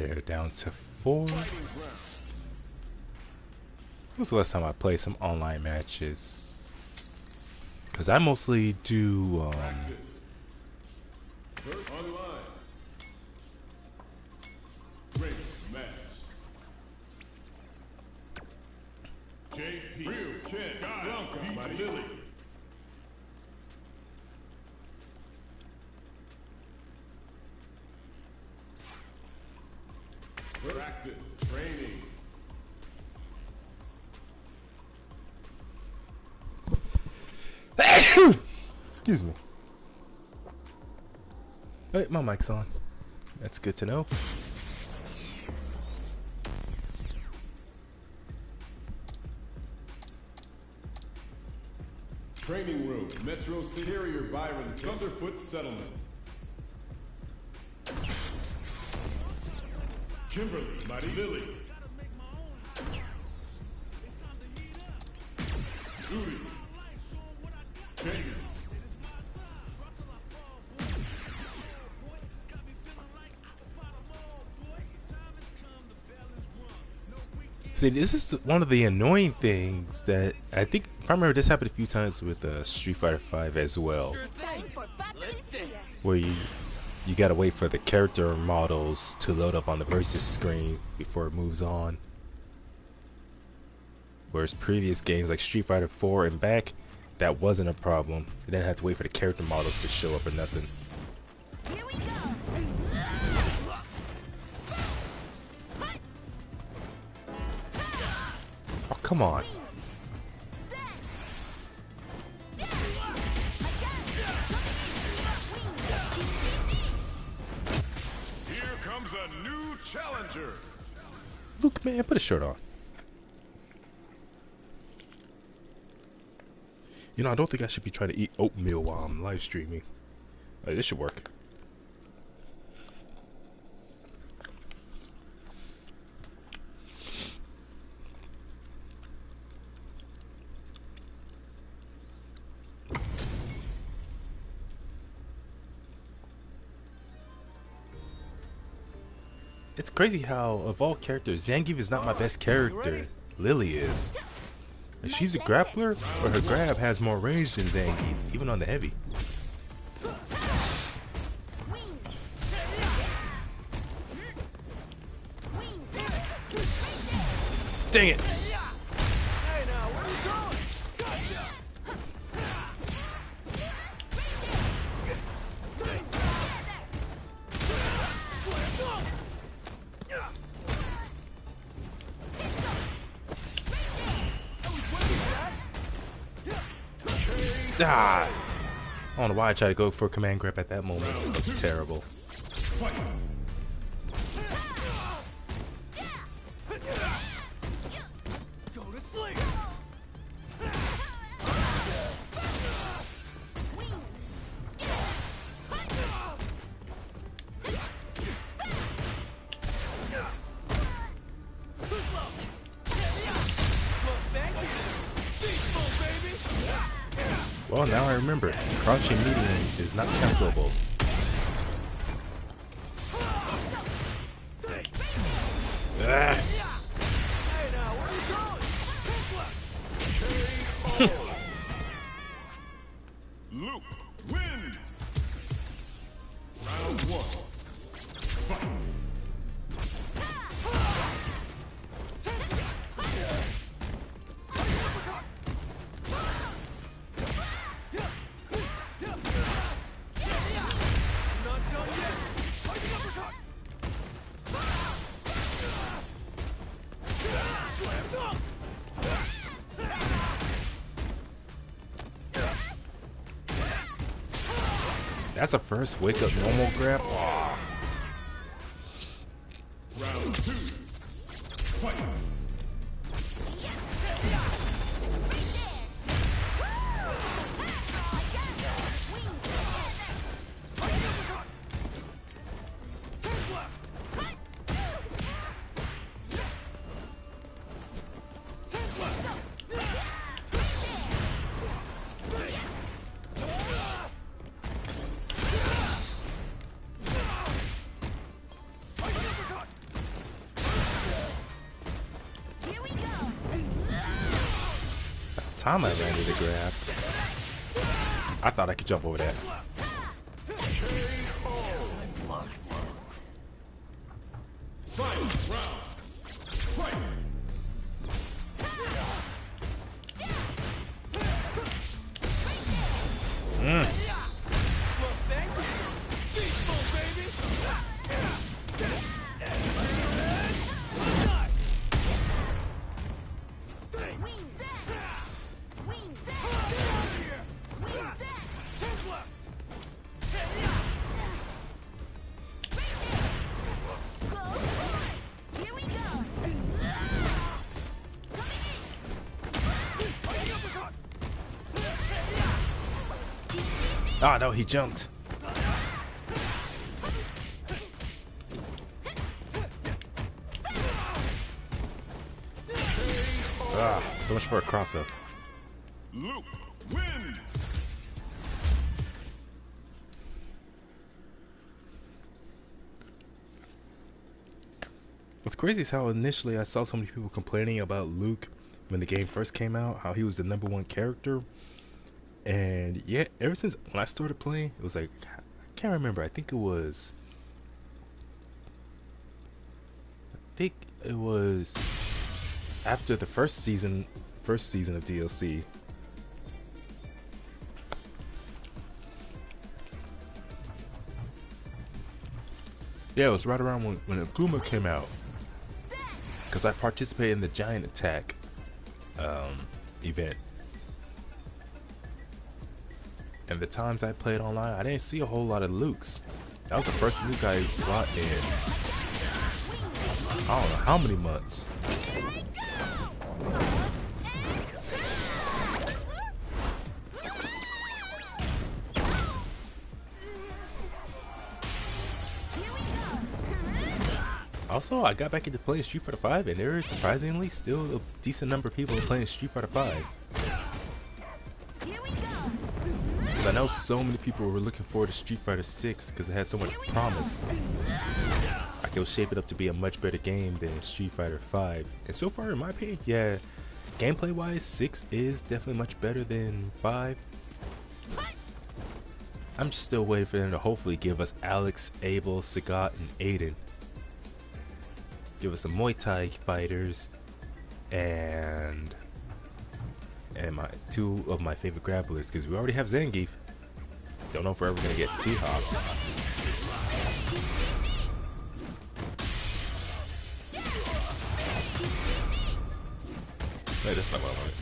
repair down to 4. When was the last time I played some online matches? Because I mostly do First online. Great match. JP. Real Ken. Welcome, my Lily. Practice. Training. excuse me. Hey, my mic's on. That's good to know. Training room, Metro Superior Byron, Thunderfoot Settlement. Kimberly, Mighty Lily. Judy. Jaden. See, this is one of the annoying things that I think, if I remember, this happened a few times with Street Fighter V as well, where you gotta wait for the character models to load up on the versus screen before it moves on. Whereas previous games like Street Fighter 4 and back, that wasn't a problem. You didn't have to wait for the character models to show up or nothing. Here we go. Oh, come on. Here comes a new challenger. Luke, man, put a shirt on. You know, I don't think I should be trying to eat oatmeal while I'm live streaming. This should work. It's crazy how, of all characters, Zangief is not my best character. Lily is. Like, she's a grappler, but her grab has more range than Zangief's, even on the heavy. Dang it! Ah! I don't know why I tried to go for a command grab at that moment. It was terrible. Well, now I remember. Crouching medium is not cancelable. Ah. Luke wins. Round 1. Fight. That's a first wake up normal grab. Oh. Round 2. Fight. time I landed a grab. I thought I could jump over that. Oh no, he jumped. Ah, so much for a cross-up. Luke wins. What's crazy is how initially I saw so many people complaining about Luke when the game first came out, how he was the #1 character. And yeah, ever since when I started playing, it was like, I can't remember, I think it was after the first season of DLC. Yeah, it was right around when Akuma came out, because I participated in the Giant Attack event. And the times I played online, I didn't see a whole lot of Lukes. That was the first Luke I brought in, I don't know how many months. Also, I got back into playing Street Fighter 5, and there is surprisingly still a decent number of people playing Street Fighter 5. I know so many people were looking forward to Street Fighter 6 because it had so much promise. Like it was shaping up to be a much better game than Street Fighter 5. And so far, in my opinion, yeah, gameplay wise, 6 is definitely much better than 5. I'm just still waiting for them to hopefully give us Alex, Abel, Sagat, and Aiden. Give us some Muay Thai fighters and my 2 of my favorite grapplers, because we already have Zangief. Don't know if we're ever gonna get T-Hop. Wait, that's not what I wanted.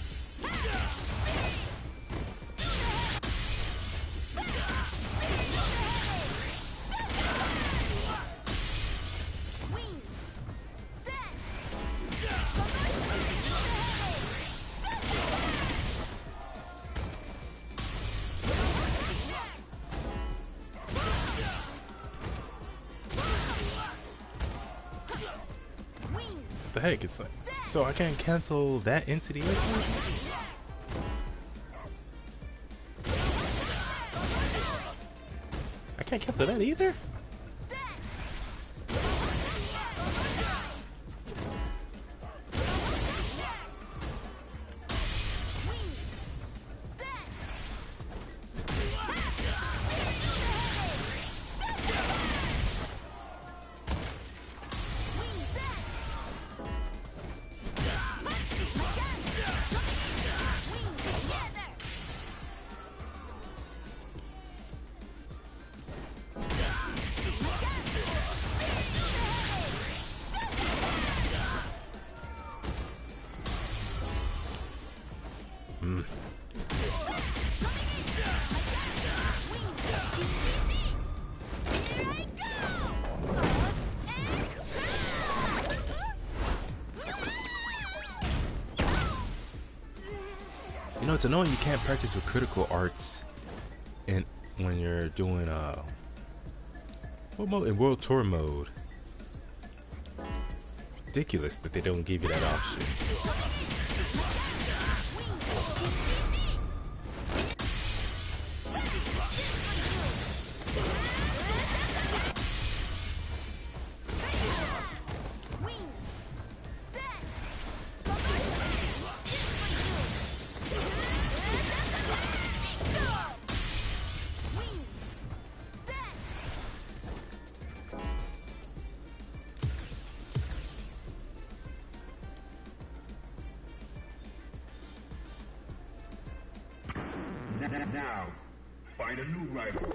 The heck, it's like, so I can't cancel that into the airport? I can't cancel that either? You know, it's annoying you can't practice with critical arts when you're doing what mode? In World Tour mode. Ridiculous that they don't give you that option. Now, find a new rival.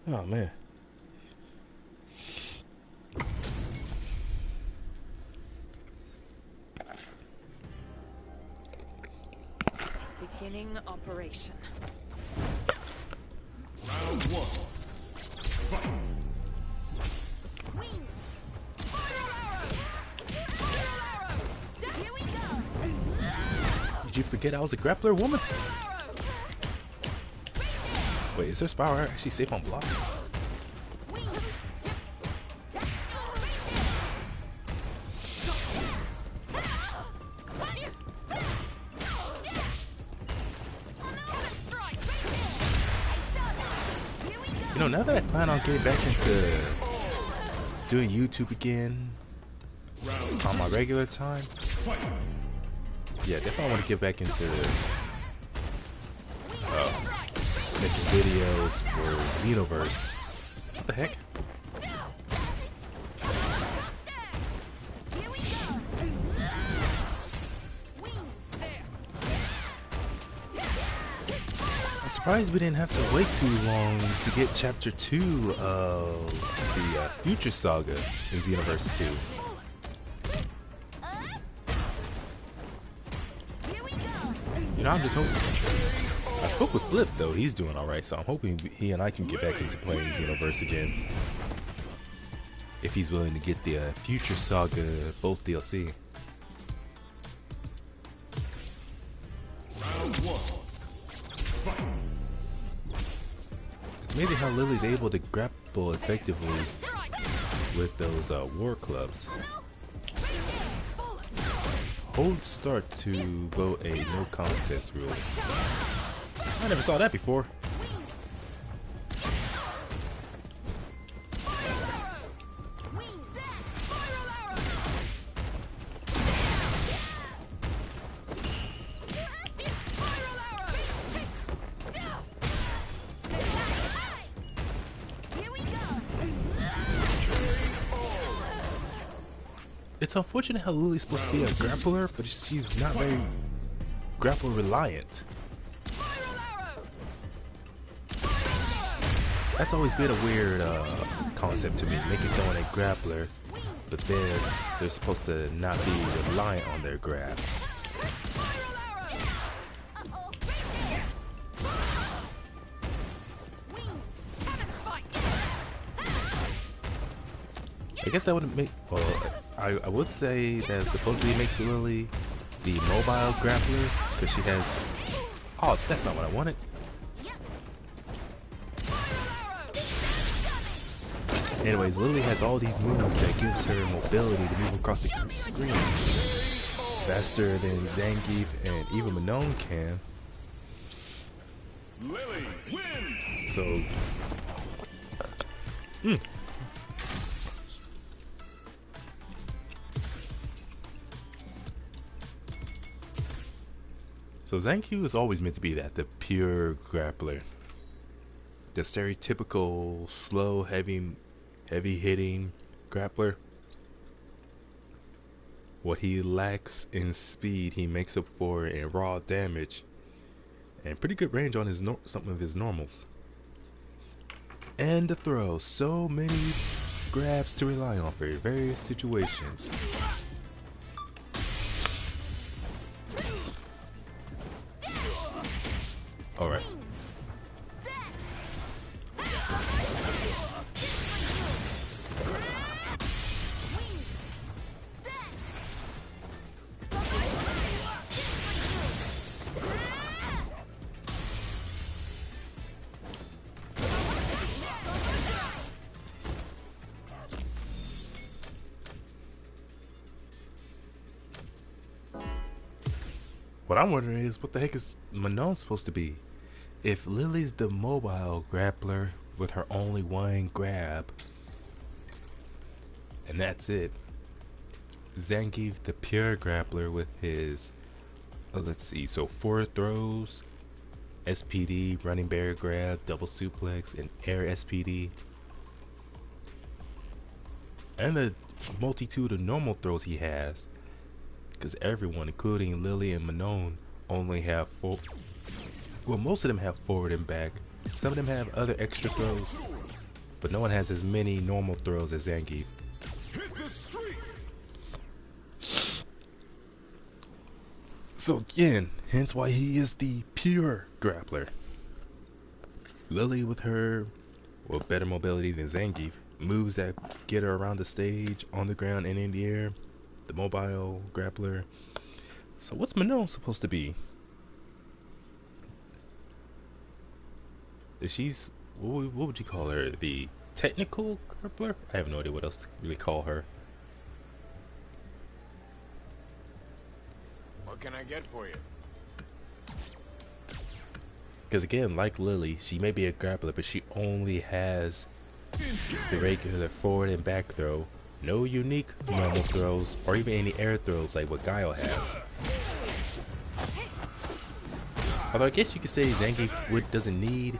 Oh man. Beginning operation. Round one. Fight. Wings. Here we go. Did you forget I was a grappler woman? Wait, is her spiral actually safe on block? You know, now that I plan on getting back into doing YouTube again on my regular time, yeah, definitely want to get back into making videos for Xenoverse. What the heck? I'm surprised we didn't have to wait too long to get Chapter 2 of the Future Saga in Xenoverse 2. You know, I'm just hoping. I spoke with Flip though, he's doing alright, so I'm hoping he and I can get back into playing Xenoverse again. If he's willing to get the Future Saga both DLC. Round one. Fight. It's amazing how Lily's able to grapple effectively with those war clubs. Hold start to vote a no contest rule. I never saw that before. It's unfortunate how Lily's supposed to be a grappler, but she's not very grapple reliant. That's always been a weird concept to me, making someone a grappler, but then they're supposed to not be reliant on their grab. I guess that wouldn't make, well, I would say that supposedly makes Lily the mobile grappler, because she has, oh, that's not what I wanted. Anyways, Lily has all these moves that gives her mobility to move across the screen faster than Zangief and even Manon can. Lily wins. So, So Zangief is always meant to be that, the pure grappler. The stereotypical slow, heavy hitting grappler. What he lacks in speed, he makes up for in raw damage and pretty good range on his some of his normals. And the throw, so many grabs to rely on for various situations. Alright. What I'm wondering is, what the heck is Manon supposed to be? If Lily's the mobile grappler with her only one grab, and that's it. Zangief the pure grappler with his Let's see. So 4 throws, SPD, running bear grab, double suplex, and air SPD. And the multitude of normal throws he has. Because everyone, including Lily and Manon, only have 4. Well, most of them have forward and back. Some of them have other extra throws. But no one has as many normal throws as Zangief. So again, hence why he is the pure grappler. Lily with her, well, better mobility than Zangief, moves that get her around the stage, on the ground and in the air, the mobile grappler. So what's Manon supposed to be? She's, what would you call her? The technical grappler? I have no idea what else to really call her. What can I get for you? Because again, like Lily, she may be a grappler, but she only has the regular forward and back throw. No unique normal throws, or even any air throws like what Guile has. Although I guess you could say Zangief doesn't need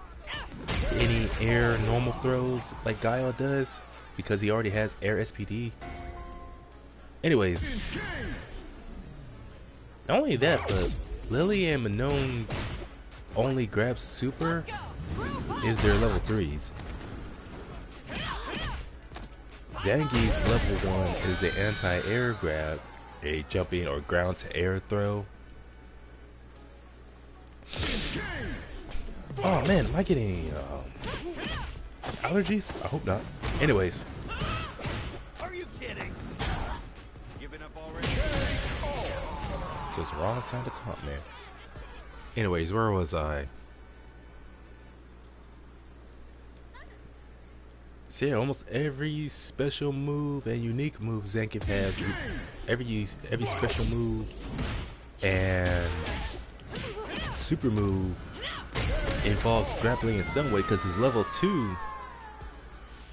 any air normal throws like Guile does, because he already has air SPD. Anyways, not only that, but Lily and Manon only grab super is their level 3s. Zangief's level 1 is an anti-air grab, a jumping or ground to air throw. Oh man, am I getting allergies? I hope not. Anyways. Are you kidding? Giving up already? Just wrong time to taunt, man. Anyways, where was I? So yeah, almost every special move and unique move Zangief has, every special move and super move involves grappling in some way, because his level 2,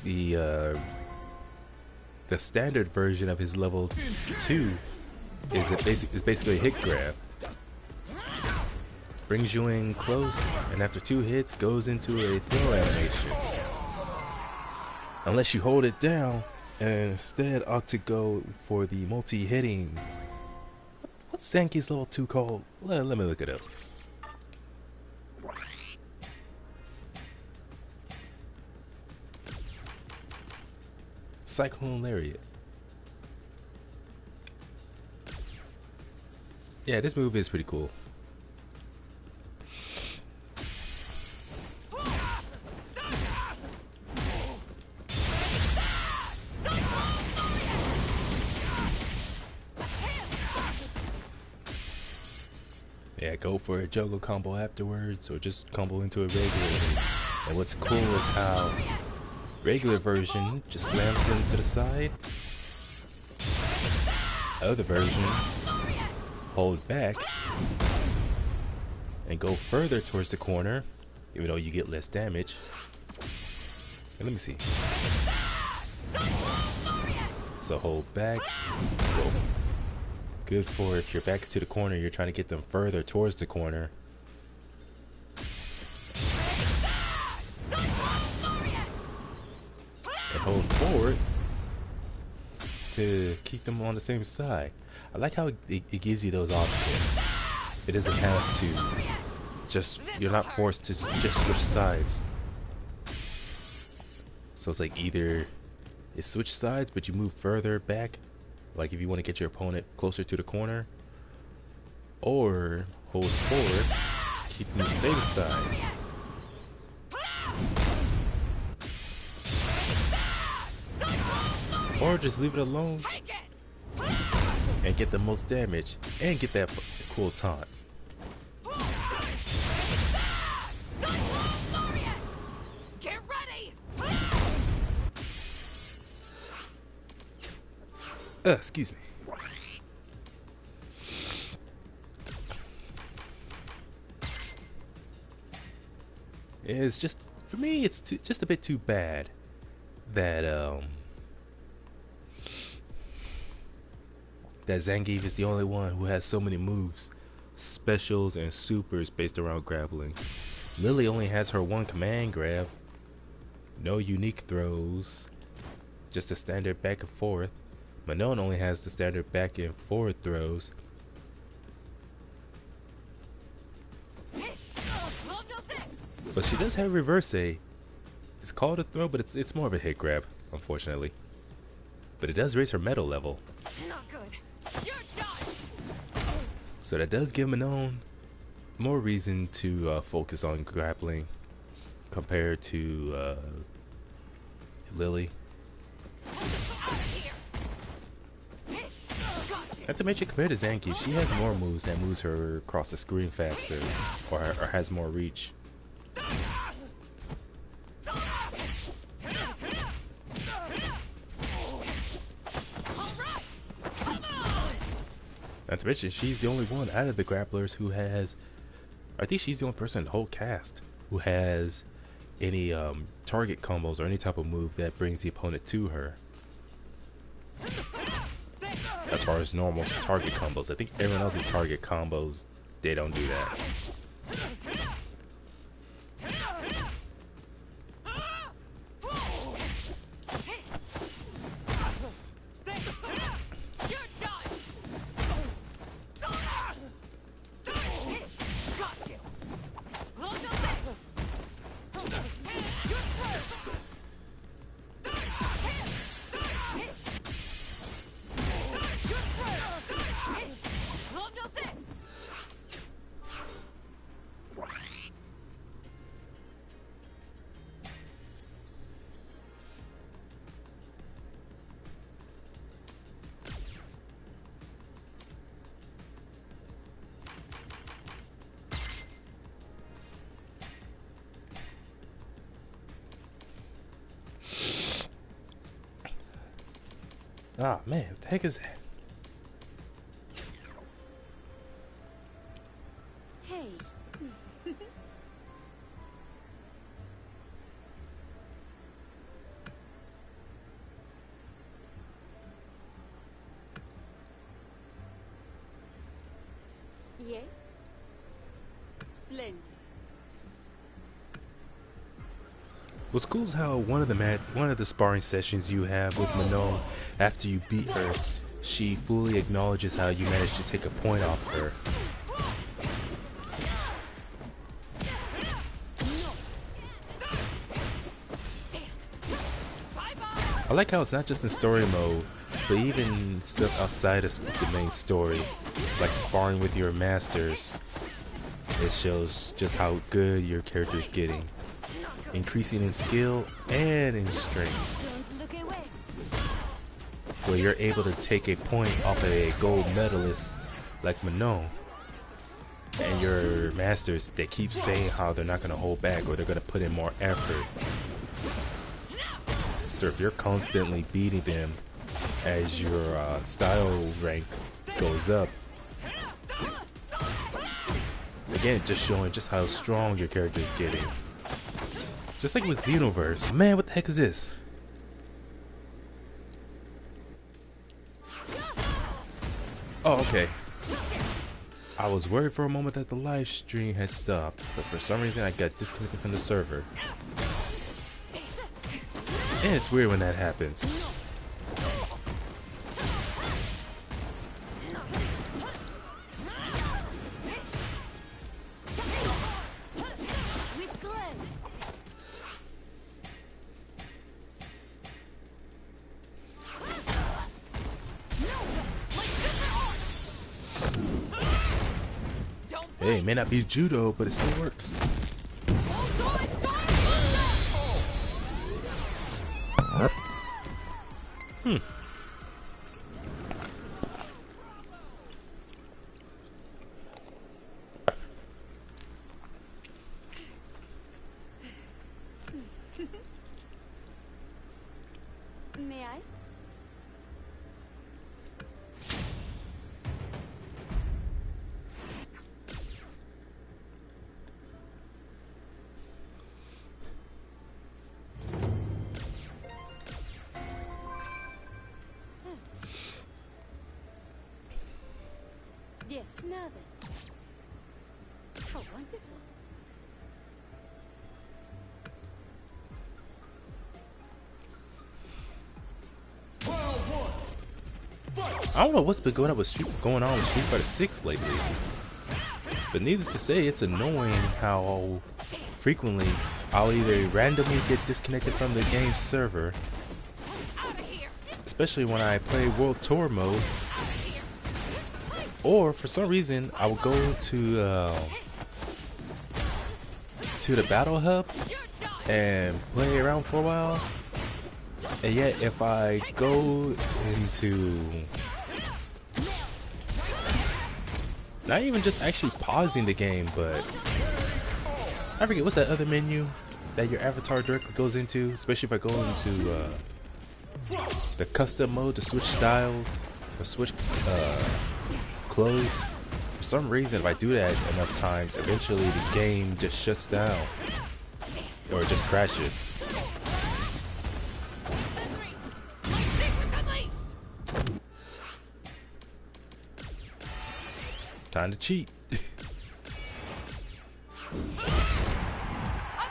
the standard version of his level 2 is basically a hit grab. Brings you in close, and after 2 hits goes into a throw animation. Unless you hold it down and instead opt to go for the multi-hitting. What's Zangief's level 2 called? Let me look it up. Cyclone Lariat. Yeah, this move is pretty cool. Yeah, go for a juggle combo afterwards, or just combo into it regularly. And what's cool is how regular version just slams them to the side. Other version, hold back and go further towards the corner, even though you get less damage. And let me see. So hold back, go. Good for if your back's to the corner, you're trying to get them further towards the corner. And hold forward to keep them on the same side. I like how it gives you those options. It doesn't have to just, you're not forced to just switch sides. So it's like either you switch sides but you move further back, like if you want to get your opponent closer to the corner, or hold forward, keep them the same side. Or just leave it alone and get the most damage and get that cool taunt. Get ready. Excuse me. It's just, for me, it's just a bit too bad that that Zangief is the only one who has so many moves, specials and supers based around grappling. Lily only has her one command grab. No unique throws. Just a standard back and forth. Manon only has the standard back and forward throws. But she does have reverse A. It's called a throw, but it's more of a hit grab, unfortunately. But it does raise her metal level. Not good. You're done. So that does give Manon more reason to focus on grappling compared to Lily. Not to mention, compared to Zangief, she has more moves that moves her across the screen faster, or has more reach. Not to mention, she's the only one out of the grapplers who has, I think she's the only person in the whole cast who has any target combos or any type of move that brings the opponent to her. As far as normal target combos, I think everyone else's target combos, they don't do that. Ah, man, what the heck is that? Hey. Yes? Splendid. What's cool is how one of the sparring sessions you have with Manon, after you beat her, she fully acknowledges how you managed to take a point off her. I like how it's not just in story mode, but even stuff outside of the main story, like sparring with your masters. It shows just how good your character is getting, increasing in skill and in strength, where you're able to take a point off of a gold medalist like Manon, and your masters, they keep saying how they're not going to hold back or they're going to put in more effort. So if you're constantly beating them as your style rank goes up, again, just showing just how strong your character is getting. Just like with Xenoverse. Man, what the heck is this? Oh, okay. I was worried for a moment that the live stream had stopped, but for some reason I got disconnected from the server. And it's weird when that happens. Hey, it may not be judo, but it still works. May I? Yes, now then. How wonderful. I don't know what's been going on with Street Fighter 6 lately, but needless to say, it's annoying how frequently I'll either randomly get disconnected from the game's server, especially when I play World Tour mode, or for some reason I will go to the Battle Hub and play around for a while, and yet if I go into not even just actually pausing the game, but I forget what's that other menu that your avatar directly goes into, especially if I go into the custom mode to switch styles or switch clothes. For some reason, if I do that enough times, eventually the game just shuts down or it just crashes. Time to cheat. I've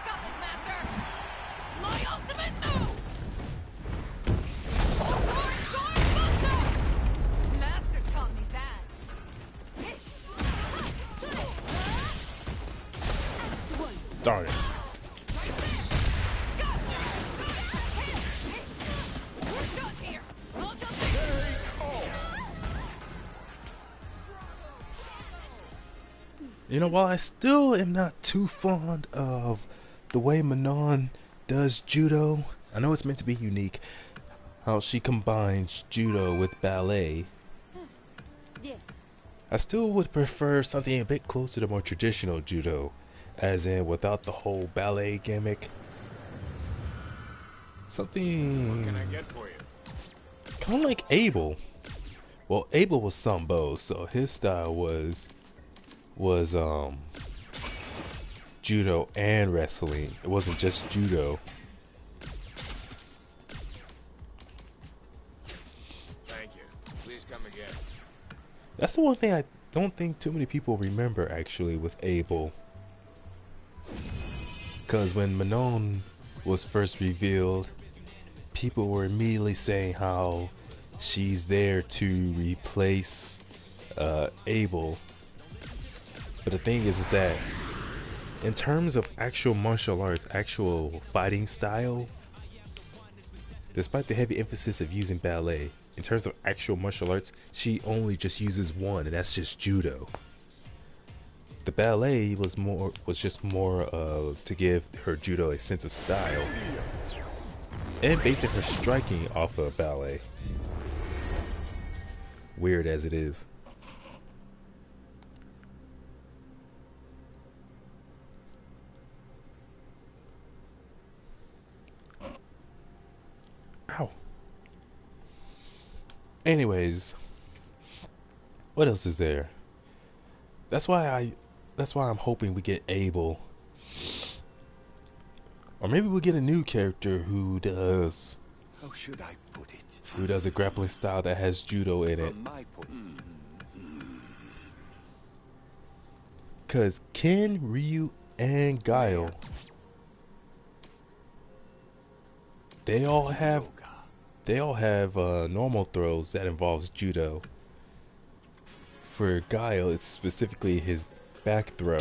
got this, Master! My ultimate move! Master taught me that. Darn it. We're done here. You know, while I still am not too fond of the way Manon does judo, I know it's meant to be unique, how she combines judo with ballet. Yes. I still would prefer something a bit closer to more traditional judo, as in without the whole ballet gimmick. Something What can I get for you? kind of like Abel. Well, Abel was sambo, so his style was judo and wrestling. It wasn't just judo. Thank you. Please come again. That's the one thing I don't think too many people remember actually with Abel. Because when Manon was first revealed, people were immediately saying how she's there to replace Abel. But the thing is that in terms of actual martial arts, actual fighting style, despite the heavy emphasis of using ballet, in terms of actual martial arts, she only just uses one, and that's just judo. The ballet was just more to give her judo a sense of style, and basing her striking off of ballet. Weird as it is. Ow. Anyways, what else is there? That's why I'm hoping we get Abel. Or maybe we'll get a new character who does How should I put it? a grappling style that has judo in it. From my point. Cause Ken, Ryu, and Guile, they all have normal throws that involves judo. For Guile, it's specifically his back throw.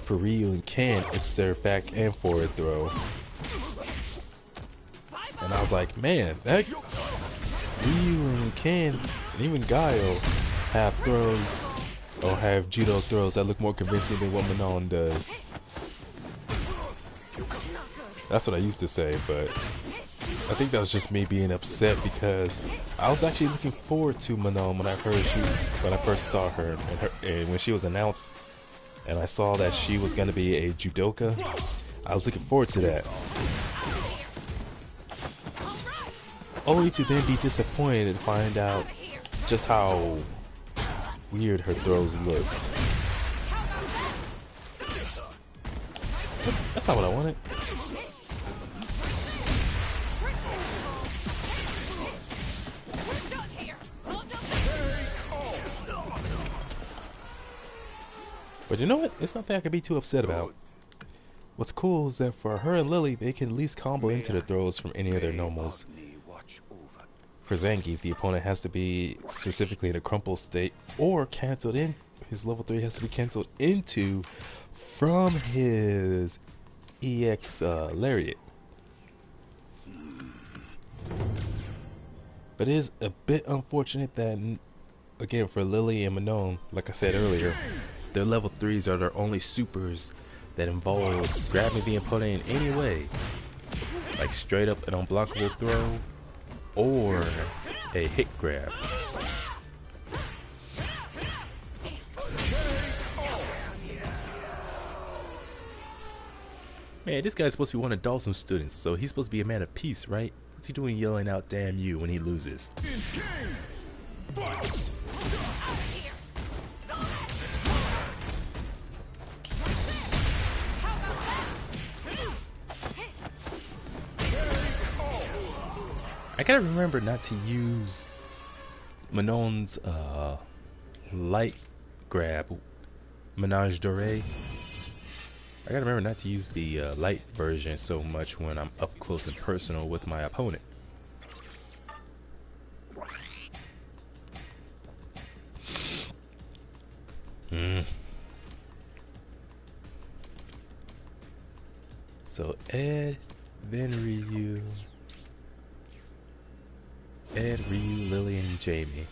For Ryu and Ken, it's their back and forward throw. And I was like, man, that Ryu and Ken and even Guile have throws or have judo throws that look more convincing than what Manon does. That's what I used to say, but I think that was just me being upset because I was actually looking forward to Manon when I first saw her, and when she was announced and I saw that she was going to be a judoka. I was looking forward to that. Only to then be disappointed to find out just how weird her throws looked. That's not what I wanted. But you know what? It's nothing I could be too upset about. What's cool is that for her and Lily, they can at least combo into the throws from any of their normals. For Zangief, the opponent has to be specifically in a crumple state or canceled in. His level 3 has to be canceled into from his EX Lariat. But it is a bit unfortunate that, again, for Lily and Manon, like I said earlier, their level 3s are their only supers that involves grabbing the opponent in any way. Like straight up an unblockable throw or a hit grab. Man, this guy's supposed to be one of Dawson's students, so he's supposed to be a man of peace, right? What's he doing yelling out "damn you" when he loses? I gotta remember not to use Manon's light grab, Menage Doré. I gotta remember not to use the light version so much when I'm up close and personal with my opponent. So Ed, then Ryu. Ed, Ryu, Lily, and Jamie.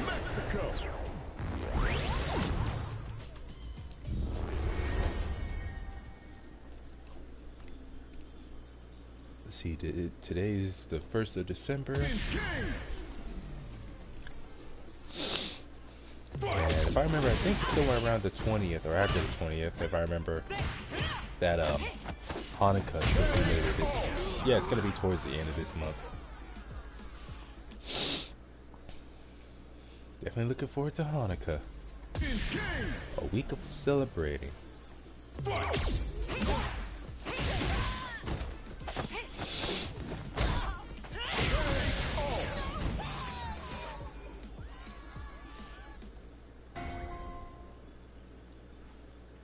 Mexico. Let's see, today's the 1st of December. And if I remember, I think it's somewhere around the 20th or after the 20th, if I remember, that Hanukkah is supposed to be later this. Yeah, it's gonna be towards the end of this month. Definitely looking forward to Hanukkah. A week of celebrating.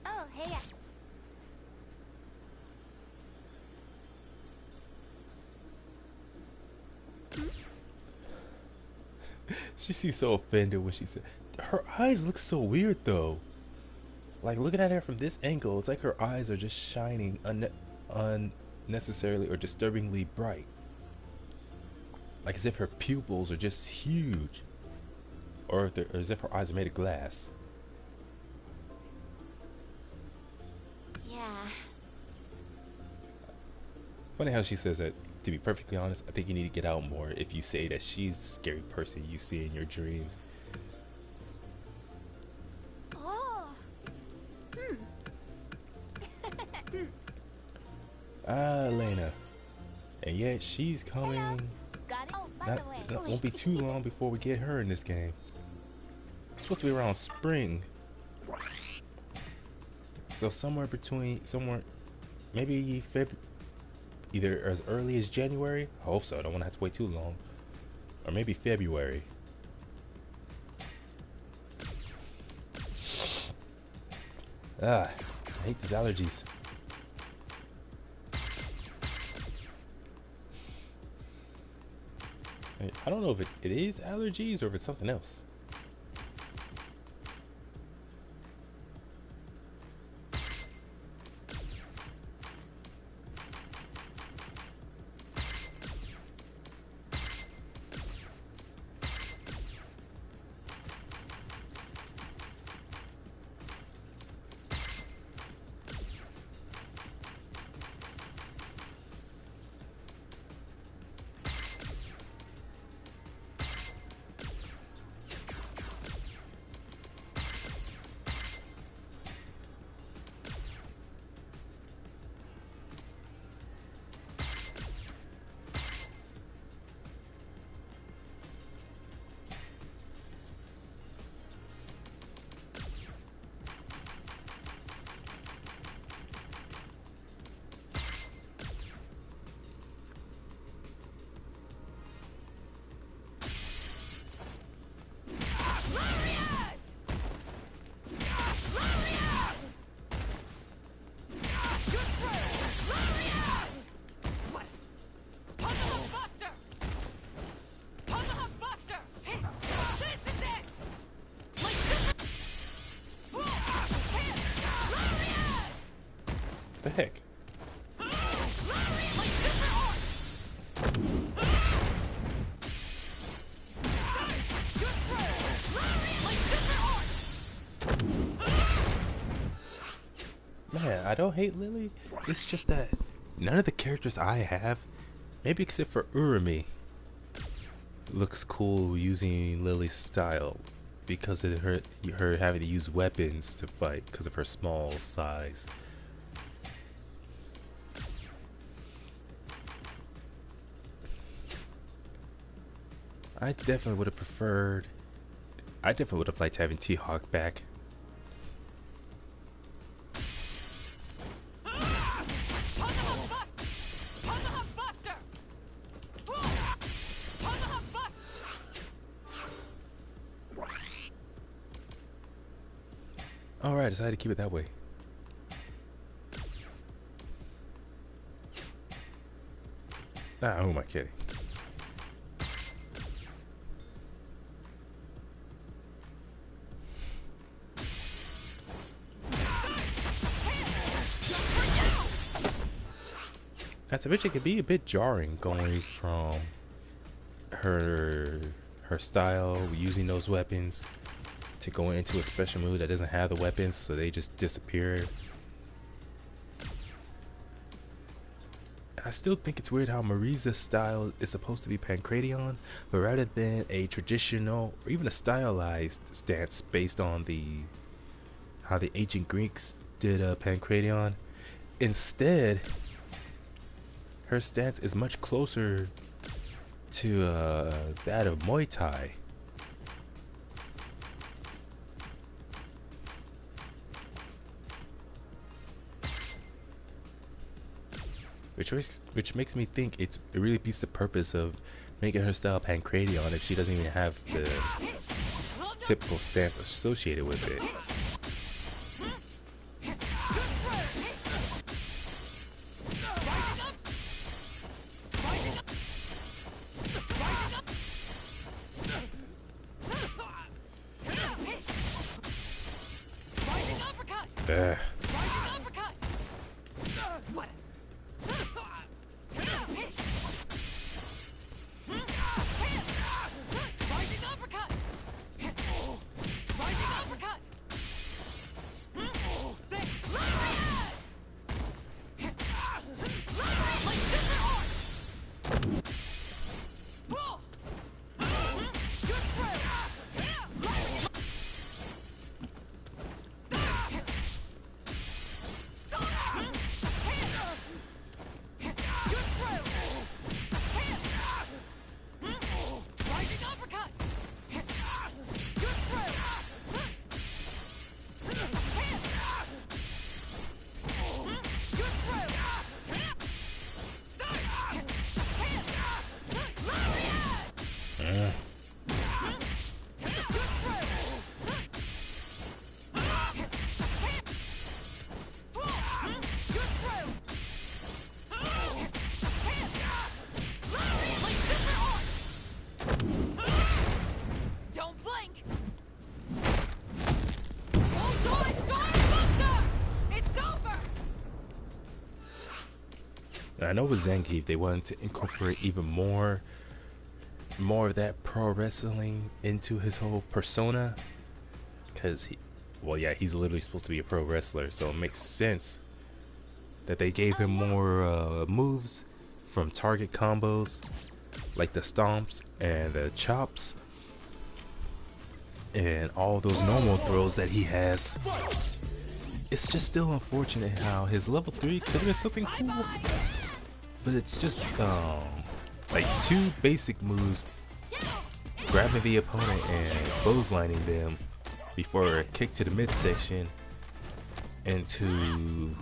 Oh, hey. She seems so offended when she said, her eyes look so weird though. Like looking at her from this angle, it's like her eyes are just shining unnecessarily or disturbingly bright. Like as if her pupils are just huge. Or as if her eyes are made of glass. Yeah. Funny how she says that. To be perfectly honest, I think you need to get out more if you say that she's the scary person you see in your dreams. Oh. Lena. And yet she's coming. Got it. Oh, by the way. It won't be too long before we get her in this game. It's supposed to be around spring. So somewhere maybe either as early as January. I hope so. I don't want to have to wait too long. Or maybe February. I hate these allergies. I don't know if it is allergies or if it's something else. The heck? Man, I don't hate Lily. It's just that none of the characters I have, maybe except for Urumi, looks cool using Lily's style because of her having to use weapons to fight because of her small size. I definitely would have preferred. I definitely would have liked having T-Hawk back. Alright, I decided to keep it that way. Ah, who am I kidding? That's eventually could be a bit jarring going from her style using those weapons to going into a special move that doesn't have the weapons, so they just disappear. I still think it's weird how Marisa's style is supposed to be Pancratium, but rather than a traditional or even a stylized stance based on how the ancient Greeks did Pancratium, instead her stance is much closer to that of Muay Thai. Which makes me think it really beats the purpose of making her style Pancratium if she doesn't even have the typical stance associated with it. I know with Zangief they wanted to incorporate even more of that pro wrestling into his whole persona, because he's literally supposed to be a pro wrestler, so it makes sense that they gave him more moves from target combos like the stomps and the chops and all those normal throws that he has. It's just still unfortunate how his level 3 could have been something cool, but it's just like two basic moves, grabbing the opponent and clotheslining them before a kick to the midsection into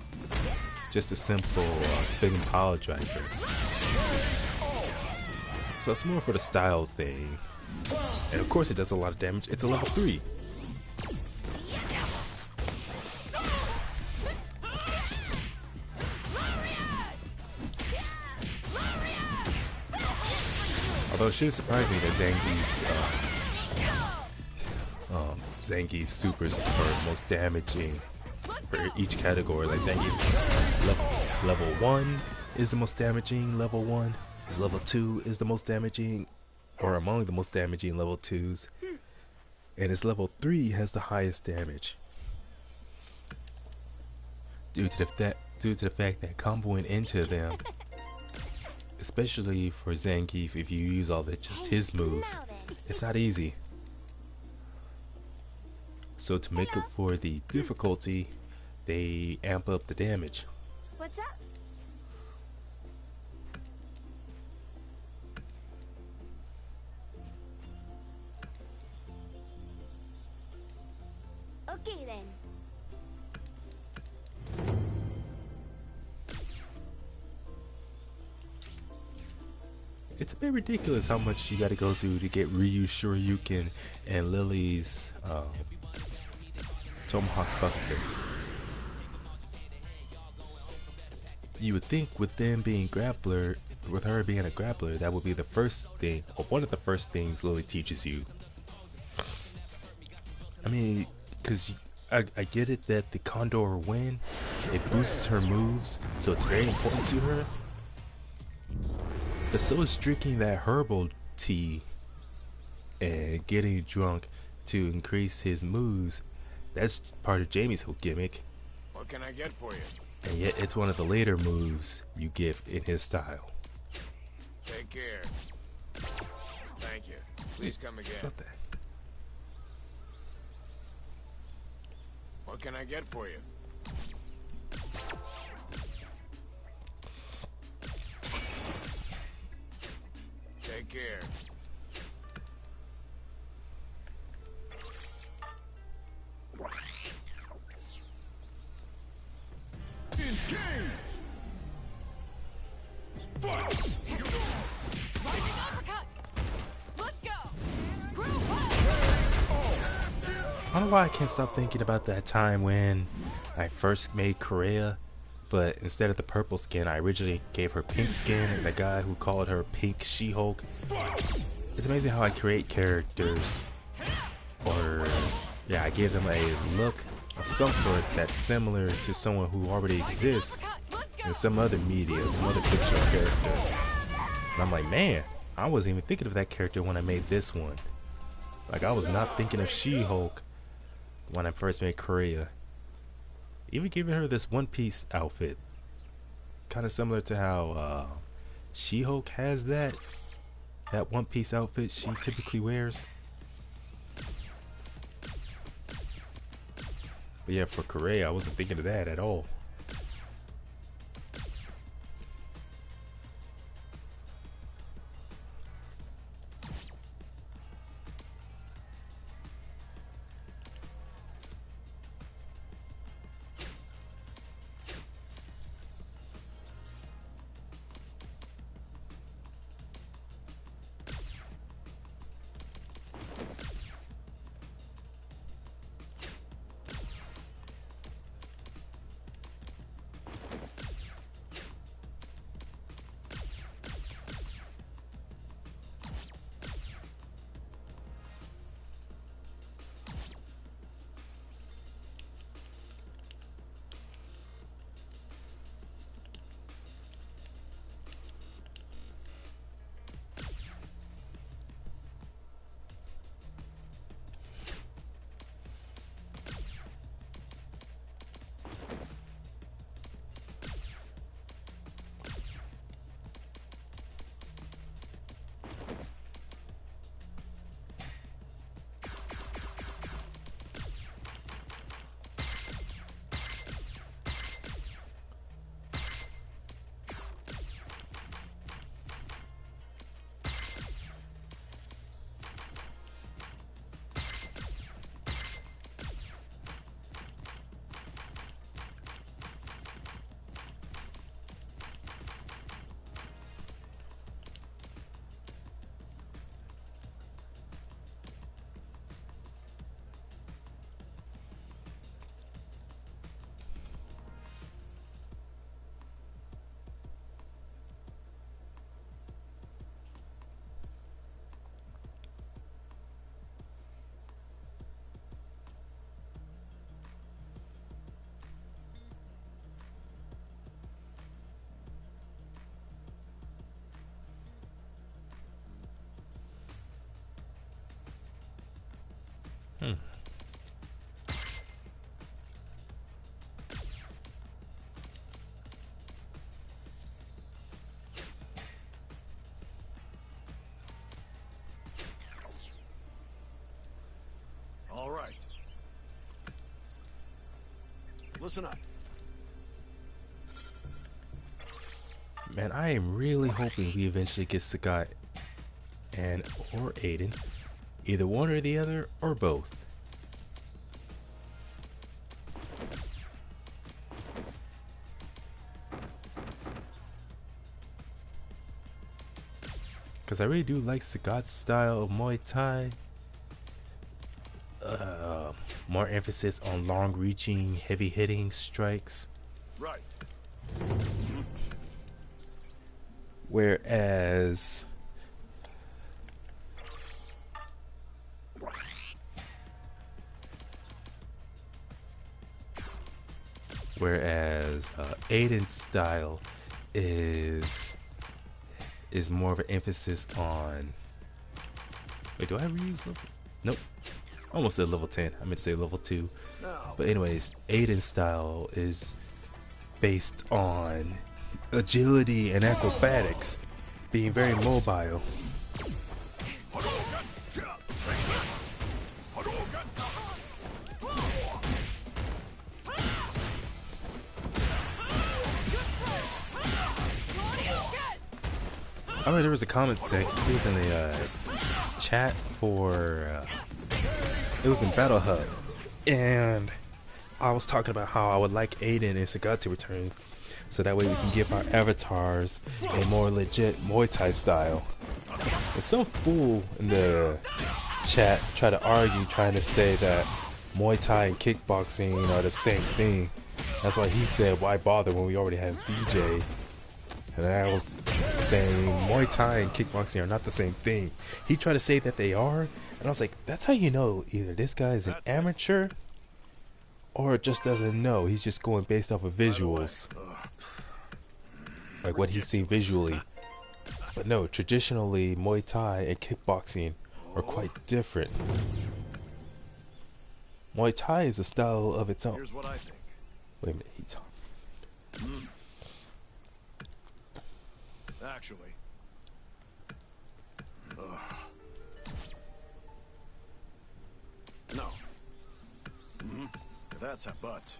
just a simple spinning pile driver. So it's more for the style thing, and of course it does a lot of damage. It's a level 3. Although it shouldn't surprise me that Zangief's supers are most damaging for each category. Like Zangief's level 1 is the most damaging level 1. His level 2 is the most damaging, or among the most damaging level 2s. And his level 3 has the highest damage. Due to the fact that comboing into them, especially for Zangief, if you use all of just his moves, it's not easy. So to make up for the difficulty, they amp up the damage. What's up? Okay then. It's a bit ridiculous how much you gotta go through to get Ryu's Shoryuken and Lily's Tomahawk Buster. You would think with them being grappler, with her being a grappler, that would be the first thing, or one of the first things Lily teaches you. I mean, because I get it that the Condor Wind, it boosts her moves, so it's very important to her. But so is drinking that herbal tea and getting drunk to increase his moves. That's part of Jamie's whole gimmick. What can I get for you? And yet it's one of the later moves you give in his style. Take care. Thank you. Please come again. Stop that. What can I get for you? Take care. Engage! Fight! Rising uppercut! Let's go! Screw I don't know why I can't stop thinking about that time when I first made Korea, but instead of the purple skin, I originally gave her pink skin, and the guy who called her Pink She-Hulk. It's amazing how I create characters, or yeah, I give them a look of some sort that's similar to someone who already exists in some other media, some other fictional character. And I'm like, man, I wasn't even thinking of that character when I made this one. Like, I was not thinking of She-Hulk when I first made Korea. Even giving her this One Piece outfit, kind of similar to how She-Hulk has that One Piece outfit she typically wears. But yeah, for Korea, I wasn't thinking of that at all. Hmm. All right. Listen up. Man, I am really hoping we eventually get Sagat and or Aiden. Either one or the other, or both. Because I really do like Sagat's style of Muay Thai. More emphasis on long-reaching, heavy-hitting strikes. Right. Whereas Aiden's style is more of an emphasis on. Wait, do I reuse level? Nope. Almost said level 10. I meant to say level 2. Now. But anyways, Aiden's style is based on agility and acrobatics, being very mobile. I remember there was a comment section. It was in the chat for. It was in Battle Hub, and I was talking about how I would like Aiden and Sagat to return, so that way we can give our avatars a more legit Muay Thai style. And some fool in the chat tried to argue, trying to say that Muay Thai and kickboxing are the same thing. That's why he said, why bother when we already have DJ? And I was saying Muay Thai and kickboxing are not the same thing. He tried to say that they are, and I was like, that's how you know either this guy is an amateur or just doesn't know. He's just going based off of visuals, like what he's seen visually. But no, traditionally Muay Thai and kickboxing are quite different. Muay Thai is a style of its own. Here's what I think. Wait a minute, he talking. Actually. No. That's a but.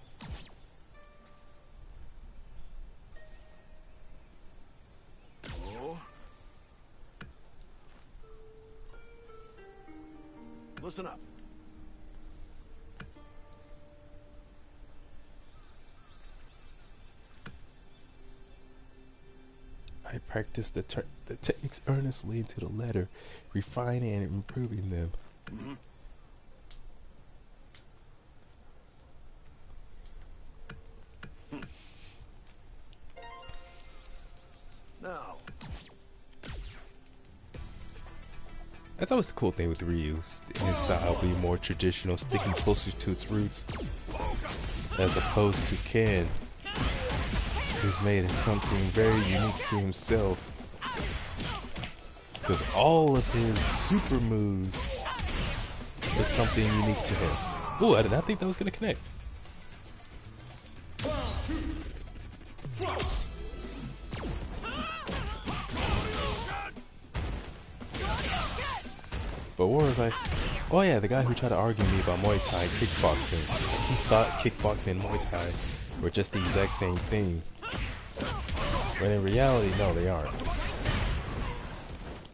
Oh. Listen up. I practice the techniques earnestly to the letter, refining and improving them. Now. That's always the cool thing with Ryu. His style being more traditional, sticking closer to its roots, as opposed to Ken, who's made it something very unique to himself. Because all of his super moves is something unique to him. Ooh, I did not think that was going to connect. But where was I? Oh yeah, the guy who tried to argue me about Muay Thai kickboxing. He thought kickboxing and Muay Thai were just the exact same thing. But in reality, no, they aren't.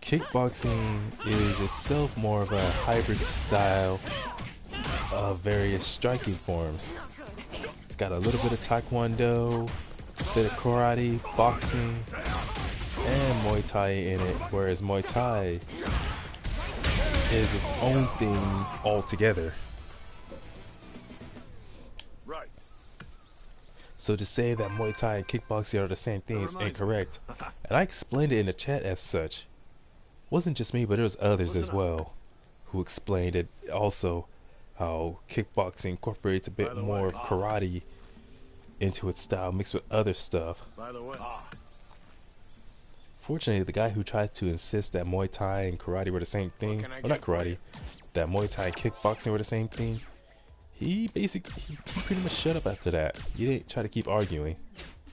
Kickboxing is itself more of a hybrid style of various striking forms. It's got a little bit of taekwondo, a bit of karate, boxing, and Muay Thai in it, whereas Muay Thai is its own thing altogether. Right. So to say that Muay Thai and kickboxing are the same thing is incorrect. And I explained it in the chat as such. It wasn't just me, but there was others as well who explained it also, how kickboxing incorporates a bit more of karate into its style mixed with other stuff. By the way. Unfortunately, the guy who tried to insist that Muay Thai and karate were the same thing, well, not karate, that Muay Thai and kickboxing were the same thing, he pretty much shut up after that. He didn't try to keep arguing.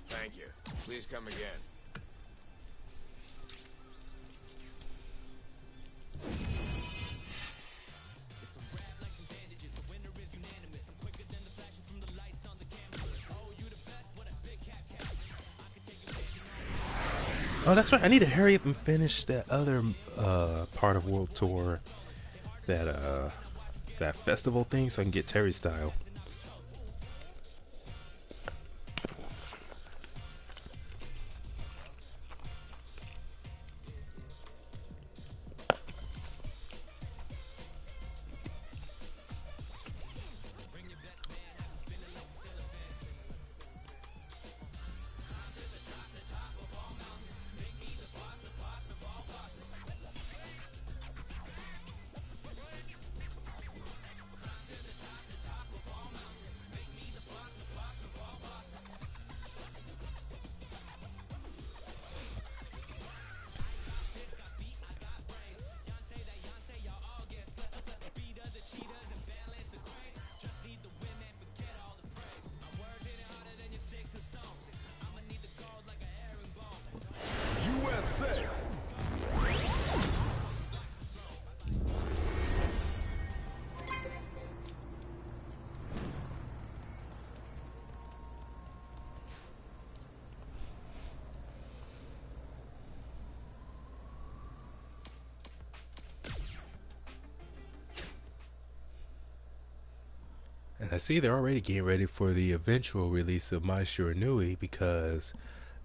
Thank you. Please come again. Oh, that's right. I need to hurry up and finish that other part of World Tour, that festival thing, so I can get Terry style. USA. And I see they're already getting ready for the eventual release of My Shiranui, because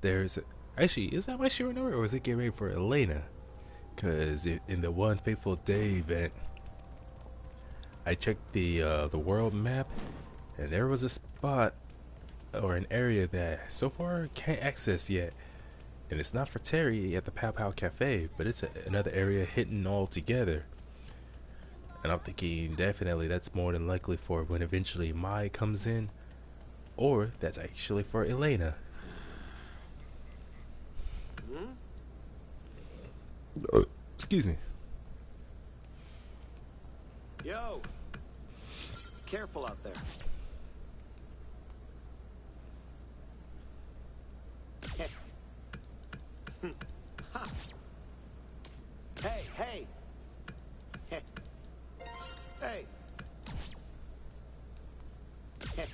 there's actually, is that My Shiranui or is it getting ready for Elena? Because in the One Fateful Day event, I checked the world map, and there was a spot or an area that so far can't access yet, and it's not for Terry at the Pow Pow Cafe, but it's another area hidden altogether. And I'm thinking definitely that's more than likely for when eventually Mai comes in, or that's actually for Elena. Excuse me. Yo! Careful out there. Ha. Hey, hey! Hey. Hey. Hey.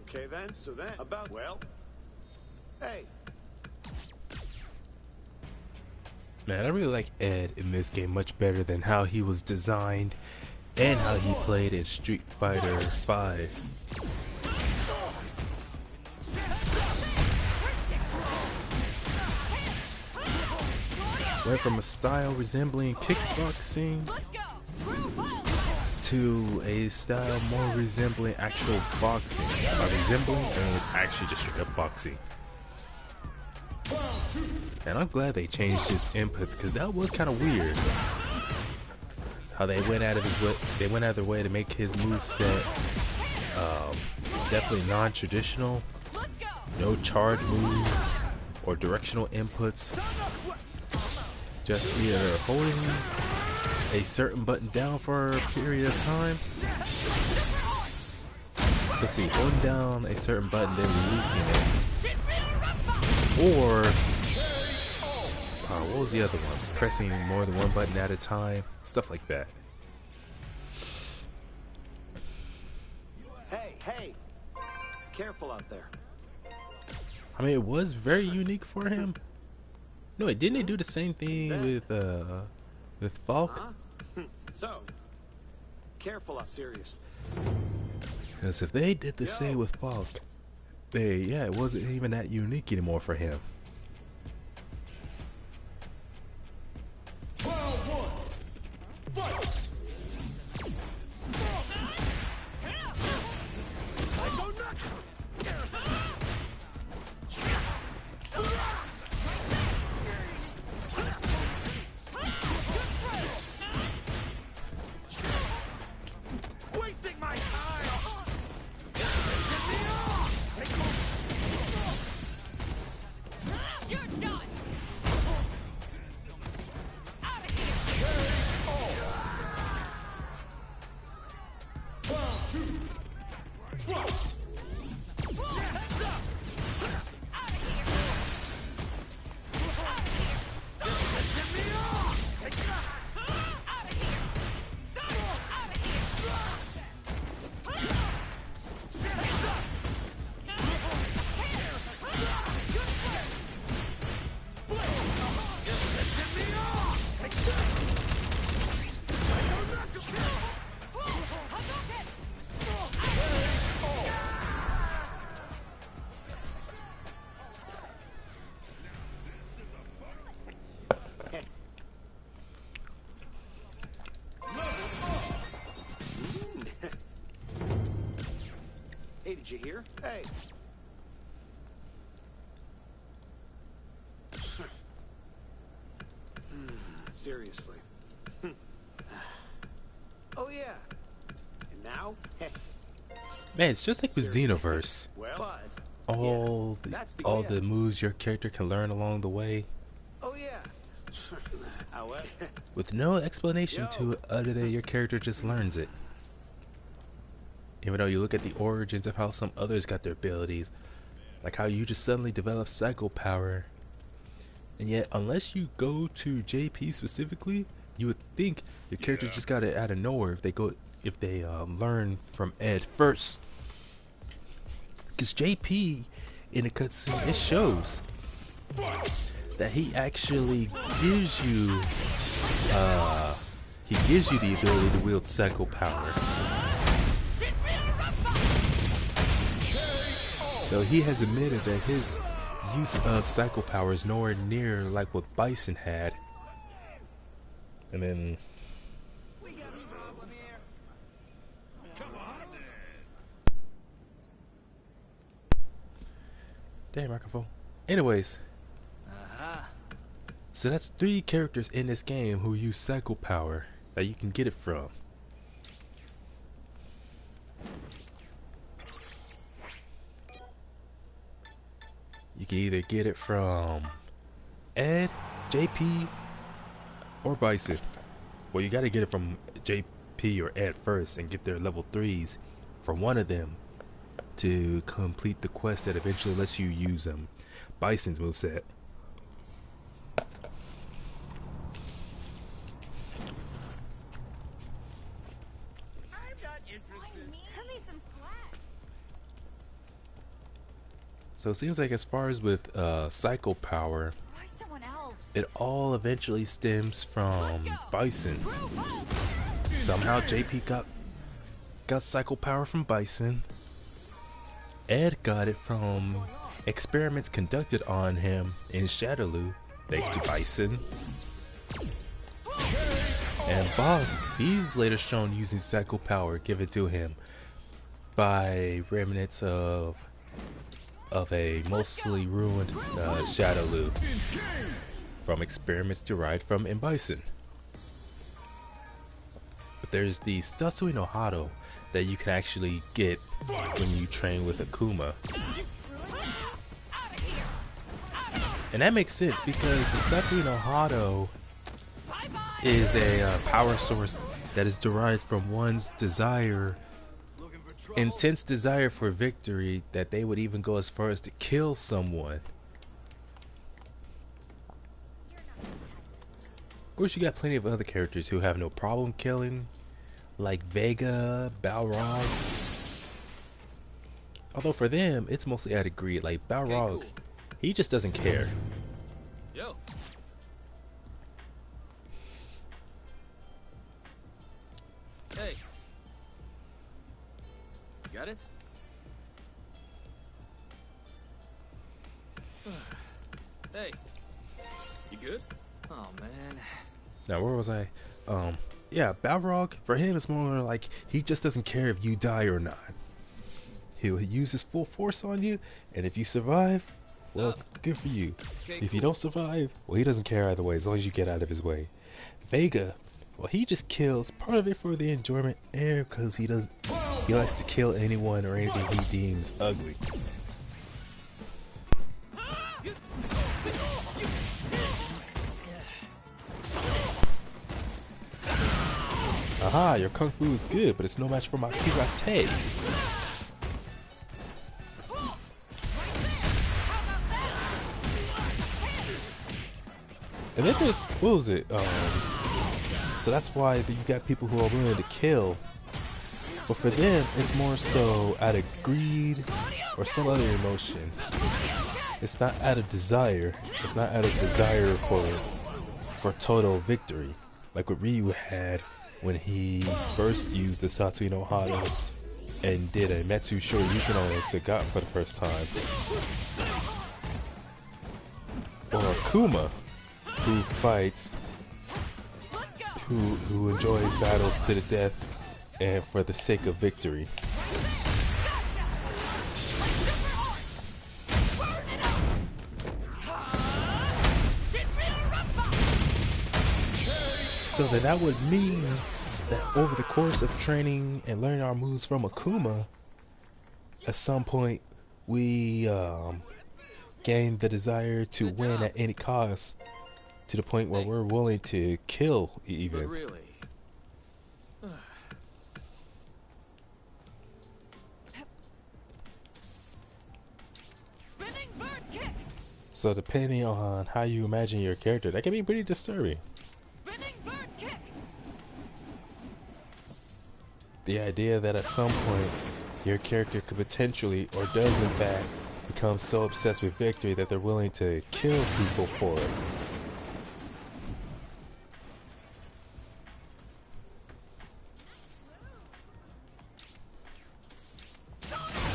Okay then, so then, about, well, hey. Man, I really like Ed in this game much better than how he was designed and how he played in Street Fighter 5. Went from a style resembling kickboxing to a style more resembling actual boxing. By resembling, and it's actually just straight up boxing. And I'm glad they changed his inputs, because that was kind of weird. How they went out of their way to make his moveset definitely non-traditional. No charge moves or directional inputs. Just either holding a certain button down for a period of time. Let's see, holding down a certain button, then releasing it. Or what was the other one? Pressing more than one button at a time. Stuff like that. Hey, hey! Careful out there. I mean, it was very unique for him. No, didn't they do the same thing with Falk? Huh? So, careful out, serious. Because if they did the same with Falk, it wasn't even that unique anymore for him. Round one. Fight. I go nuts! Wasting my time! Get me off! Did you hear? Hey. Seriously. Oh yeah. And now, hey. Man, it's just like with Xenoverse. Well, All yeah, the moves your character can learn along the way, oh yeah. However, with no explanation to it other than your character just learns it. Even though you look at the origins of how some others got their abilities, like how you just suddenly develop psycho power, and yet unless you go to JP specifically, you would think your character just got it out of nowhere if they learn from Ed first. Because JP in the cutscene, it shows that he actually gives you the ability to wield psycho power. Though he has admitted that his use of psycho power is nowhere near like what Bison had. And then damn microphone. Anyways, so that's 3 characters in this game who use psycho power that you can get it from. You can either get it from Ed, JP, or Bison. Well, you gotta get it from JP or Ed first and get their level 3s from one of them to complete the quest that eventually lets you use Bison's moveset. So it seems like as far as with psycho power, it all eventually stems from Bison. Somehow JP got psycho power from Bison. Ed got it from experiments conducted on him in Shadowloo, thanks to Bison. And Bosk, he's later shown using psycho power given to him by remnants of a mostly ruined Shadowloo from experiments derived from Bison. But there's the Satsui no Hado that you can actually get when you train with Akuma. And that makes sense because the Satsui no Hado is a power source that is derived from one's intense desire for victory, that they would even go as far as to kill someone. Of course, you got plenty of other characters who have no problem killing, like Vega, Balrog. Although for them, it's mostly out of greed. Like Balrog, he just doesn't care. Yo. Hey. Got it? Hey. You good? Oh man. Now where was I? Yeah, Balrog, for him it's more like he just doesn't care if you die or not. He'll use his full force on you, and if you survive, well, good for you. If you don't survive, well, he doesn't care either way as long as you get out of his way. Vega, well, he just kills, part of it for the enjoyment and because he likes to kill anyone or anything he deems ugly. Aha, your kung fu is good, but it's no match for my karate. And then there's, what was it? So that's why you got people who are willing to kill. But for them, it's more so out of greed or some other emotion. It's not out of desire. It's not out of desire for total victory. Like what Ryu had when he first used the Satsui no Hado and did a Metsu Shoryuken on Sagat for the first time. Or Akuma, who fights, who enjoys battles to the death and for the sake of victory. So then that would mean that over the course of training and learning our moves from Akuma, at some point we gain the desire to win at any cost, to the point where we're willing to kill even. But really. Spinning bird kick. So depending on how you imagine your character, that can be pretty disturbing. Spinning bird kick. The idea that at some point your character could potentially, or does in fact, become so obsessed with victory that they're willing to kill people for it.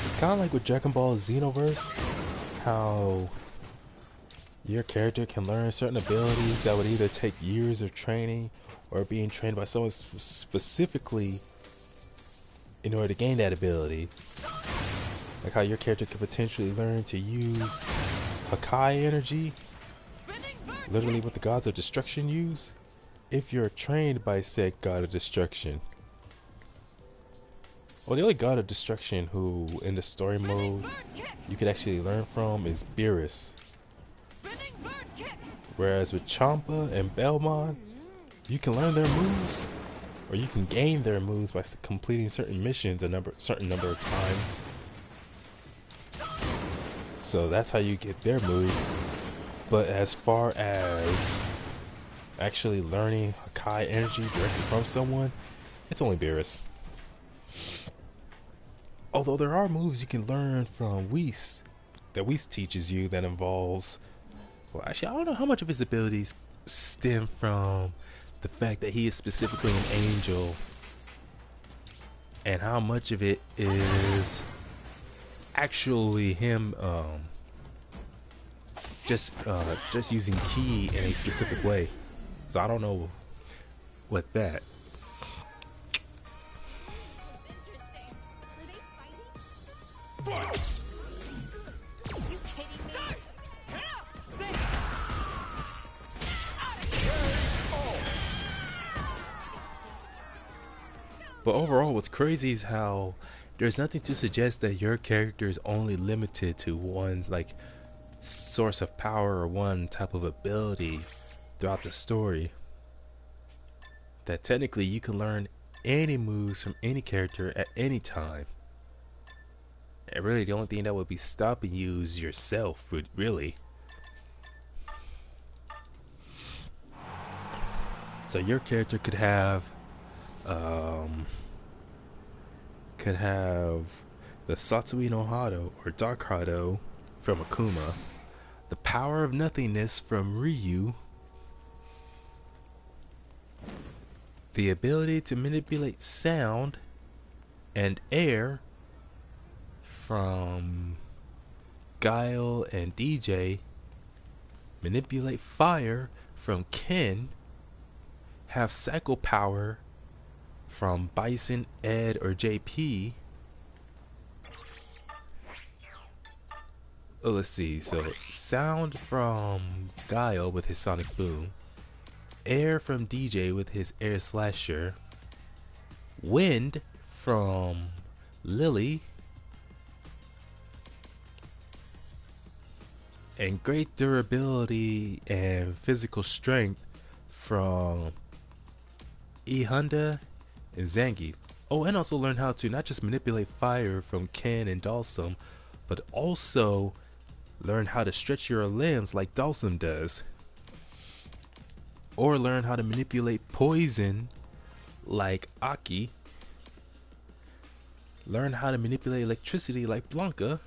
It's kind of like with Dragon Ball Xenoverse, how your character can learn certain abilities that would either take years of training or being trained by someone specifically in order to gain that ability. Like how your character could potentially learn to use Hakai energy, literally what the gods of destruction use, if you're trained by said god of destruction. Well, the only god of destruction who, in the story mode, you could actually learn from is Beerus. Whereas with Champa and Belmont, you can learn their moves, or you can gain their moves by completing certain missions a certain number of times. So that's how you get their moves. But as far as actually learning Hakai energy directly from someone, it's only Beerus. Although there are moves you can learn from Whis, that Whis teaches you, that involves, well, actually I don't know how much of his abilities stem from the fact that he is specifically an angel, and how much of it is actually him just using ki in a specific way. So I don't know what that. You kidding me? But overall, what's crazy is how there's nothing to suggest that your character is only limited to one like source of power or one type of ability throughout the story. That technically you can learn any moves from any character at any time. And really the only thing that would be stopping you is yourself, really. So your character could have the Satsui no Hado or Dark Hado from Akuma, the Power of Nothingness from Ryu, the ability to manipulate sound and air from Guile and DJ, manipulate fire from Ken, have cycle power from Bison, Ed, or JP. Oh, let's see. So, sound from Guile with his Sonic Boom, air from DJ with his Air Slasher, wind from Lily, and great durability and physical strength from E Honda and Zangief. Oh, and also learn how to not just manipulate fire from Ken and Dalsum, but also learn how to stretch your limbs like Dalsum does. Or learn how to manipulate poison like Aki. Learn how to manipulate electricity like Blanca.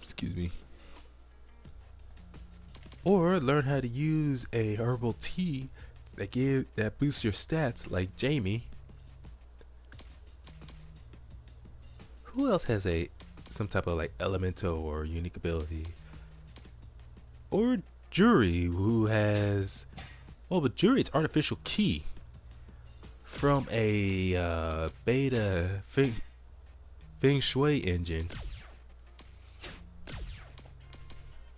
Excuse me. Or learn how to use a herbal tea that boosts your stats like Jamie. Who else has some type of like elemental or unique ability? Or Jury, who has, well, but Jury, it's artificial ki from a beta feng shui engine.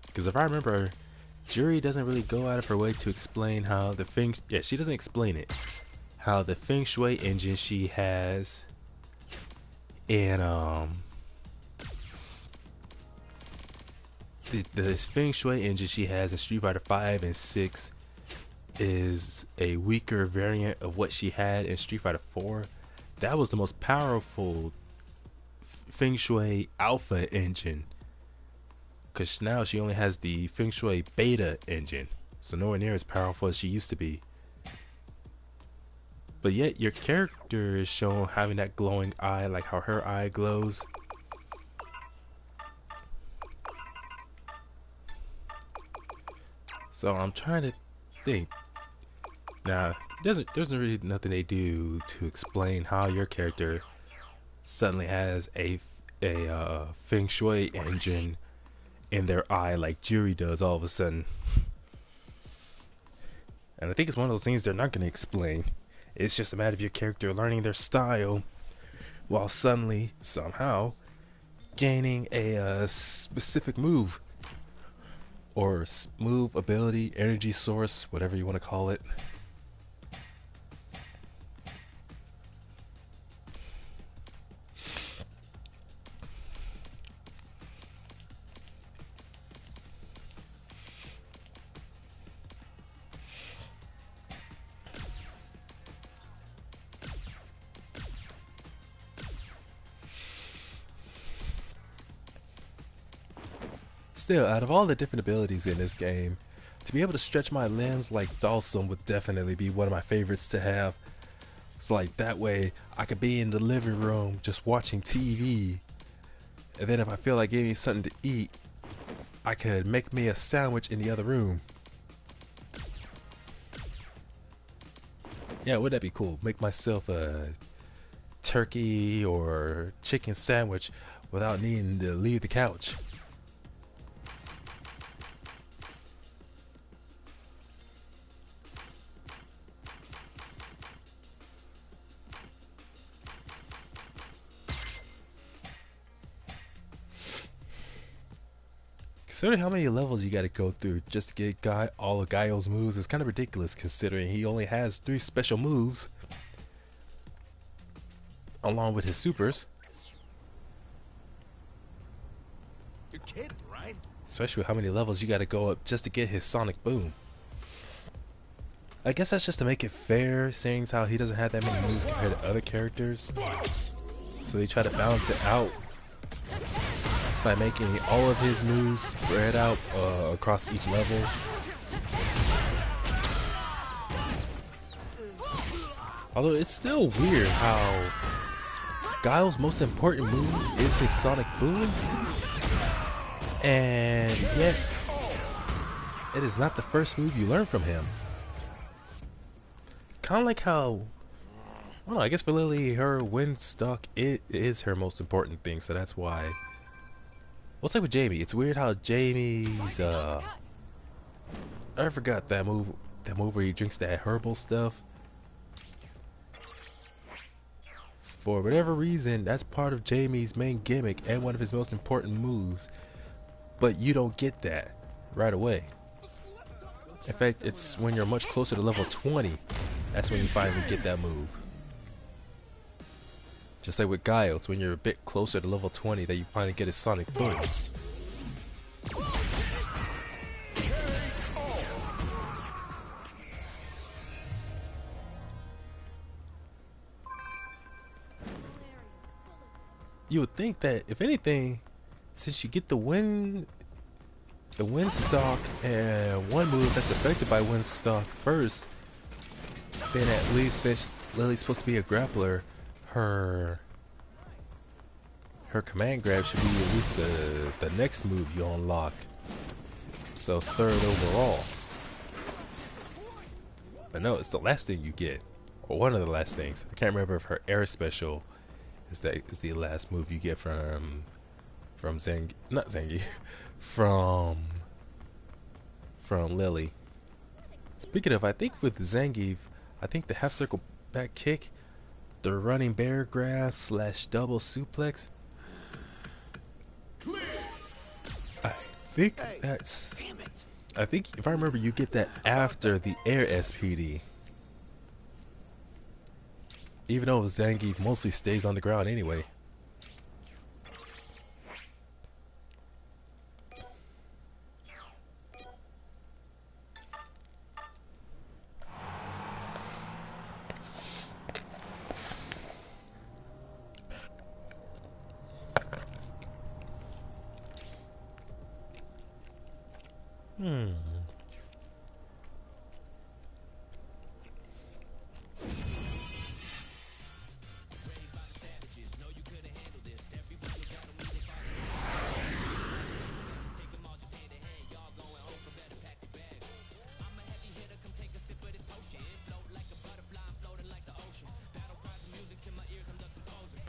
Because if I remember, Jury doesn't really go out of her way to explain how the Feng. Yeah, she doesn't explain it. How the Feng Shui engine she has, and the Feng Shui engine she has in Street Fighter 5 and 6 is a weaker variant of what she had in Street Fighter 4. That was the most powerful Feng Shui Alpha engine, because now she only has the Feng Shui Beta engine, so nowhere near as powerful as she used to be. But yet your character is shown having that glowing eye, like how her eye glows. So I'm trying to think. Now, there's really nothing they do to explain how your character suddenly has a Feng Shui engine in their eye like Juri does all of a sudden. And I think it's one of those things they're not going to explain. It's just a matter of your character learning their style while suddenly, somehow, gaining a specific move. Or move, ability, energy source, whatever you want to call it. Still, out of all the different abilities in this game, to be able to stretch my limbs like Dhalsim would definitely be one of my favorites to have. It's like that way I could be in the living room just watching TV, and then if I feel like getting something to eat, I could make me a sandwich in the other room. Yeah, wouldn't that be cool? Make myself a turkey or chicken sandwich without needing to leave the couch. Considering how many levels you gotta go through just to get all of Gaio's moves is kind of ridiculous, considering he only has 3 special moves along with his supers. You're kidding, right? Especially with how many levels you gotta go up just to get his Sonic Boom. I guess that's just to make it fair, seeing how he doesn't have that many moves compared to other characters. So they try to balance it out by making all of his moves spread out across each level. Although it's still weird how Guile's most important move is his Sonic Boom, and yet it is not the first move you learn from him. Kind of like how, I don't know, I guess for Lily, her wind stock is her most important thing, so that's why. What's like with Jamie? It's weird how Jamie's I forgot that move where he drinks that herbal stuff. For whatever reason, that's part of Jamie's main gimmick and one of his most important moves, but you don't get that right away. In fact, it's when you're much closer to level 20, that's when you finally get that move. Just like with Guile, it's when you're a bit closer to level 20 that you finally get his Sonic Boom. You would think that, if anything, since you get the wind stock and one move that's affected by wind stock first, then at least since Lily's supposed to be a grappler, her command grab should be at least the next move you unlock. So 3rd overall. But no, it's the last thing you get, or one of the last things. I can't remember if her air special is the last move you get from Zangief, not Zangief, from Lily. Speaking of, I think with Zangief, I think the half circle back kick, the running bear grab / double suplex, I think that's I think if I remember, you get that after the air SPD. Even though Zangief mostly stays on the ground anyway.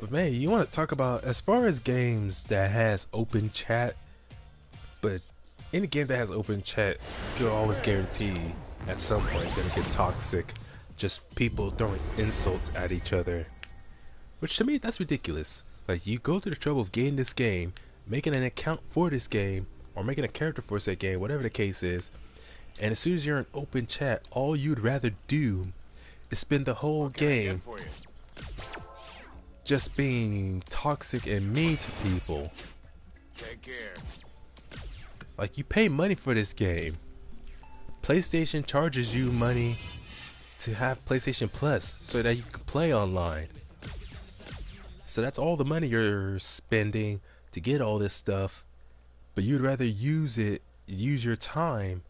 But man, you want to talk about as far as games that has open chat, but any game that has open chat, you can always guarantee at some point it's gonna get toxic. Just people throwing insults at each other, which to me that's ridiculous. Like, you go through the trouble of getting this game, making an account for this game, or making a character for said game, whatever the case is, and as soon as you're in open chat, all you'd rather do is spend the whole game just being toxic and mean to people. Take care. Like, you pay money for this game. PlayStation charges you money to have PlayStation Plus so that you can play online. So that's all the money you're spending to get all this stuff, but you'd rather use your time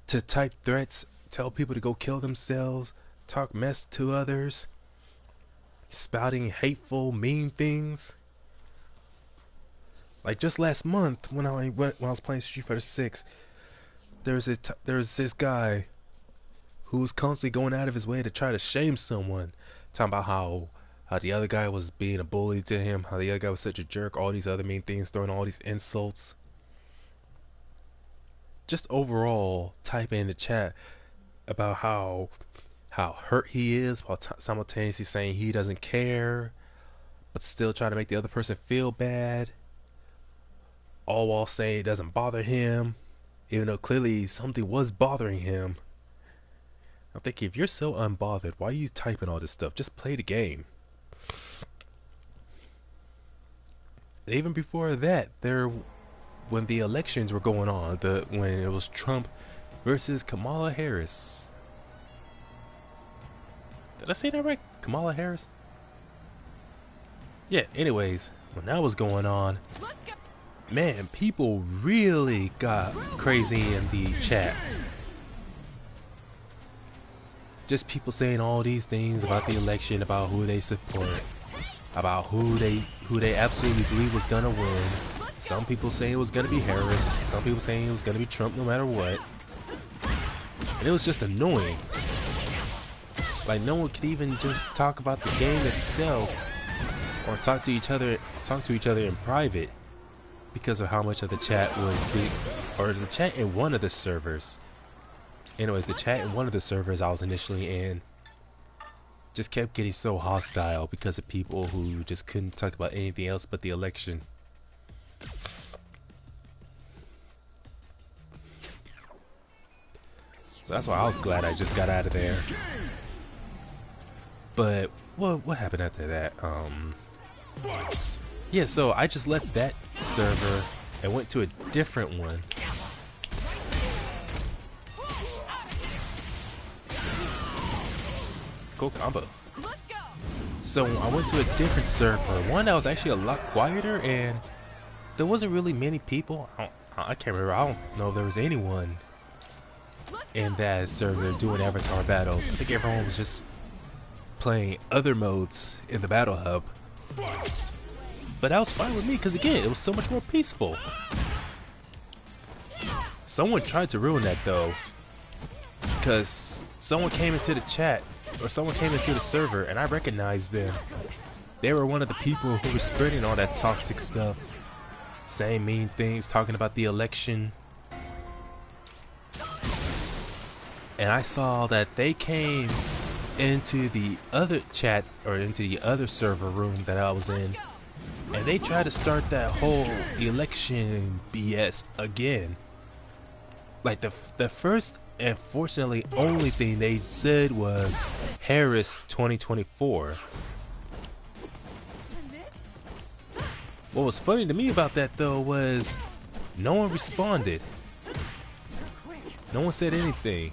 to type threats, tell people to go kill themselves, talk mess to others, spouting hateful, mean things. Like just last month when I was playing Street Fighter 6, there was this guy who was constantly going out of his way to try to shame someone, talking about how the other guy was being a bully to him, how the other guy was such a jerk, all these other mean things, throwing all these insults. Just overall typing in the chat about how hurt he is, while simultaneously saying he doesn't care, but still trying to make the other person feel bad, all while saying it doesn't bother him, even though clearly something was bothering him. I'm thinking, if you're so unbothered, why are you typing all this stuff? Just play the game. And even before that, when the elections were going on, when it was Trump versus Kamala Harris. Did I say that right? Kamala Harris? Yeah, anyways, when that was going on, man, people really got crazy in the chats. Just people saying all these things about the election, about who they support, about who they absolutely believe was gonna win. Some people saying it was gonna be Harris, some people saying it was gonna be Trump no matter what. And it was just annoying. Like, no one could even just talk about the game itself or talk to each other in private because of how much of the chat was or the chat in one of the servers. Anyways, the chat in one of the servers I was initially in just kept getting so hostile because of people who just couldn't talk about anything else but the election. So that's why I was glad I just got out of there. But what happened after that? Yeah, so I just left that server and went to a different one. Cool combo. So I went to a different server, one that was actually a lot quieter, and there wasn't really many people. I can't remember. I don't know if there was anyone in that server doing avatar battles. I think everyone was just playing other modes in the battle hub. But that was fine with me because, again, it was so much more peaceful. Someone tried to ruin that though, because someone came into the chat, or someone came into the server, and I recognized them. They were one of the people who were spreading all that toxic stuff, saying mean things, talking about the election. And I saw that they came into the other chat, or into the other server room that I was in, and they tried to start that whole election BS again. Like the first and fortunately only thing they said was Harris 2024. What was funny to me about that though was no one responded. No one said anything.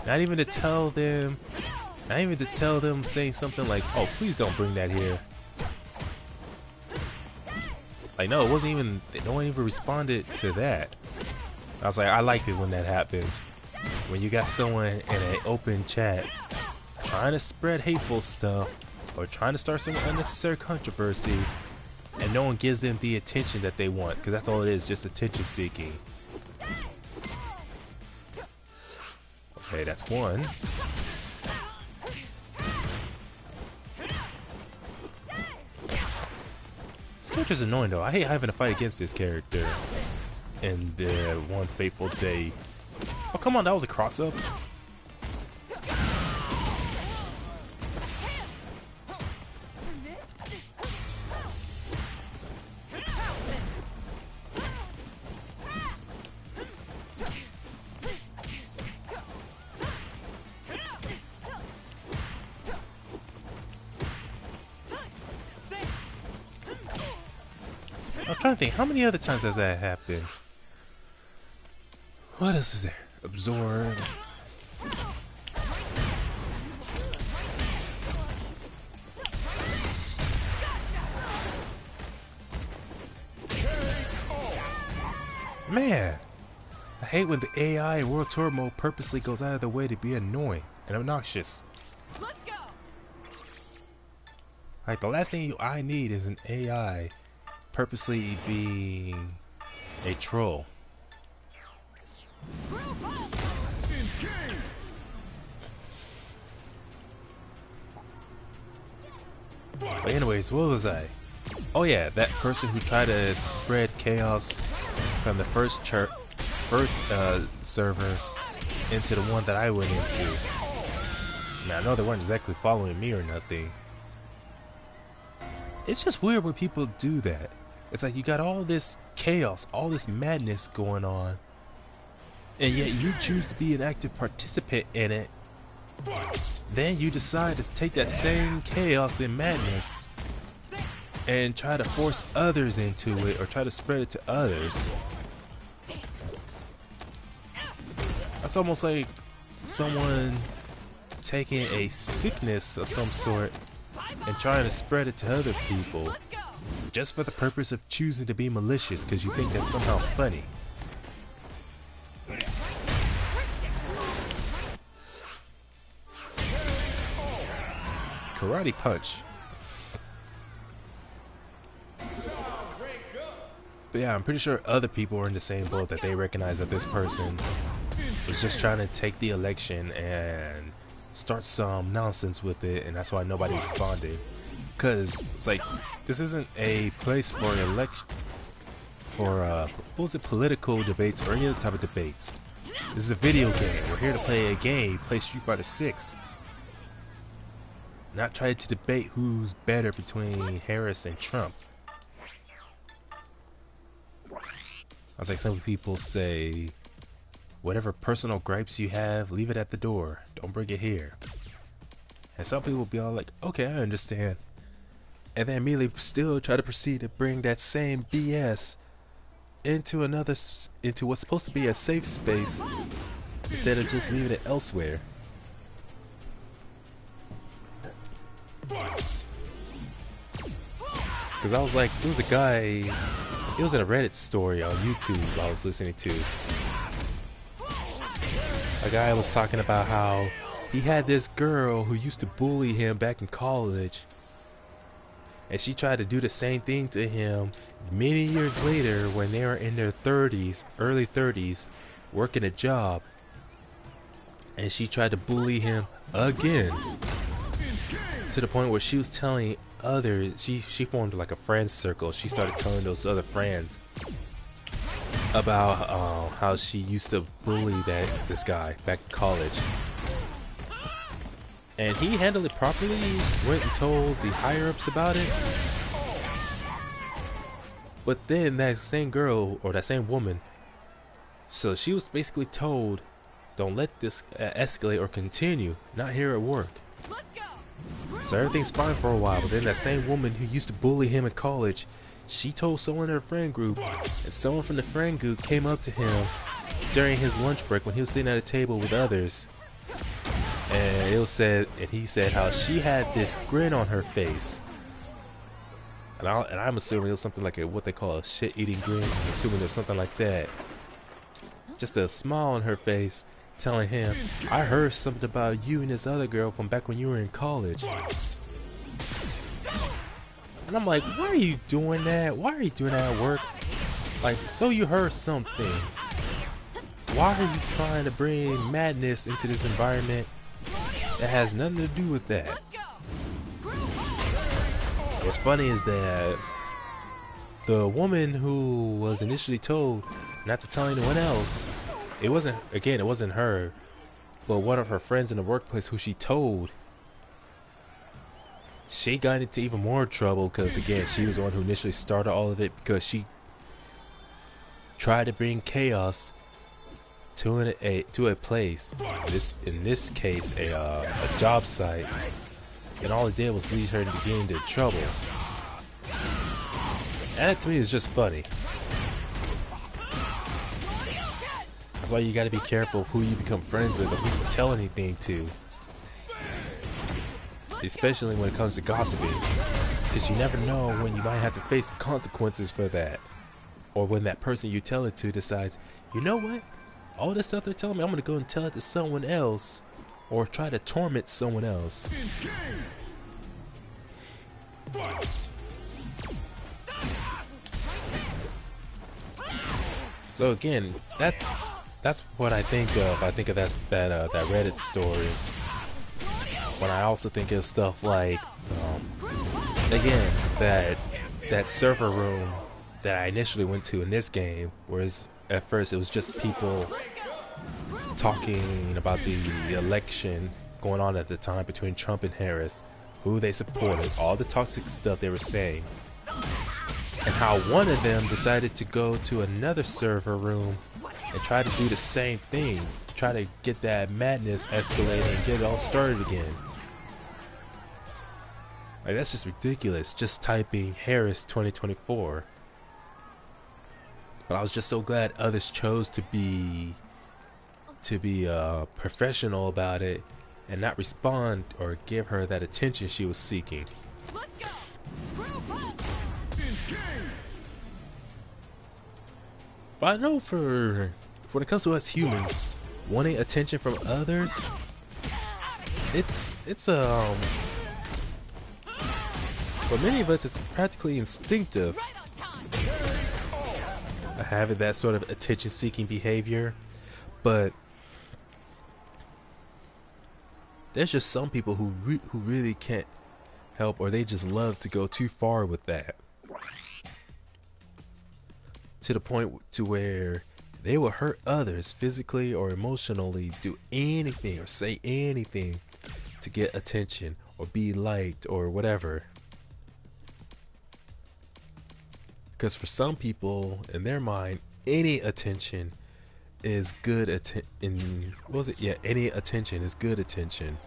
Not even to tell them saying something like, oh, please don't bring that here. Like, no, it wasn't even, no one even responded to that. I was like, I like it when that happens. When you got someone in an open chat trying to spread hateful stuff or trying to start some unnecessary controversy and no one gives them the attention that they want, because that's all it is, just attention seeking. Okay, that's one. This character's annoying though. I hate having to fight against this character in the one fateful day. Oh, come on, that was a cross-up. I'm trying to think, how many other times has that happened? What else is there? Absorb. Man, I hate when the AI in World Tour mode purposely goes out of the way to be annoying and obnoxious. Let's go. Like, the last thing I need is an AI purposely being a troll. But anyways, what was I? Oh yeah, that person who tried to spread chaos from the first server into the one that I went into. Now, I know they weren't exactly following me or nothing. It's just weird when people do that. It's like you got all this chaos, all this madness going on, and yet you choose to be an active participant in it. Then you decide to take that same chaos and madness and try to force others into it, or try to spread it to others. That's almost like someone taking a sickness of some sort and trying to spread it to other people just for the purpose of choosing to be malicious because you think that's somehow funny. Karate punch. But yeah, I'm pretty sure other people are in the same boat, that they recognize that this person was just trying to take the election and start some nonsense with it, and that's why nobody responded. Because it's like, this isn't a place for election, for what was it, political debates or any other type of debates. This is a video game. We're here to play a game, play Street Fighter 6. Not try to debate who's better between Harris and Trump. I was like, some people say, whatever personal gripes you have, leave it at the door. Don't bring it here. And some people will be all like, okay, I understand. And then immediately still try to proceed to bring that same BS into into what's supposed to be a safe space, instead of just leaving it elsewhere. Because I was like, there was a guy, it was in a Reddit story on YouTube I was listening to. A guy was talking about how he had this girl who used to bully him back in college, and she tried to do the same thing to him many years later when they were in their 30s, early 30s, working a job, and she tried to bully him again, to the point where she was telling others, she formed like a friends circle. She started telling those other friends about how she used to bully this guy back in college. And he handled it properly, went and told the higher-ups about it. But then that same girl, or that same woman, So she was basically told, don't let this escalate or continue, not here at work. So everything's fine for a while, but then that same woman who used to bully him in college, she told someone in her friend group, and someone from the friend group came up to him during his lunch break when he was sitting at a table with others, and he said how she had this grin on her face, and I'm assuming it was something like what they call a shit-eating grin. I'm assuming there's something like that. Just a smile on her face, telling him, I heard something about you and this other girl from back when you were in college. And I'm like, why are you doing that? Why are you doing that at work? Like, so you heard something. Why are you trying to bring madness into this environment that has nothing to do with that? What's funny is that the woman who was initially told not to tell anyone else, it wasn't her, but one of her friends in the workplace who she told, she got into even more trouble because, again, she was the one who initially started all of it, because she tried to bring chaos to a place, in this case a job site, and all it did was lead her to get into trouble. And that to me is just funny. That's why you gotta be careful of who you become friends with or who you tell anything to. Especially when it comes to gossiping. Because you never know when you might have to face the consequences for that. Or when that person you tell it to decides, you know what? All this stuff they're telling me, I'm gonna go and tell it to someone else. Or try to torment someone else. So again, that's what I think of. I think of that Reddit story. When I also think of stuff like, again, that server room that I initially went to in this game, whereas at first it was just people talking about the election going on at the time between Trump and Harris, who they supported, all the toxic stuff they were saying, and how one of them decided to go to another server room and try to do the same thing, try to get that madness escalated and get it all started again. Like, that's just ridiculous, just typing Harris 2024. But I was just so glad others chose to be professional about it and not respond or give her that attention she was seeking. Let's go. Screw up. But I know when it comes to us humans, wanting attention from others, it's for many of us, it's practically instinctive. Right on time. Having that sort of attention-seeking behavior, but there's just some people who really can't help, or they just love to go too far with that, to the point to where they will hurt others physically or emotionally, do anything or say anything to get attention or be liked or whatever. Because for some people, in their mind, any attention is good any attention is good attention.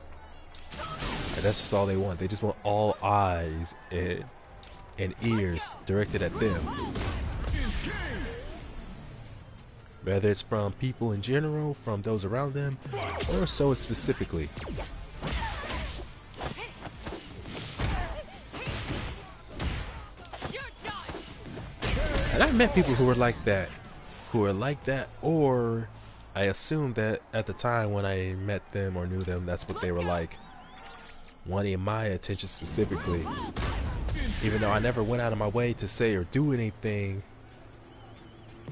And that's just all they want. They just want all eyes and ears directed at them. Whether it's from people in general, from those around them, or so specifically. And I've met people who were like that, or I assumed that at the time when I met them or knew them, that's what they were like, wanting my attention specifically. Even though I never went out of my way to say or do anything,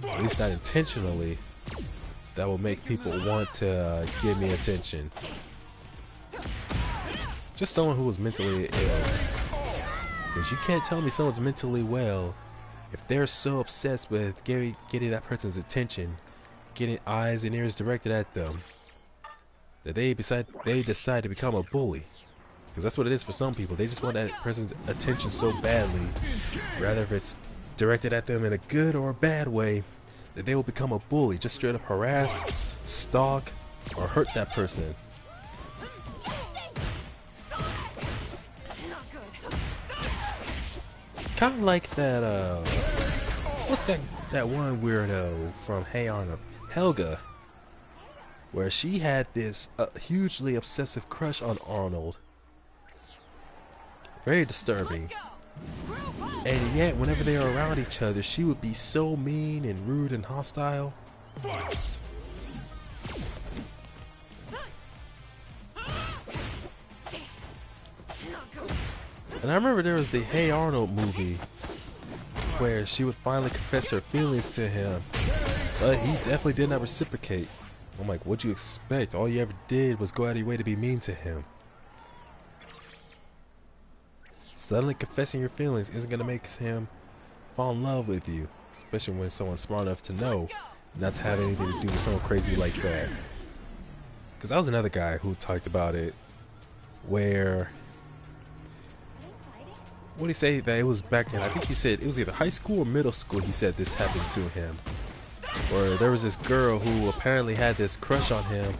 at least not intentionally, that will make people want to give me attention. Just someone who was mentally ill. Because you can't tell me someone's mentally well if they're so obsessed with getting that person's attention, getting eyes and ears directed at them, that they decide to become a bully. Because that's what it is for some people. They just want that person's attention so badly, rather if it's directed at them in a good or a bad way, that they will become a bully, just straight up harass, stalk, or hurt that person. Kind of like that, what's that one weirdo from Hey Arnold, Helga, where she had this hugely obsessive crush on Arnold. Very disturbing. And yet, whenever they were around each other, she would be so mean and rude and hostile. And I remember there was the Hey Arnold movie where she would finally confess her feelings to him, but he definitely did not reciprocate. I'm like, what'd you expect? All you ever did was go out of your way to be mean to him. Suddenly confessing your feelings isn't going to make him fall in love with you, especially when someone's smart enough to know not to have anything to do with someone crazy like that. Because I was another guy who talked about it, where, what did he say, that it was back in, I think he said it was either high school or middle school, he said this happened to him, where there was this girl who apparently had this crush on him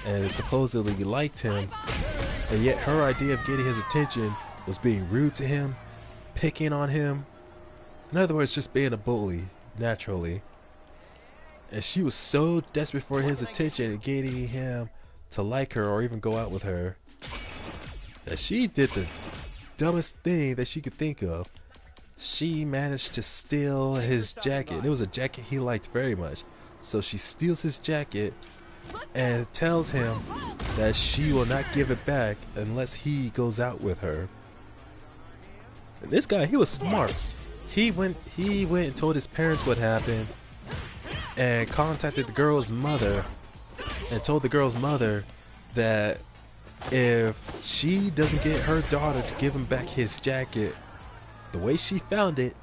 and supposedly liked him, and yet her idea of getting his attention was being rude to him, picking on him, in other words, just being a bully, naturally. And she was so desperate for his attention and getting him to like her or even go out with her, that she did the dumbest thing that she could think of. She managed to steal his jacket. It was a jacket he liked very much. So she steals his jacket and tells him that she will not give it back unless he goes out with her. And this guy, he was smart. He went and told his parents what happened and contacted the girl's mother and told the girl's mother that if she doesn't get her daughter to give him back his jacket the way she found it,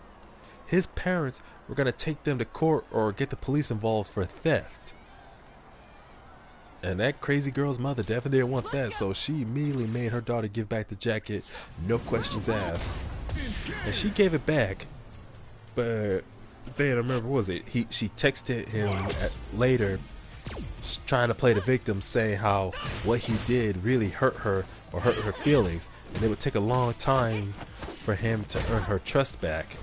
his parents were going to take them to court or get the police involved for theft. And that crazy girl's mother definitely didn't want that, so she immediately made her daughter give back the jacket, no questions asked. And she gave it back, but then I remember, what was it? She texted him later, trying to play the victim, saying how what he did really hurt her or hurt her feelings, and it would take a long time for him to earn her trust back.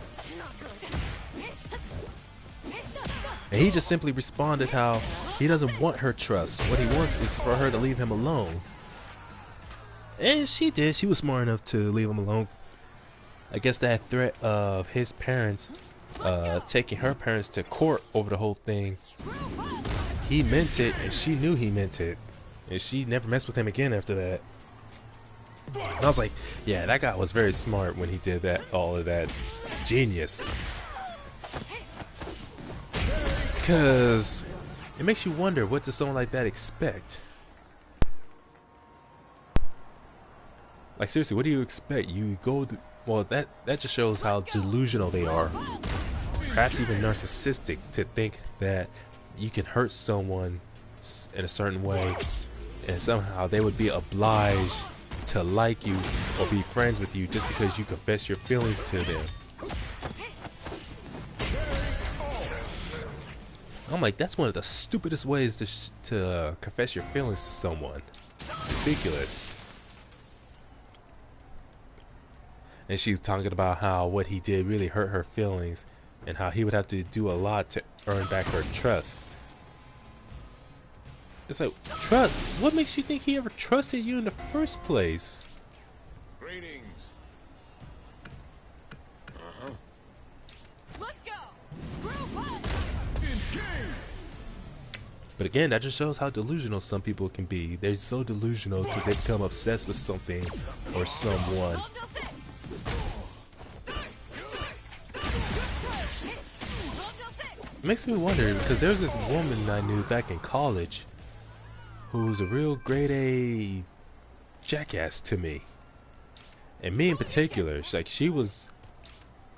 And he just simply responded how he doesn't want her trust. What he wants is for her to leave him alone. And she did. She was smart enough to leave him alone. I guess that threat of his parents taking her parents to court over the whole thing, he meant it, and she knew he meant it, and she never messed with him again after that. And I was like, yeah, that guy was very smart when he did that, all of that. Genius. Because it makes you wonder, what does someone like that expect? Like, seriously, what do you expect? You go to, well, that just shows how delusional they are. Perhaps even narcissistic, to think that you can hurt someone in a certain way and somehow they would be obliged to like you or be friends with you just because you confess your feelings to them. I'm like, that's one of the stupidest ways to confess your feelings to someone. Ridiculous. And she's talking about how what he did really hurt her feelings and how he would have to do a lot to earn back her trust. It's like, trust? What makes you think he ever trusted you in the first place? Greetings. Let's go. Screw punch. But again, that just shows how delusional some people can be. They're so delusional because they become obsessed with something or someone. It makes me wonder, because there's this woman I knew back in college who was a real grade A jackass to me. And me in particular. She was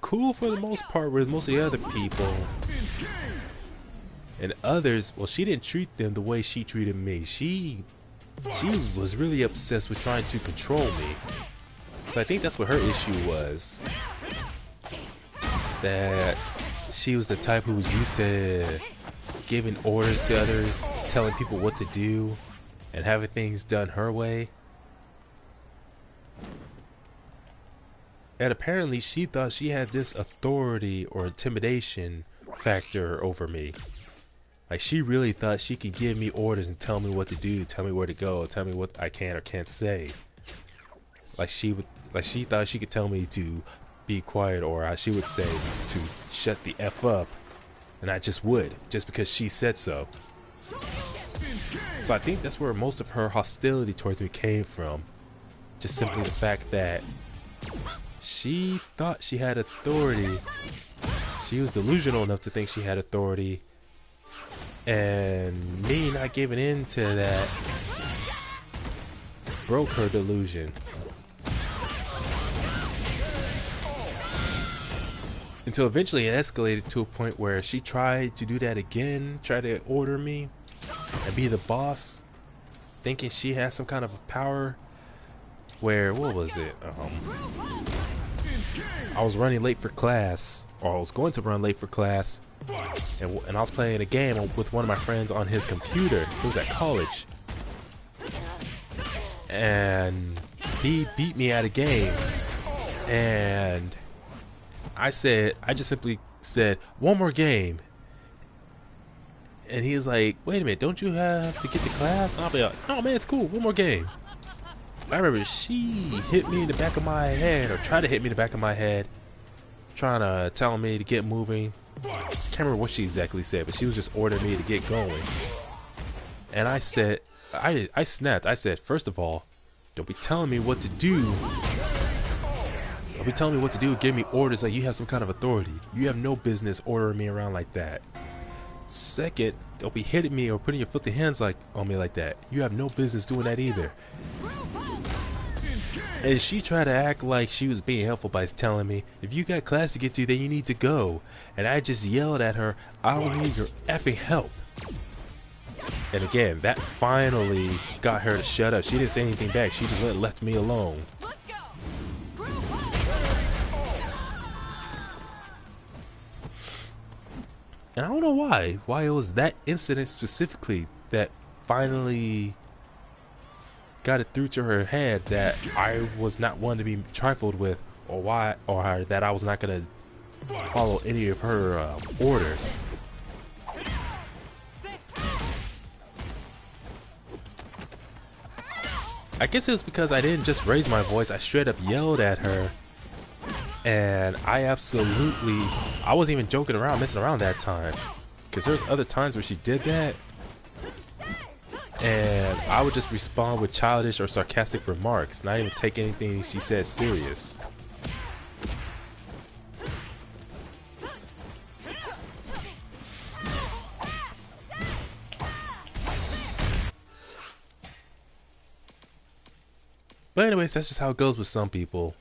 cool for the most part with most of the other people. And others, well, she didn't treat them the way she treated me. She was really obsessed with trying to control me. So I think that's what her issue was. That she was the type who was used to giving orders to others, telling people what to do, and having things done her way. And apparently she thought she had this authority or intimidation factor over me. Like, she really thought she could give me orders and tell me what to do, tell me where to go, tell me what I can or can't say. Like she thought she could tell me to be quiet, or she would say to shut the F up, and I just would, just because she said so. So I think that's where most of her hostility towards me came from. Just simply the fact that she thought she had authority. She was delusional enough to think she had authority, and me not giving in to that broke her delusion. Until eventually it escalated to a point where she tried to do that again, try to order me and be the boss, thinking she had some kind of power where, what was it? I was running late for class, or I was going to run late for class, and I was playing a game with one of my friends on his computer. It was at college. And he beat me at a game, and I just simply said, one more game. And he was like, wait a minute, don't you have to get to class? And I'll be like, no man, it's cool, one more game. I remember she hit me in the back of my head, or tried to hit me in the back of my head, trying to tell me to get moving. Can't remember what she exactly said, but she was just ordering me to get going. And I said, I snapped. I said, first of all, don't be telling me what to do. Don't be telling me what to do, give me orders like you have some kind of authority. You have no business ordering me around like that. Second, don't be hitting me or putting your filthy hands on me like that. You have no business doing that either. And she tried to act like she was being helpful by telling me, if you got class to get to, then you need to go. And I just yelled at her, I don't need your effing help. And again, that finally got her to shut up. She didn't say anything back. She just went and left me alone. And I don't know why it was that incident specifically that finally got it through to her head that I was not one to be trifled with, or that I was not gonna follow any of her orders. I guess it was because I didn't just raise my voice, I straight up yelled at her. And I wasn't even joking around, messing around that time. Because there's other times where she did that, and I would just respond with childish or sarcastic remarks, not even take anything she said serious. But anyways, that's just how it goes with some people.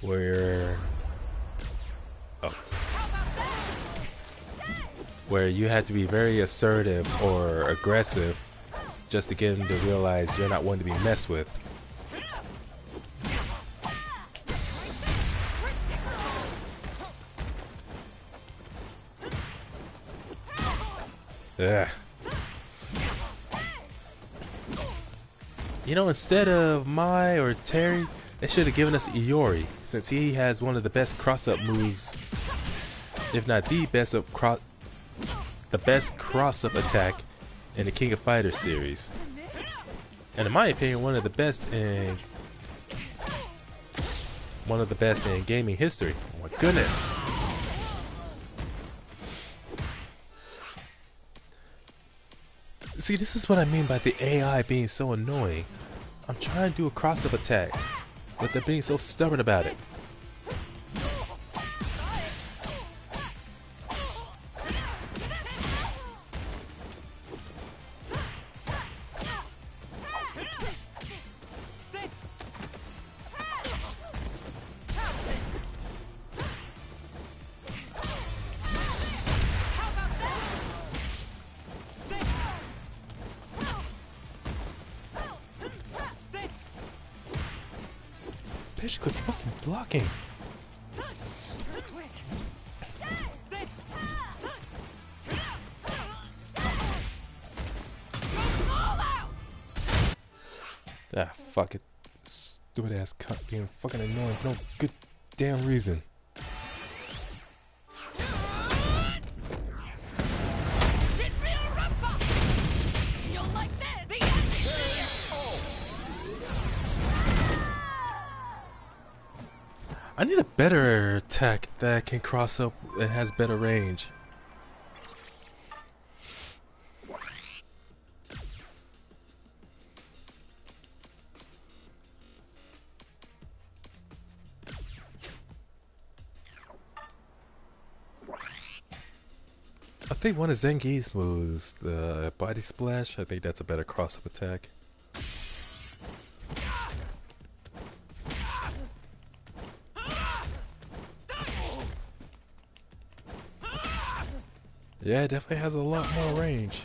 Where you have to be very assertive or aggressive just to get them to realize you're not one to be messed with. Ugh. You know, instead of Mai or Terry, they should have given us Iori, since he has one of the best cross-up moves, if not the best cross-up attack in the King of Fighters series. And in my opinion, one of the best in gaming history. Oh my goodness. See, this is what I mean by the AI being so annoying. I'm trying to do a cross-up attack, but they're being so stubborn about it. Bitch, quit fucking blocking. Ah, fuck it. Stupid ass cunt being fucking annoying for no good damn reason. I need a better attack that can cross up and has better range. I think one of Zengi's moves, the body splash, I think that's a better cross-up attack. Yeah, it definitely has a lot more range.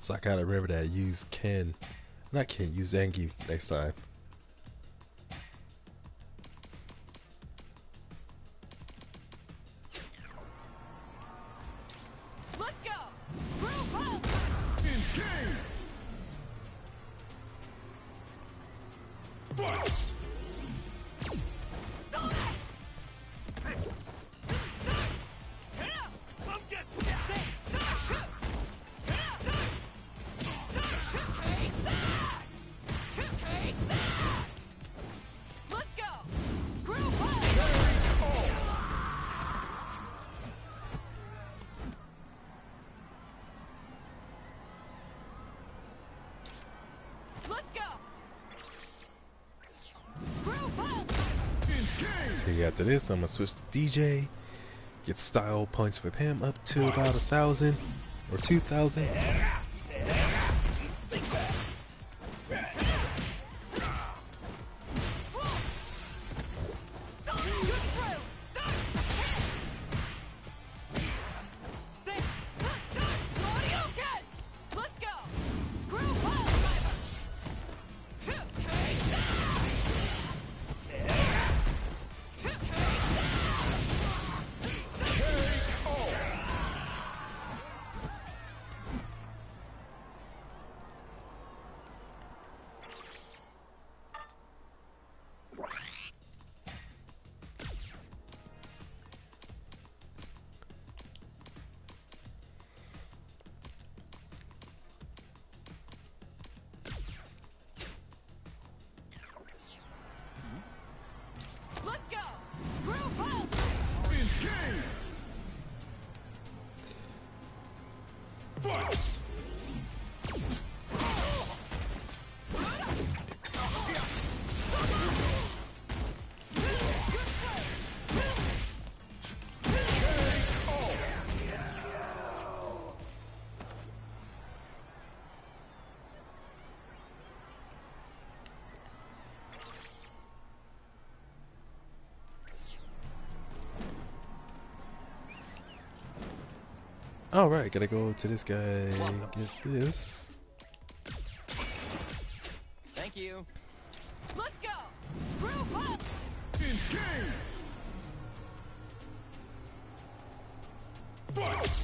So I gotta remember that. Use Ken. Not Ken, use Zangief next time. Let's go! Screw Hulk! Engage! Fight! See, after this, I'm gonna switch to DJ. Get style points with him up to about 1,000 or 2,000. Alright, gotta go to this guy, get this. Thank you. Let's go! Screw Hulk! Engage! Fight!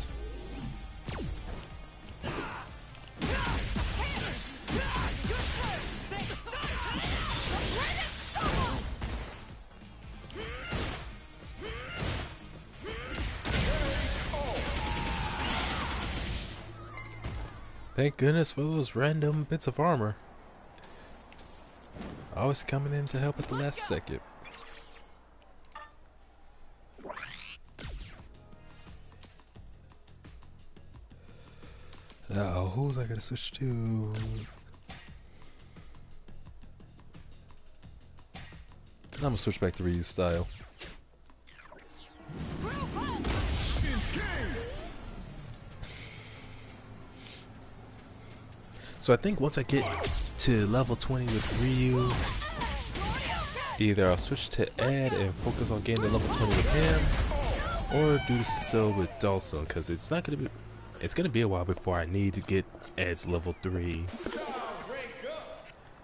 Thank goodness for those random bits of armor. Always coming in to help at the last second. Now, who's I gotta switch to? I'm gonna switch back to Ryu's style. So I think once I get to level 20 with Ryu, either I'll switch to Ed and focus on getting to level 20 with him, or do so with Dawson, because it's gonna be a while before I need to get Ed's level 3,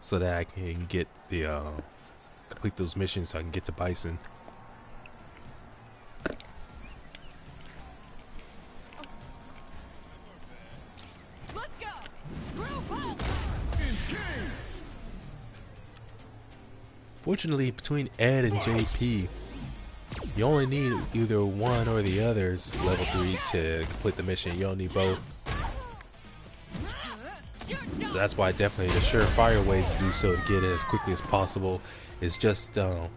so that I can get the complete those missions, so I can get to Bison. Fortunately, between Ed and JP, you only need either one or the other's level 3 to complete the mission. You don't need both. So that's why definitely the surefire way to do so, to get it as quickly as possible, is just to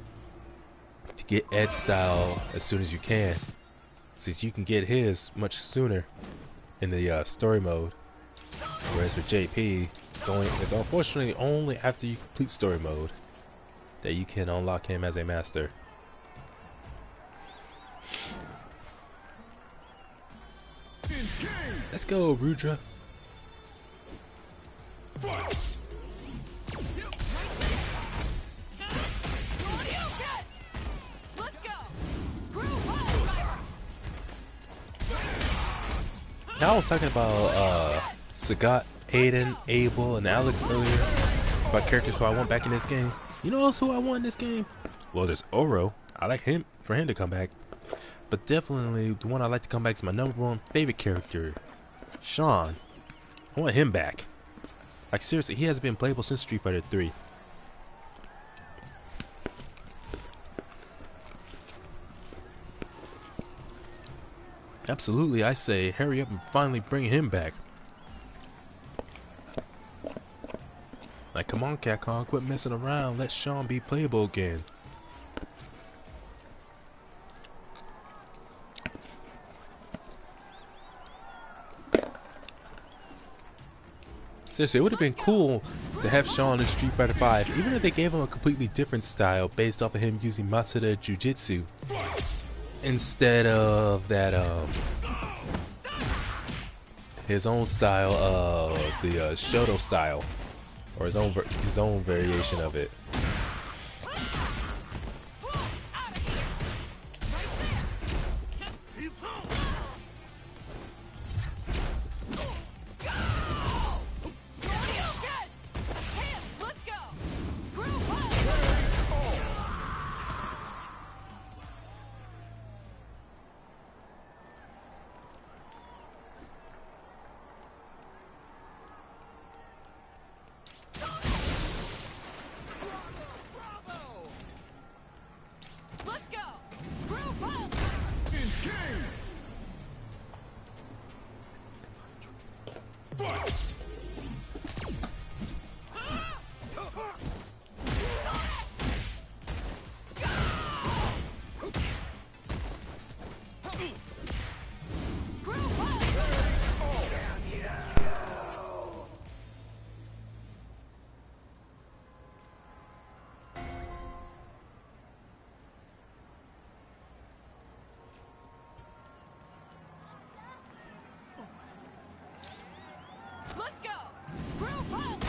get Ed's style as soon as you can, since you can get his much sooner in the story mode. Whereas with JP, it's unfortunately only after you complete story mode that you can unlock him as a master. Let's go, Rudra. Now I was talking about Sagat, Aiden, Abel, and Alex earlier, about characters who I want back in this game. You know else who I want in this game? Well, there's Oro. I like him, for him to come back. But definitely the one I like to come back is my #1 favorite character, Sean. I want him back. Like seriously, he hasn't been playable since Street Fighter 3. Absolutely, I say hurry up and finally bring him back. Like, come on, Capcom, quit messing around. Let Sean be playable again. Seriously, it would have been cool to have Sean in Street Fighter 5, even if they gave him a completely different style based off of him using Matsuda Jiu-Jitsu instead of that his own style of the Shoto style, or his own variation of it. Let's go! Screw pile!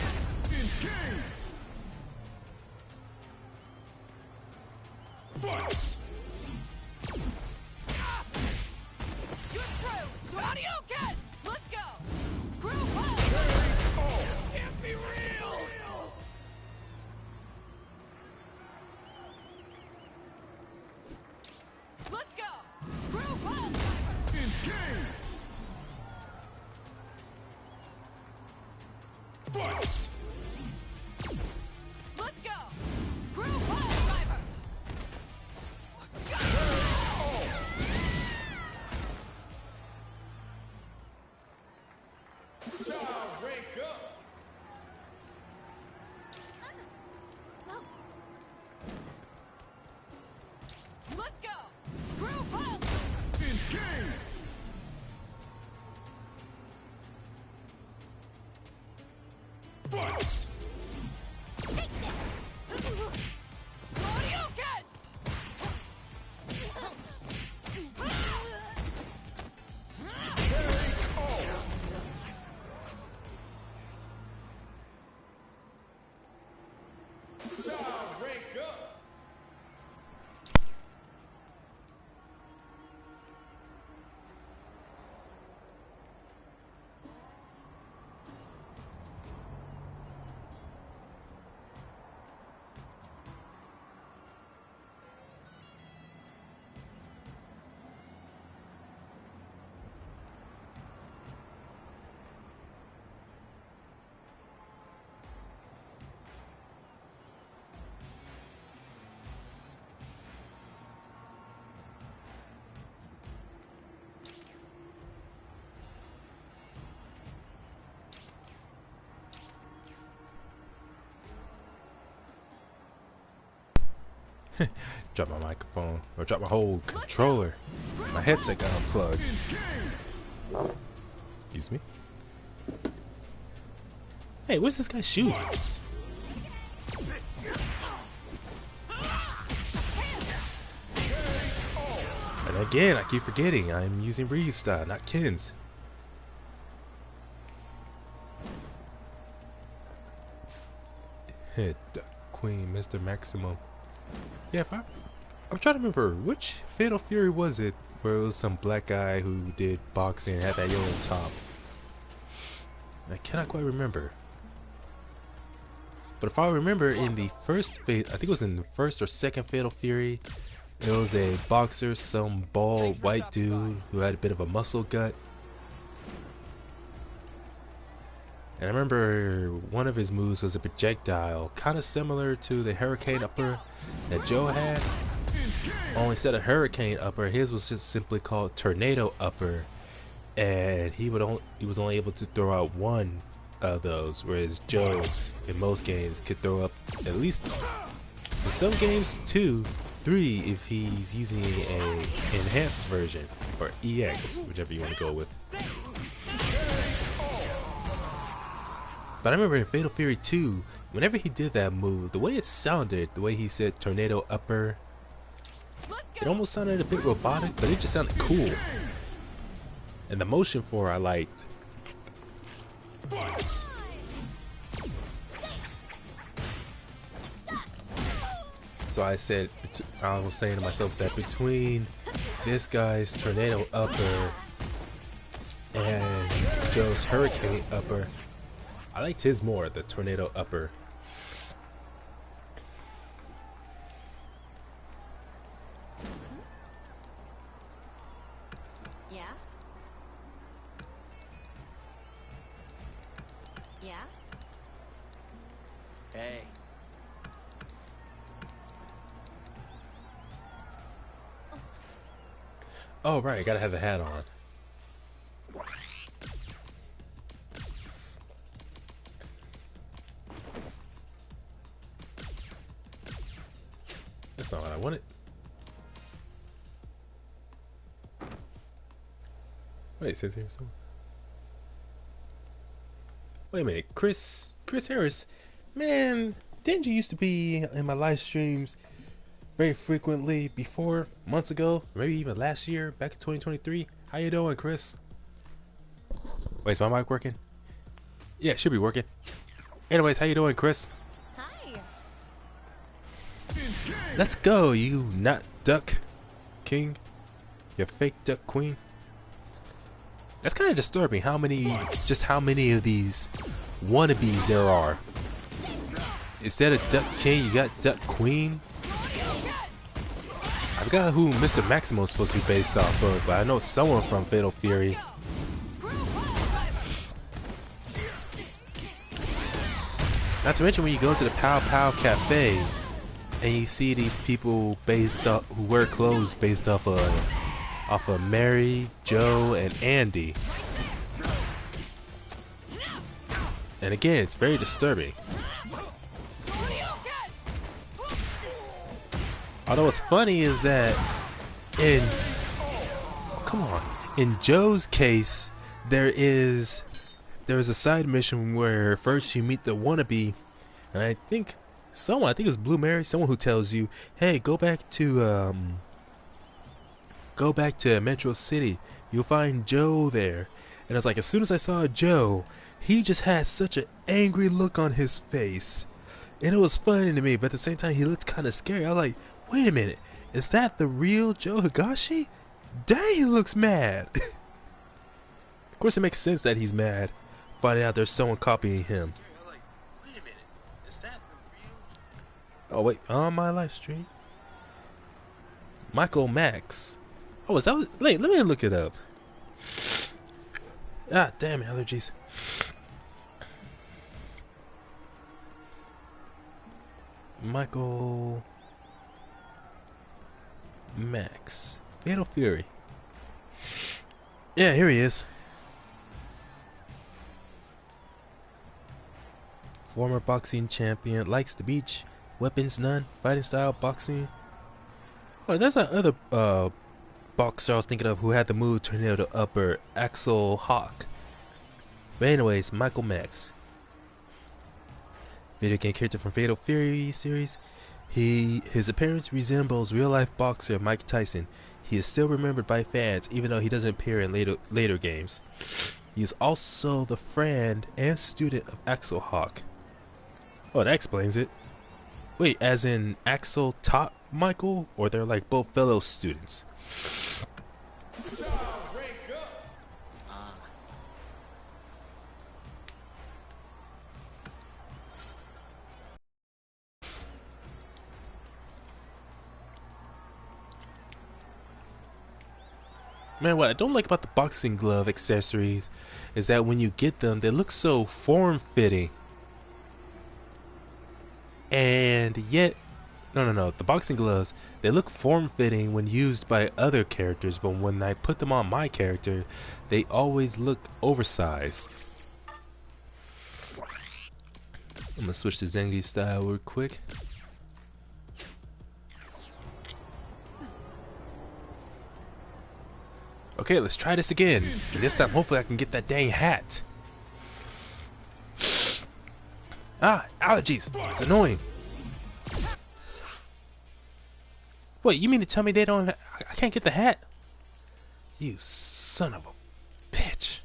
Good through! Shoryuken! Let's go! Screw pile! Can't be real! Let's go! Screw pile! Let's go! Screw pile driver! Let's go! Screw pile! Take this! Shoryuken! Drop my microphone, or drop my whole controller. My headset got unplugged. Excuse me. Hey, where's this guy's shoes? And again, I keep forgetting I'm using Ryu style, not Ken's. Hit the Queen, Mr. Maximum. Yeah, I'm trying to remember which Fatal Fury was it, where it was some black guy who did boxing and had that yellow top. I cannot quite remember. But if I remember, in the first I think it was in the first or second Fatal Fury, there was a boxer, some bald white dude who had a bit of a muscle gut. And I remember one of his moves was a projectile, kind of similar to the hurricane upper that Joe had. Only instead of hurricane upper, his was just simply called tornado upper, and he was only able to throw out one of those, whereas Joe in most games could throw up at least, in some games, 2, 3 if he's using a enhanced version, or EX, whichever you want to go with. But I remember in Fatal Fury 2, whenever he did that move, the way it sounded, the way he said tornado upper, it almost sounded a bit robotic, but it just sounded cool. And the motion for it I liked. So I was saying to myself that between this guy's tornado upper and Joe's hurricane upper, I liked his more, the tornado upper. Yeah? Yeah? Hey. Oh right, I gotta have the hat on. That's not what I wanted. Wait, it says here somewhere. Wait a minute, Chris Harris, man, didn't you used to be in my live streams very frequently before, months ago, maybe even last year, back in 2023? How you doing, Chris? Wait, is my mic working? Yeah, it should be working. Anyways, how you doing, Chris? Hi. Let's go, you not duck king, you fake duck queen. That's kind of disturbing how many of these wannabes there are. Instead of duck king, you got duck queen. I forgot who Mr. Maximo is supposed to be based off of, but I know someone from Fatal Fury. Not to mention when you go to the Pow Pow Cafe and you see these people based off who wear clothes based off of Mary, Joe, and Andy. And again, it's very disturbing. Although what's funny is that in Joe's case, there's a side mission where first you meet the wannabe, and I think it's Blue Mary, someone who tells you, hey, go back to Metro City, you'll find Joe there. And it's like, as soon as I saw Joe, he just had such an angry look on his face, and it was funny to me, but at the same time he looked kind of scary. I was like, wait a minute, is that the real Joe Higashi? Dang, he looks mad. Of course it makes sense that he's mad, finding out there's someone copying him. Oh wait, on my live stream, Michael Max. Oh, is that? Wait, let me look it up. Ah, damn allergies. Michael Max, Fatal Fury. Yeah, here he is. Former boxing champion, likes the beach, weapons none, fighting style boxing, Oh, there's that other boxer I was thinking of who had the move tornado upper, Axel Hawk. But anyways, Michael Max, video game character from Fatal Fury series. His appearance resembles real-life boxer Mike Tyson. He is still remembered by fans, even though he doesn't appear in later games. He is also the friend and student of Axel Hawk. Oh, that explains it. Wait, as in Axel taught Michael, or they're like both fellow students? Man, what I don't like about the boxing glove accessories is that when you get them, they look so form-fitting. And yet, no, the boxing gloves, they look form-fitting when used by other characters, but when I put them on my character, they always look oversized. I'm gonna switch to Zengi style real quick. Okay, let's try this again. And this time, hopefully I can get that dang hat. Ah, allergies. It's annoying. Wait, you mean to tell me they don't have, I can't get the hat? You son of a bitch.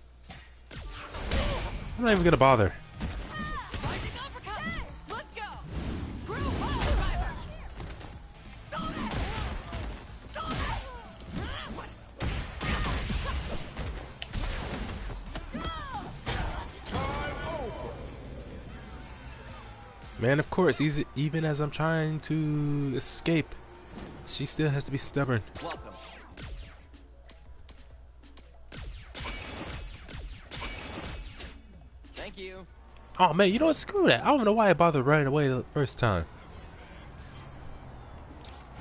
I'm not even gonna bother. Man, of course, even as I'm trying to escape, she still has to be stubborn. Welcome. Thank you. Oh man, you know what? Screw that. I don't know why I bothered running away the first time.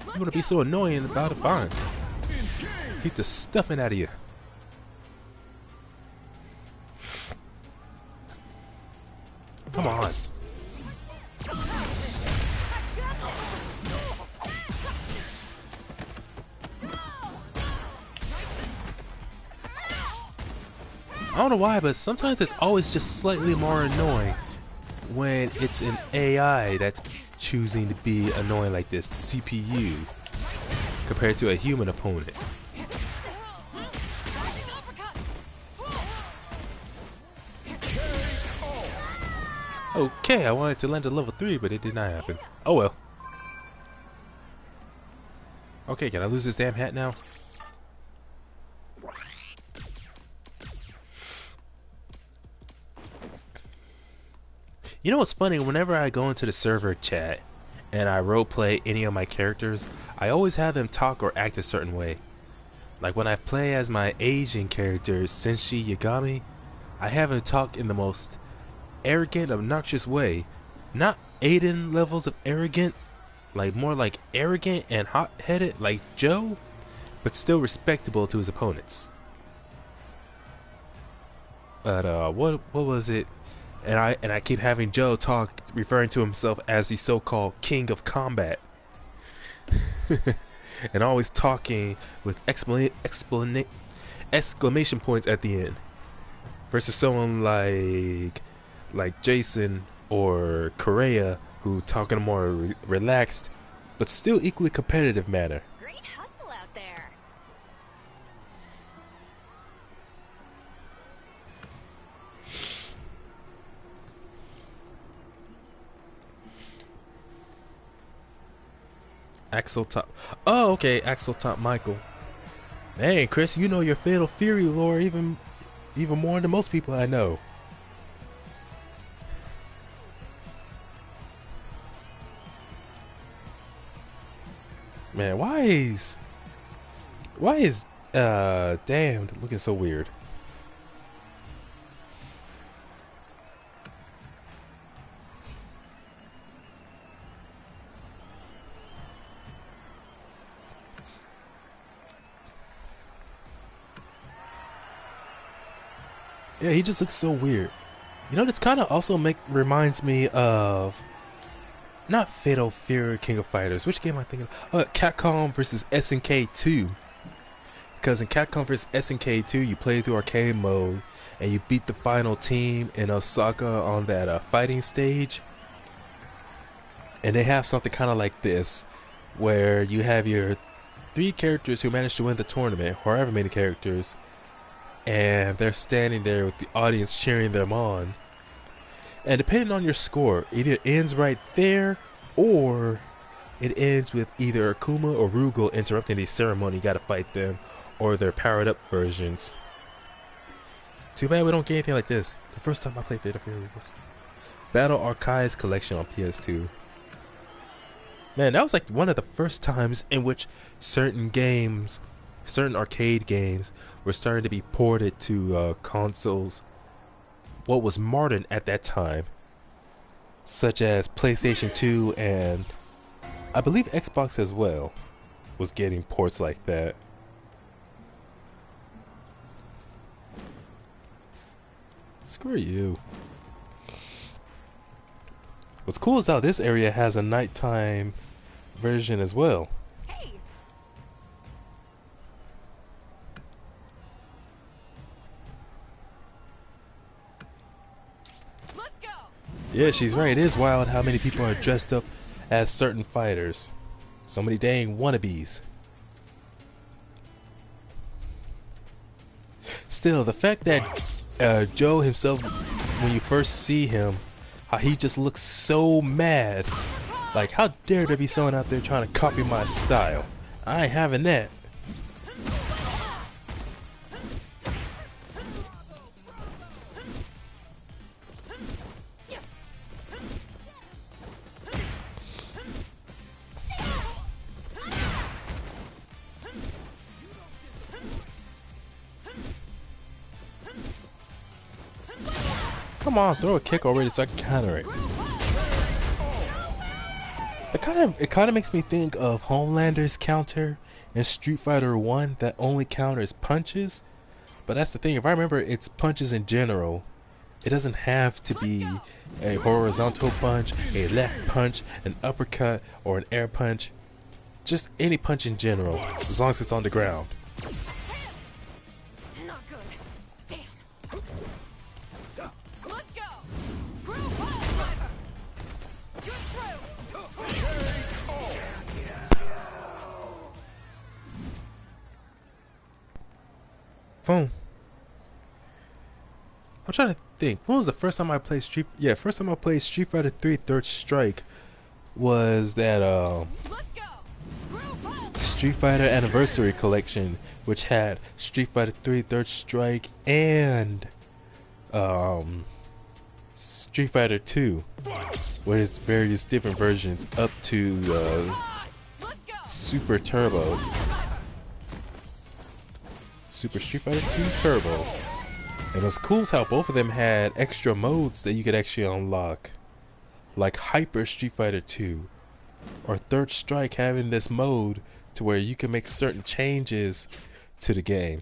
I'm gonna be so annoying about it. Fine. Beat the stuffing out of you. Come on. I don't know why, but sometimes it's always just slightly more annoying when it's an AI that's choosing to be annoying like this, the CPU, compared to a human opponent. Okay, I wanted to land at level 3, but it did not happen. Oh well. Okay, can I lose this damn hat now? You know what's funny? Whenever I go into the server chat and I roleplay any of my characters, I always have them talk or act a certain way. Like when I play as my Asian character, Senshi Yagami, I have him talk in the most arrogant, obnoxious way. Not Aiden levels of arrogant, like more like arrogant and hot-headed like Joe, but still respectable to his opponents. But what was it? And I keep having Joe talk, referring to himself as the so-called King of Combat, and always talking with exclamation points at the end, versus someone like Jason or Correa, who talk in a more relaxed but still equally competitive manner. Great hustle out there. Axel top. Oh, okay, Axel top Michael. Man, Chris, you know your Fatal Fury lore even more than most people I know. Man, why is Damned looking so weird? Yeah, he just looks so weird. You know, this kind of also reminds me of not Fatal Fury King of Fighters. Which game am I thinking of? Capcom versus SNK 2. Because in Capcom vs SNK 2, you play through arcade mode and you beat the final team in Osaka on that fighting stage. And they have something kind of like this, where you have your 3 characters who managed to win the tournament, however many characters, and they're standing there with the audience cheering them on. And depending on your score, it either ends right there, or it ends with either Akuma or Rugal interrupting the ceremony. You gotta fight them, or their powered up versions. Too bad we don't get anything like this. The first time I played Fatal Fury was Battle Archives Collection on PS2. Man, that was like one of the first times in which certain games, certain arcade games, were starting to be ported to consoles. What was modern at that time, such as PlayStation 2 and I believe Xbox as well, was getting ports like that. Screw you. What's cool is how this area has a nighttime version as well. Hey. Let's go. Yeah, she's right. It is wild how many people are dressed up as certain fighters. So many dang wannabes. Still, the fact that Joe himself, when you first see him, how he just looks so mad. Like, how dare there be someone out there trying to copy my style? I ain't having that. Come on, throw a kick already so I can counter it. It kind of makes me think of Homelander's counter in Street Fighter 1 that only counters punches. But that's the thing, if I remember, it's punches in general. It doesn't have to be a horizontal punch, a left punch, an uppercut, or an air punch. Just any punch in general, as long as it's on the ground. Not good. Damn. Let's go. Screw ball driver. Good through. Boom. I'm trying to think. When was the first time I played first time I played Street Fighter 3 Third Strike was that Let's go. Screw ball. Street Fighter Anniversary Collection, which had Street Fighter 3 Third Strike and Street Fighter 2, with its various different versions up to Let's go. Super Turbo. Super Street Fighter 2 Turbo. And what's cool is how both of them had extra modes that you could actually unlock. Like Hyper Street Fighter 2 or Third Strike having this mode to where you can make certain changes to the game.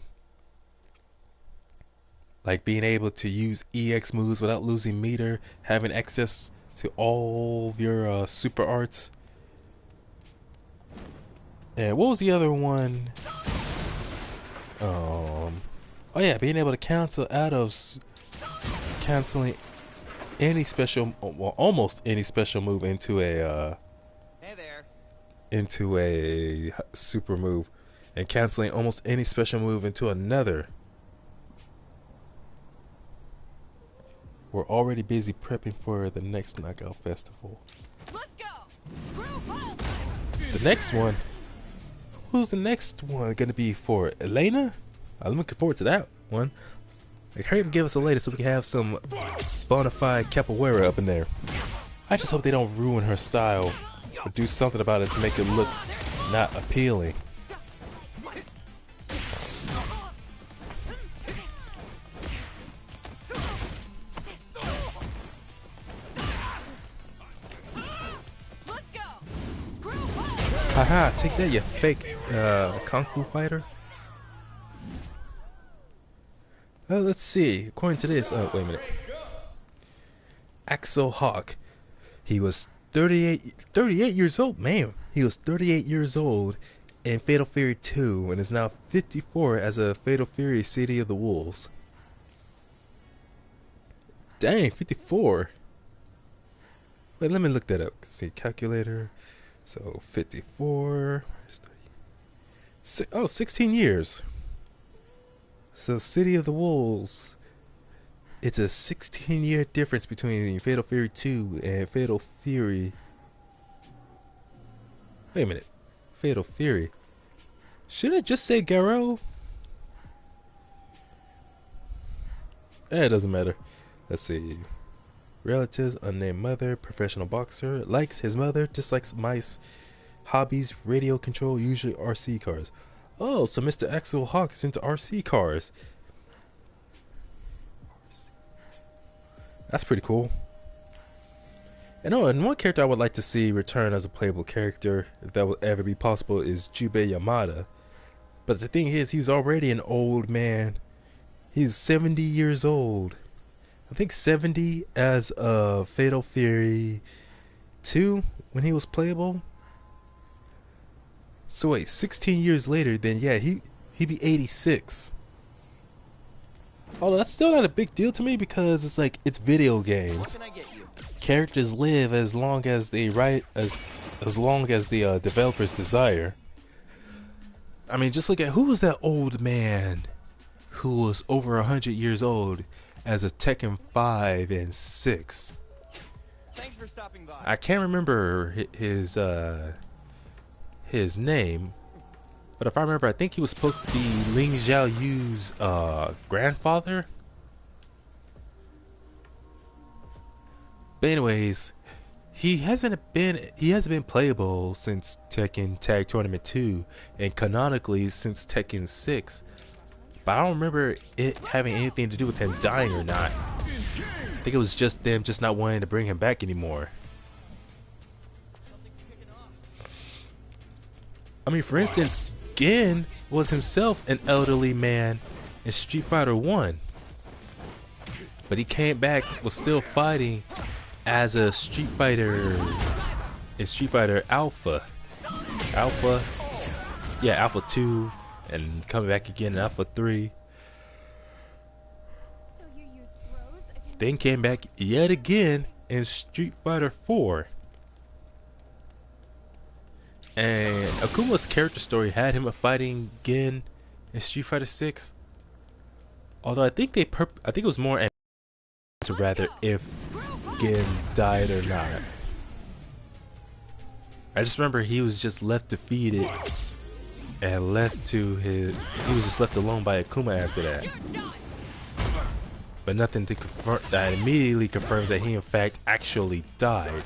Like being able to use EX moves without losing meter, having access to all of your super arts. And what was the other one? Oh yeah, being able to cancel out of canceling any special, well, almost any special move into a Hey there. into a super move, and canceling almost any special move into another. We're already busy prepping for the next Knockout Festival. Let's go. Screw ball driver. The next one. Who's the next one gonna be for? Elena? I'm looking forward to that one. Like, hurry up and give us the latest so we can have some bona fide capoeira up in there. I just hope they don't ruin her style or do something about it to make it look not appealing. Let's go. Screw ball. Haha, take that, you fake kung fu fighter. Let's see. According to this, wait a minute. Axel Hawk. He was 38 years old, man. He was 38 years old in Fatal Fury 2 and is now 54 as a Fatal Fury City of the Wolves. Dang, 54. Wait, let me look that up. See, calculator. So 54. Oh, 16 years. So City of the Wolves. It's a 16-year difference between Fatal Fury 2 and Fatal Fury. Wait a minute. Fatal Fury. Should I just say Garou? It doesn't matter. Let's see. Relatives, unnamed mother, professional boxer, likes his mother, dislikes mice, hobbies, radio control, usually RC cars. Oh, so Mr. Axel Hawk is into RC cars. That's pretty cool. And oh, and one character I would like to see return as a playable character, if that will ever be possible, is Jubei Yamada. But the thing is, he's already an old man. He's 70 years old. I think 70 as of Fatal Fury 2 when he was playable. So wait, 16 years later, then yeah, he'd be 86. Although that's still not a big deal to me because it's like it's video games. What can I get you? Characters live as long as they write, as long as the developers desire. I mean, just look at who was that old man who was over 100 years old as a Tekken 5 and 6. Thanks for stopping by. I can't remember his name, but if I remember, I think he was supposed to be Ling Xiaoyu's grandfather. But anyways, he hasn't been playable since Tekken Tag Tournament 2 and canonically since Tekken 6. But I don't remember it having anything to do with him dying or not. I think it was just them just not wanting to bring him back anymore. I mean, for instance, Gin was himself an elderly man in Street Fighter 1. But he came back, was still fighting as a Street Fighter in Street Fighter Alpha. Yeah, Alpha 2, and coming back again in Alpha 3. So you use throws against Then came back yet again in Street Fighter 4. And Akuma's character story had him fighting Gin in Street Fighter 6. Although I think it was more to rather if Gin died or not. I just remember he was just left defeated and he was just left alone by Akuma after that. But nothing to confirm that immediately confirms that he in fact actually died.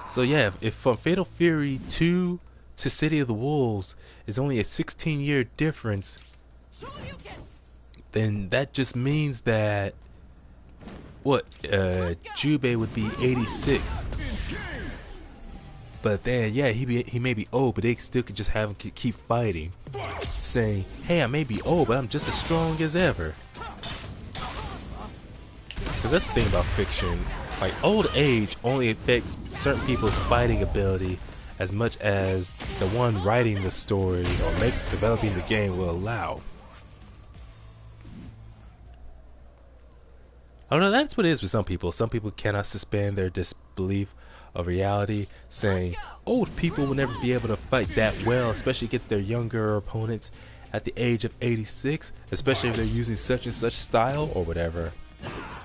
So yeah, if from Fatal Fury 2 to City of the Wolves is only a 16-year difference, then that just means that Jubei would be 86. But then yeah, he may be old, but they still could just have him keep fighting, saying, "Hey, I may be old, but I'm just as strong as ever." Because that's the thing about fiction. Like, old age only affects certain people's fighting ability as much as the one writing the story or developing the game will allow. I don't know, that's what it is with some people. Some people cannot suspend their disbelief of reality, saying old people will never be able to fight that well, especially against their younger opponents at the age of 86, especially if they're using such and such style or whatever.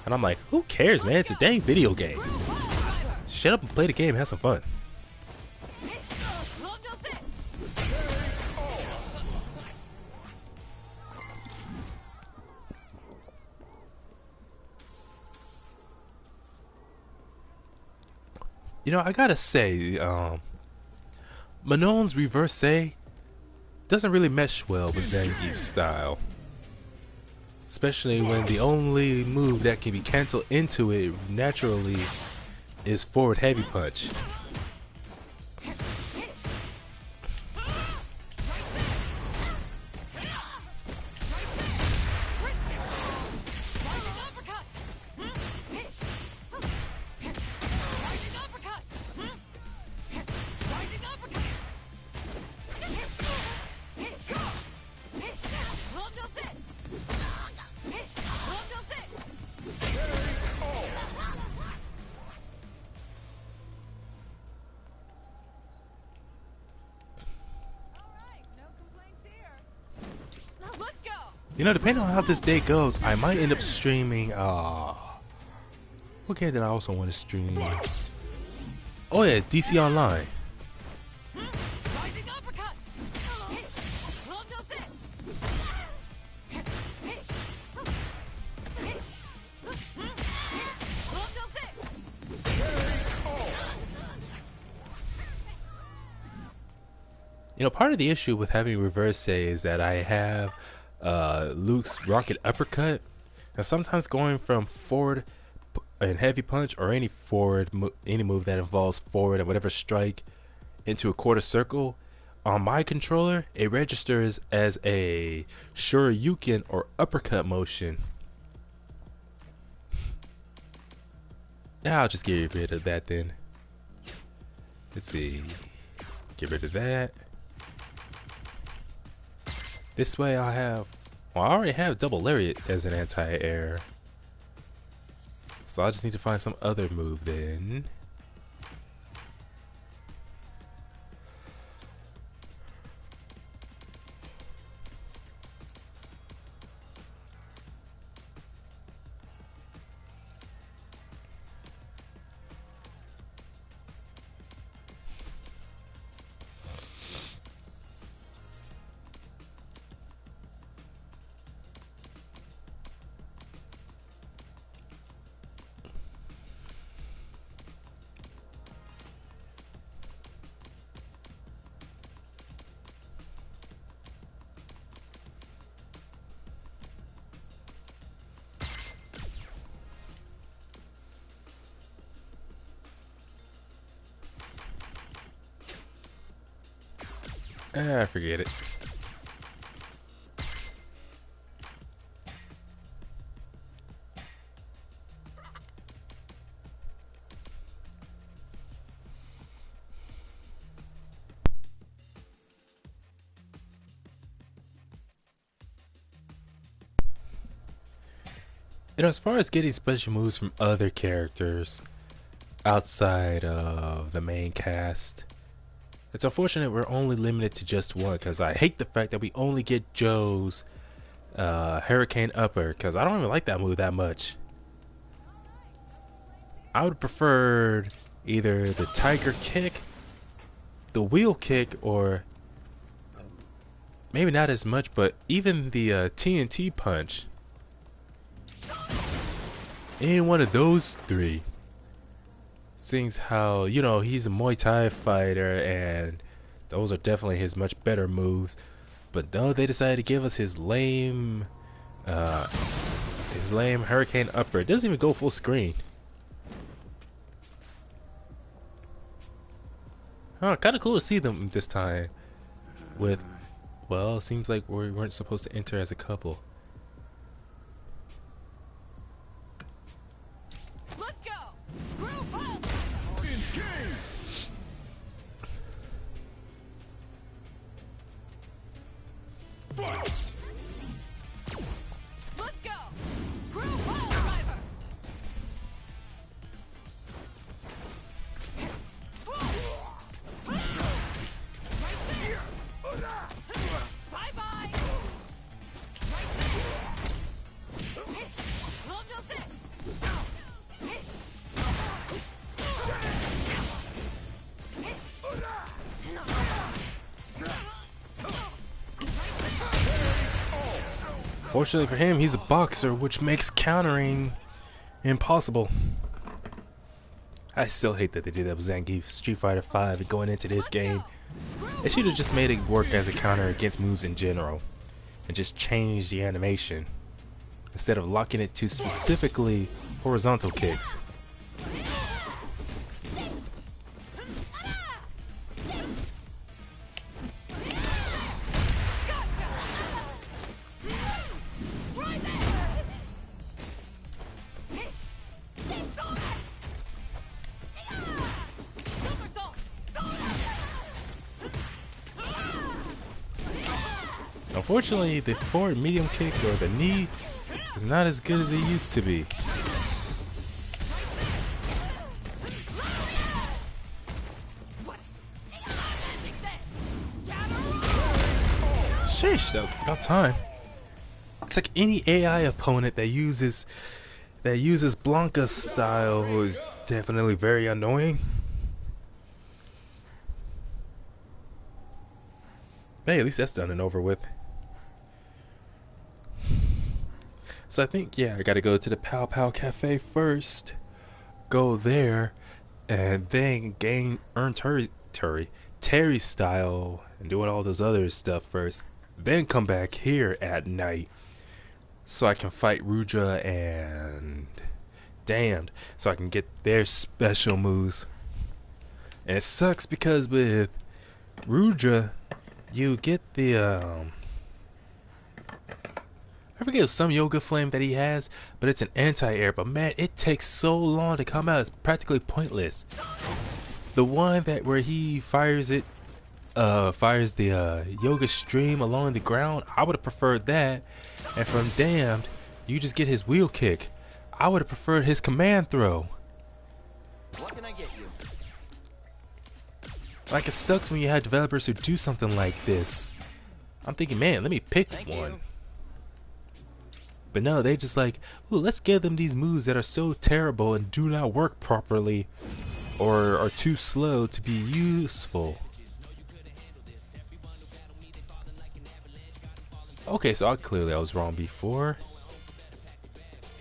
And I'm like, who cares, man? It's a dang video game. Shut up and play the game and have some fun. You know, I gotta say, Manon's reverse A doesn't really mesh well with Zangief's style. Especially when the only move that can be cancelled into it naturally is forward heavy punch. You know, depending on how this day goes, I might end up streaming. What game did I also want to stream? Oh yeah, DC Online. Rising uppercut. Longbow six. Longbow six. You know, part of the issue with having reverse say is that I have Luke's rocket uppercut, and sometimes going from forward and heavy punch or any any move that involves forward and whatever strike into a quarter circle on my controller, it registers as a Shoryuken or uppercut motion. Yeah, I'll just get rid of that then. Let's see, get rid of that. This way I'll have, well, I already have double lariat as an anti-air, so I just need to find some other move then. Forget it. You know, as far as getting special moves from other characters outside of the main cast, it's unfortunate we're only limited to just one, because I hate the fact that we only get Joe's Hurricane Upper, because I don't even like that move that much. I would prefer either the Tiger Kick, the Wheel Kick, or maybe not as much, but even the TNT Punch. Any one of those three. Seeing how, you know, he's a Muay Thai fighter and those are definitely his much better moves, but no, they decided to give us his lame Hurricane Upper. It doesn't even go full screen. Huh, kind of cool to see them this time with, well, it seems like we weren't supposed to enter as a couple. Let's go. Screw ball. Let's go. Screw ball driver. Right there. Bye bye. Right there. Longbow six. Fortunately for him, he's a boxer, which makes countering impossible. I still hate that they did that with Zangief Street Fighter 5 and going into this game. They should have just made it work as a counter against moves in general and just changed the animation instead of locking it to specifically horizontal kicks. Unfortunately, the forward medium kick or the knee is not as good as it used to be. Sheesh, that was about time. It's like any AI opponent that uses Blanca's style is definitely very annoying. But hey, at least that's done and over with. So I think, yeah, I gotta go to the Pow Pow Cafe first. Go there, and then earn Terry style, and doing all those other stuff first. Then come back here at night, so I can fight Ruja and Damned, so I can get their special moves. And it sucks because with Ruja, you get the I forget some yoga flame that he has, but it's an anti-air. But man, it takes so long to come out. It's practically pointless. The one that where he fires the yoga stream along the ground, I would have preferred that. And from Damned, you just get his wheel kick. I would have preferred his command throw. What can I get you? Like, it sucks when you have developers who do something like this. I'm thinking, man, let me pick one. But no, they just like, ooh, let's give them these moves that are so terrible and do not work properly or are too slow to be useful. Okay, so clearly I was wrong before.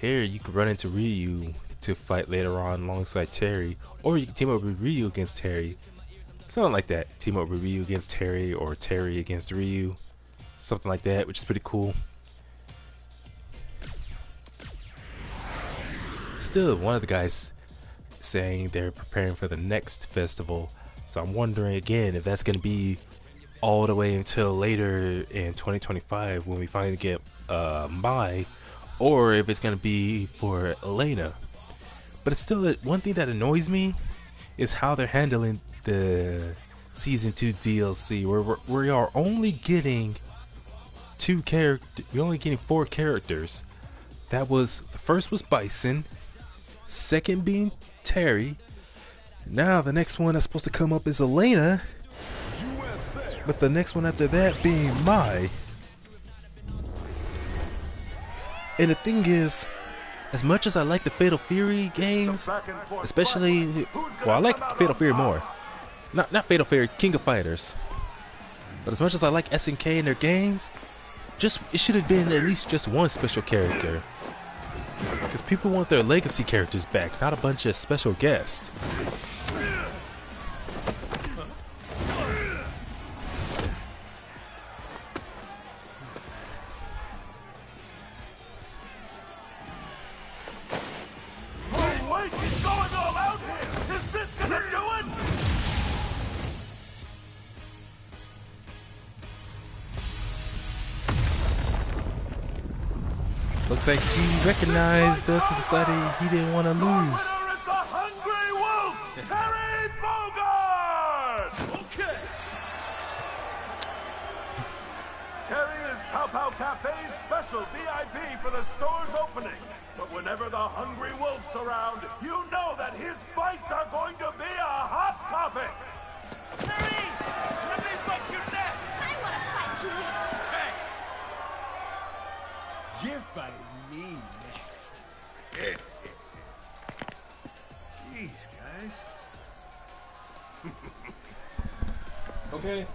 Here you can run into Ryu to fight later on alongside Terry, or you can team up with Ryu against Terry. Something like that. Team up with Ryu against Terry, or Terry against Ryu. Something like that, which is pretty cool. Still, one of the guys saying they're preparing for the next festival, so I'm wondering again if that's going to be all the way until later in 2025 when we finally get Mai, or if it's going to be for Elena. But it's still one thing that annoys me is how they're handling the season 2 DLC, where we are only getting we're only getting 4 characters. That was, the first was Bison, second being Terry. Now the next one that's supposed to come up is Elena, but the next one after that being Mai. And the thing is, as much as I like the Fatal Fury games, especially, well, I like Fatal Fury more. Not Fatal Fury, King of Fighters. But as much as I like SNK in their games, it should have been at least just one special character. Because people want their legacy characters back, not a bunch of special guests. Looks like he recognized us and decided he didn't want to lose. Is the Hungry Wolf, Terry Bogard! Okay. Terry is Pow Pow Cafe's special VIP for the store's opening. But whenever the Hungry Wolf's around, you know that his fights are going to be a hot topic. Terry! Let me fight you next! I want to fight you. Hey! You're fighting me next. Jeez, guys. Okay.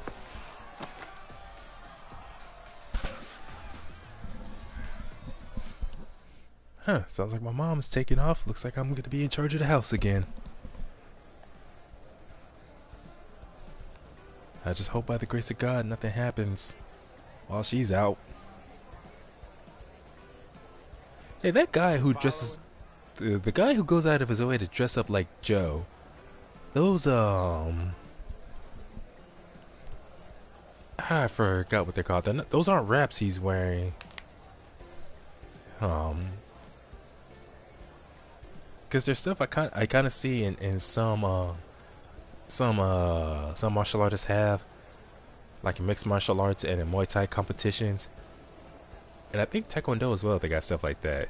Huh, sounds like my mom's taking off. Looks like I'm gonna be in charge of the house again. I just hope by the grace of God nothing happens while she's out. Hey, that guy who dresses, the guy who goes out of his way to dress up like Joe, those I forgot what they're called. Those aren't wraps he's wearing. Because there's stuff I kind of see in some martial artists have, like in mixed martial arts and in Muay Thai competitions. And I think Taekwondo as well, they got stuff like that.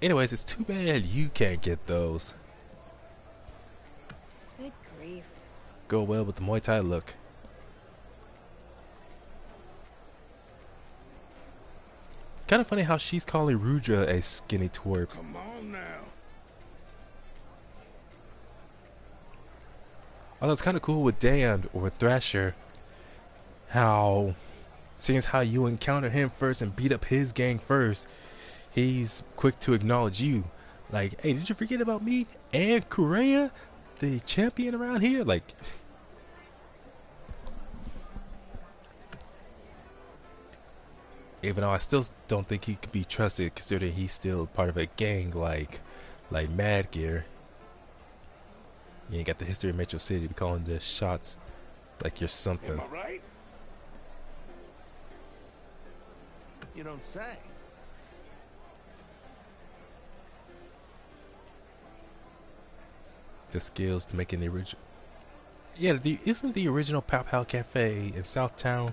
Anyways, it's too bad you can't get those. Good grief. Go well with the Muay Thai look. kind of funny how she's calling Rudra a skinny twerp. Come on now. Although it's kind of cool with Dan or with Thrasher, how, seeing as how you encounter him first and beat up his gang first, he's quick to acknowledge you. Like, hey, did you forget about me and Kureya, the champion around here? Like, even though I still don't think he could be trusted, considering he's still part of a gang like Mad Gear. You ain't got the history of Metro City to be calling the shots like you're something. Am I right? You don't say. The skills to making the original. Yeah, isn't the original Pow Pow Cafe in Southtown?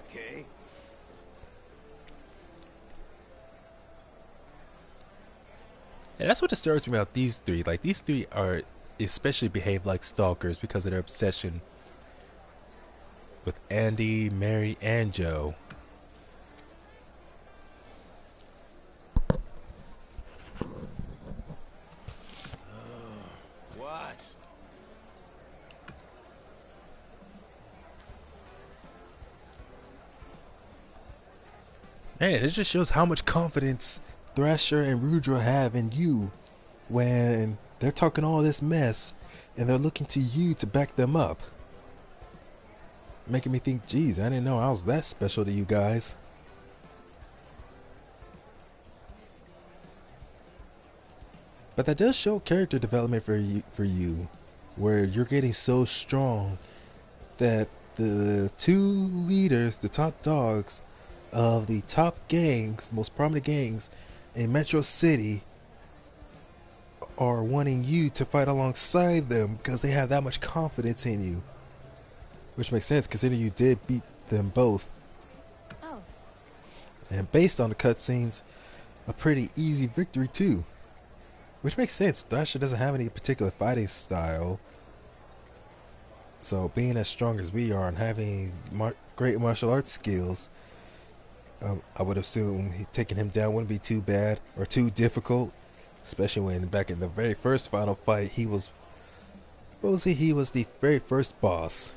Okay. And that's what disturbs me about these three. Like, these three are especially behave like stalkers because of their obsession with Andy, Mary, and Joe. What? Man, it just shows how much confidence Thrasher and Rudra have in you when they're talking all this mess and they're looking to you to back them up. Making me think, geez, I didn't know I was that special to you guys. But that does show character development for you, where you're getting so strong that the two leaders, the top dogs of the top gangs, the most prominent gangs in Metro City, are wanting you to fight alongside them because they have that much confidence in you. Which makes sense considering you did beat them both. Oh. And based on the cutscenes, a pretty easy victory too. Which makes sense. Thrasher doesn't have any particular fighting style. So being as strong as we are and having great martial arts skills, I would assume taking him down wouldn't be too bad or too difficult. Especially when back in the very first final fight, he was the very first boss.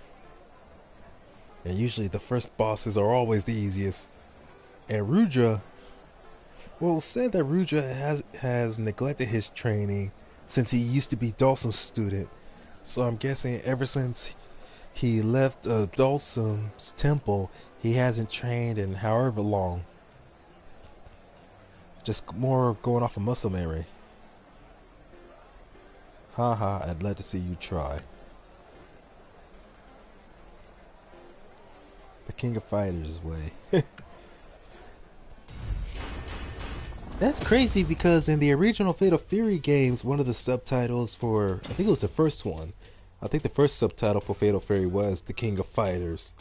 And usually the first bosses are always the easiest. And Rudra, well, said that Rudra has neglected his training since he used to be Dawson's student. So I'm guessing ever since he left Dawson's temple, he hasn't trained in however long. Just more of going off of muscle memory. Haha, I'd love to see you try. The King of Fighters way. That's crazy because in the original Fatal Fury games, one of the subtitles for, I think it was the first one, I think the first subtitle for Fatal Fury was The King of Fighters.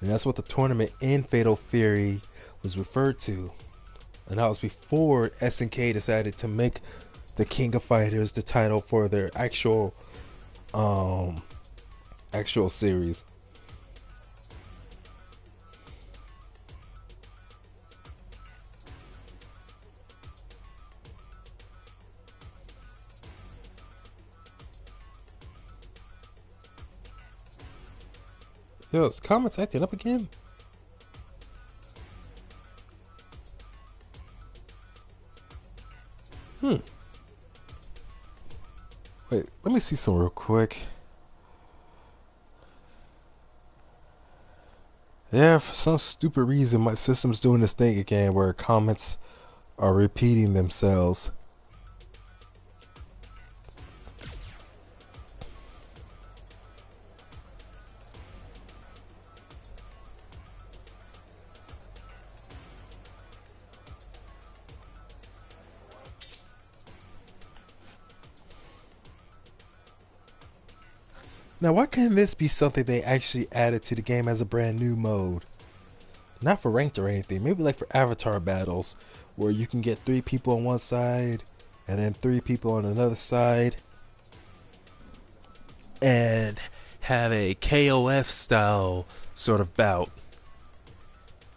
And that's what the tournament in Fatal Fury was referred to. And that was before SNK decided to make The King of Fighters the title for their actual series. Yo, is comments acting up again? Wait, let me see some real quick. Yeah, for some stupid reason, my system's doing this thing again where comments are repeating themselves. Now, why can't this be something they actually added to the game as a brand new mode? Not for ranked or anything, maybe like for avatar battles, where you can get 3 people on one side, and then 3 people on another side, and have a KOF style sort of bout.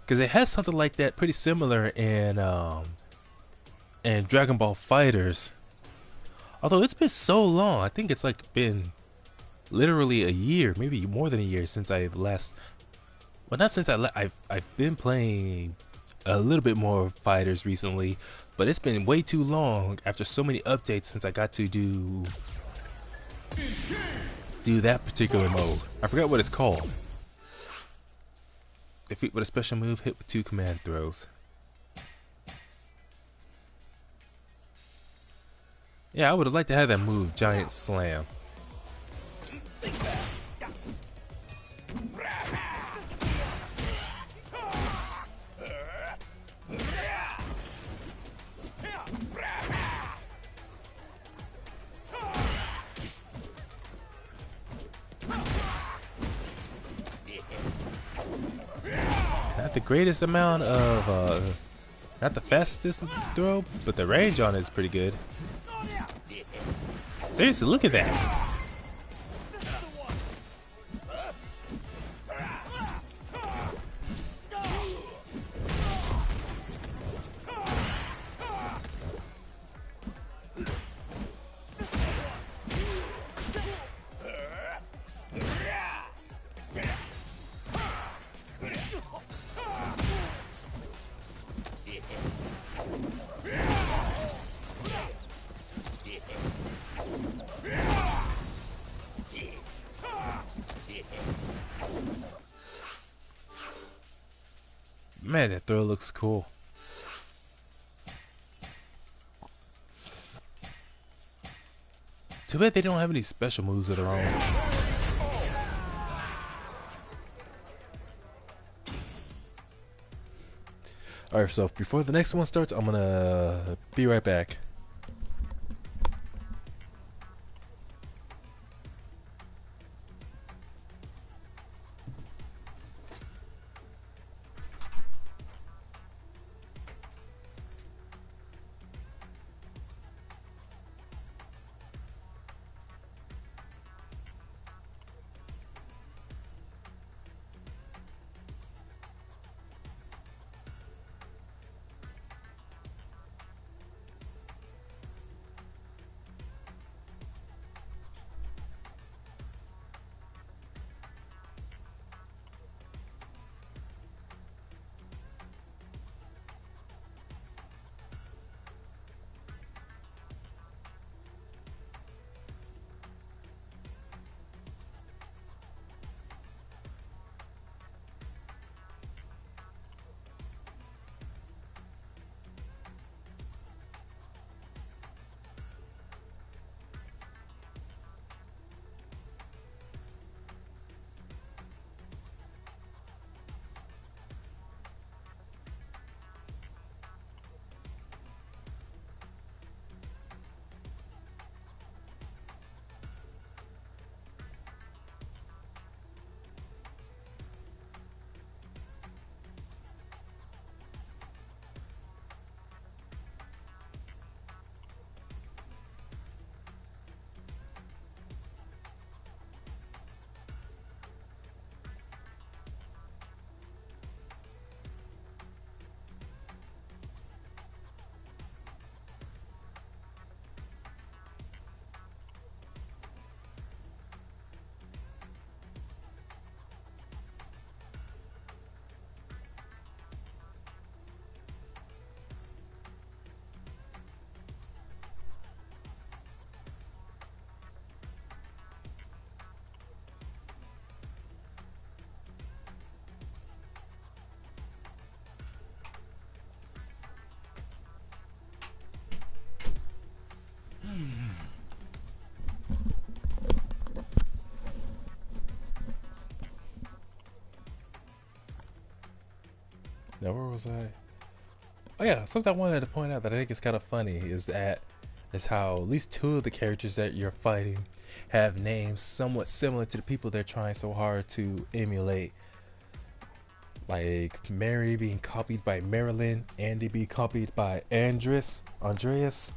because it has something like that, pretty similar in Dragon Ball Fighters. Although it's been so long, I think it's like been literally a year, maybe more than a year since I last. Well, not since I've been playing a little bit more fighters recently, but it's been way too long after so many updates since I got to do that particular mode. I forgot what it's called. Defeat with a special move, hit with 2 command throws. Yeah, I would have liked to have that move, Giant Slam. Not the greatest amount of, not the fastest throw, but the range on it is pretty good. Seriously, look at that. Man, that throw looks cool. Too bad they don't have any special moves of their own. Alright, so before the next one starts, I'm gonna be right back. Now, where was I? Oh yeah, something I wanted to point out that I think is kind of funny is how at least 2 of the characters that you're fighting have names somewhat similar to the people they're trying so hard to emulate. Like Mary being copied by Marilyn, Andy being copied by Andreas. The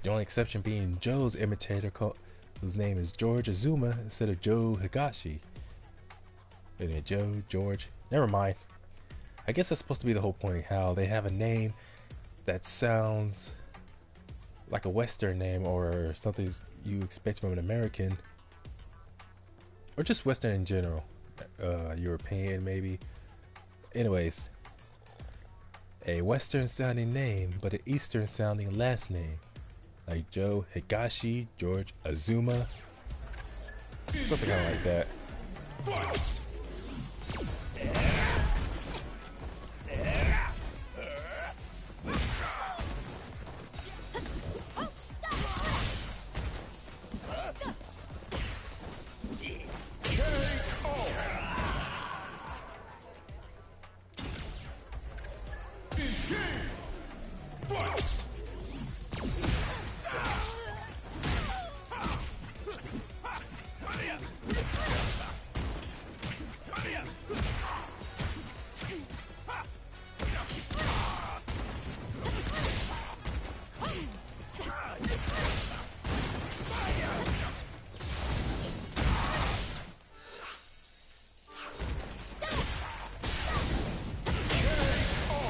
only exception being Joe's imitator, whose name is George Azuma instead of Joe Higashi. And then Joe, George, Never mind. I guess that's supposed to be the whole point. How they have a name that sounds like a Western name or something you expect from an American, or just Western in general. European maybe. Anyways, a Western sounding name but an Eastern sounding last name, like Joe Higashi, George Azuma, something kind of like that.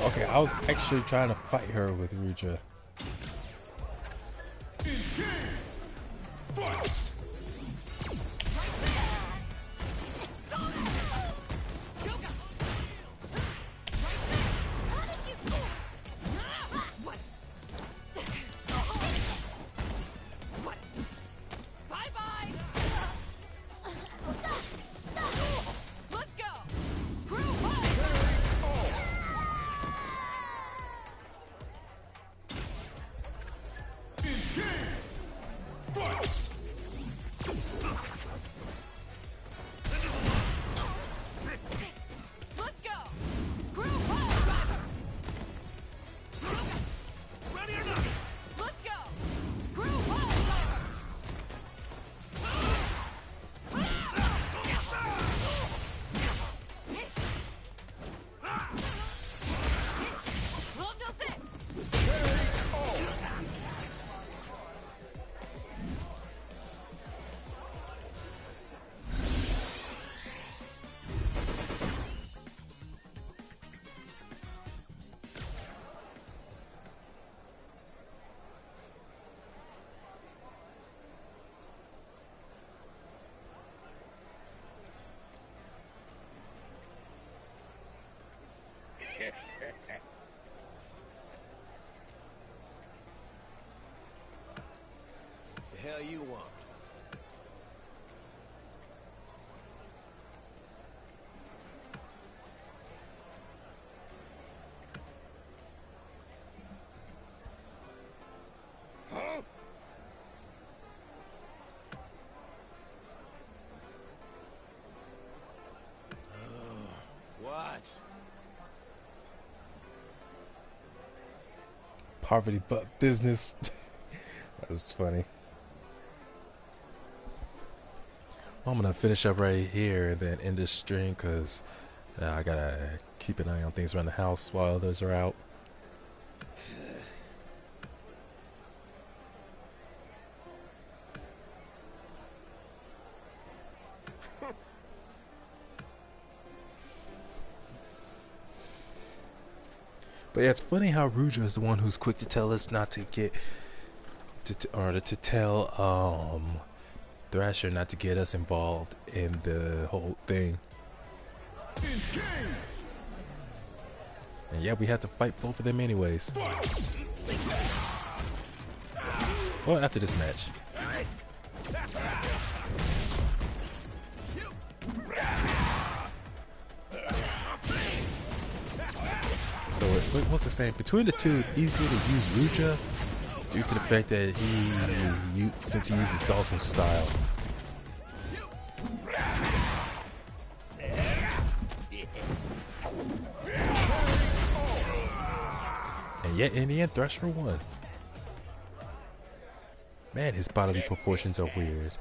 Okay, I was actually trying to fight her with Ruja. The hell you want? Huh? What? Poverty but business. That was funny. I'm gonna finish up right here and then end this stream because I gotta keep an eye on things around the house while others are out. But yeah, it's funny how Ruja is the one who's quick to tell us not to get to tell Thrasher not to get us involved in the whole thing. And yeah, we had to fight both of them anyways. Well, after this match. So what's the saying? Between the two, it's easier to use Ruja due to the fact that since he uses Dawson's style. And yet, in the end, Thrasher won. Man, his bodily proportions are weird.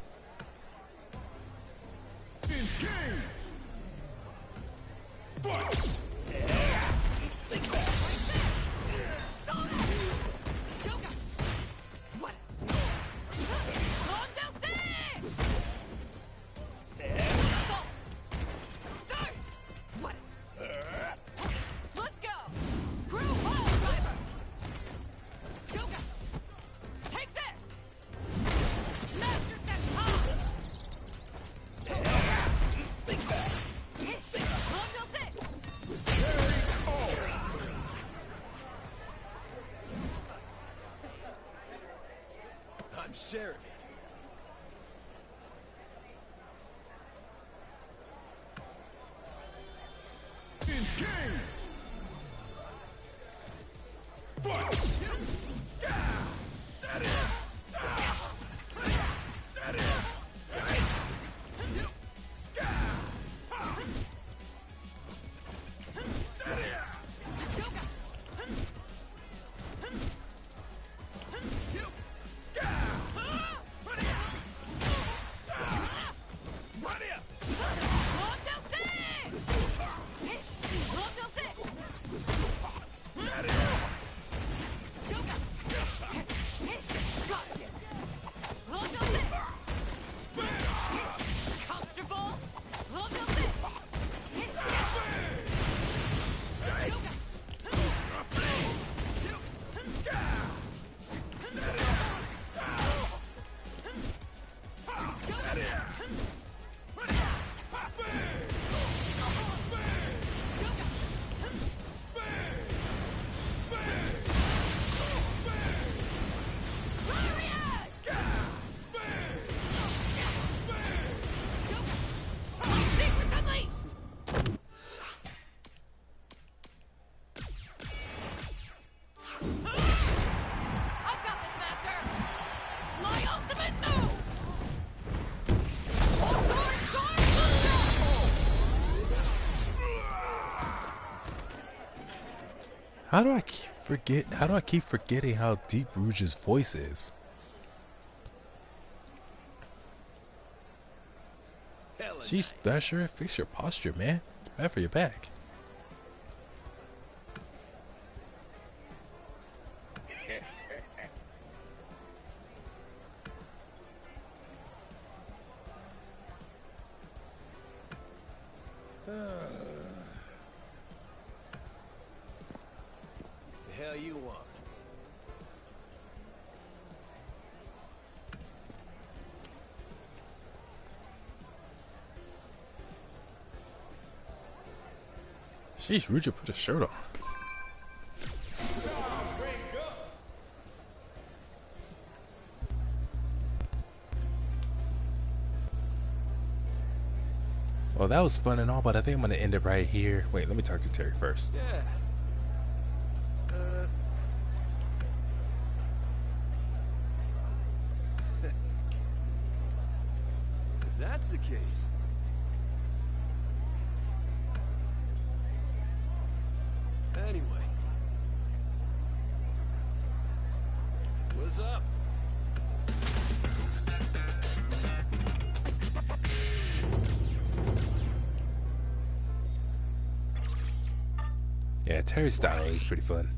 How do I keep forget? How do I keep forgetting how deep Rouge's voice is? She's that sure. Fix your posture, man. It's bad for your back. The hell you want? Sheesh, Rouge put a shirt on. Well, that was fun and all, but I think I'm gonna end it right here. Wait, let me talk to Terry first. Yeah. If that's the case. Anyway. What's up? Yeah, Terry's style is pretty fun.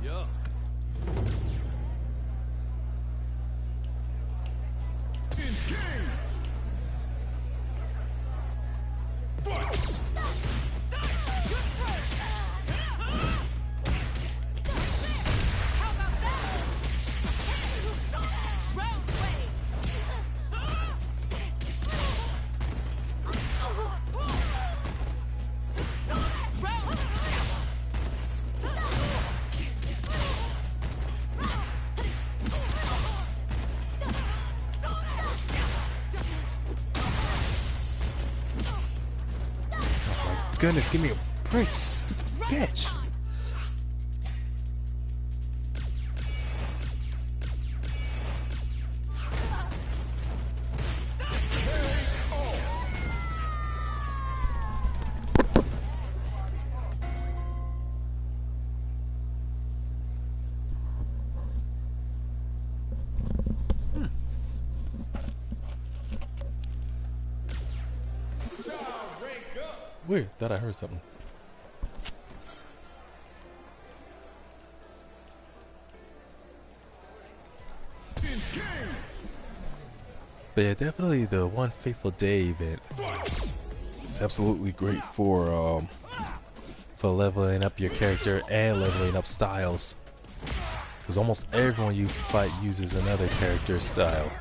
Yo. Goodness, give me a break, stupid bitch. Weird, thought I heard something. But yeah, definitely the One Fateful Day event. It's absolutely great for leveling up your character and leveling up styles. Because almost everyone you fight uses another character style.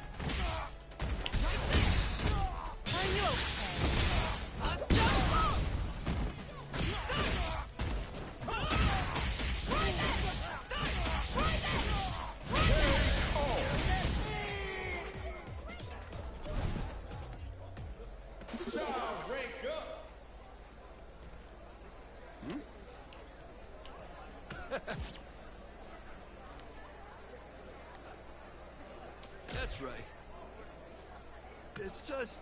That's right. It's just...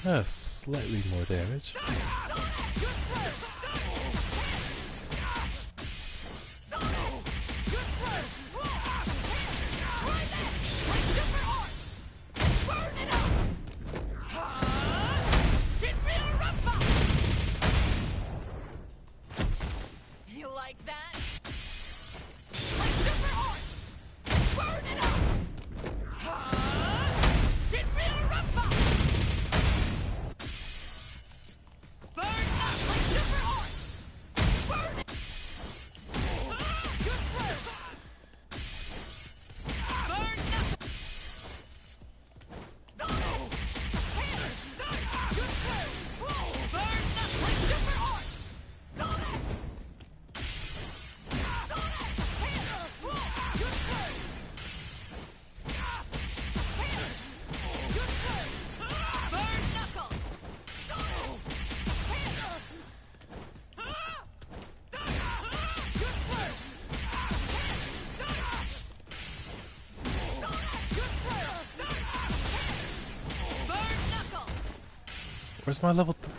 Slightly more damage. You like that? My super art! Burn it up! Shinryu Rumba! Burn up my super art! Burn it! Burn up! Burn up my super art! Where's my level 3?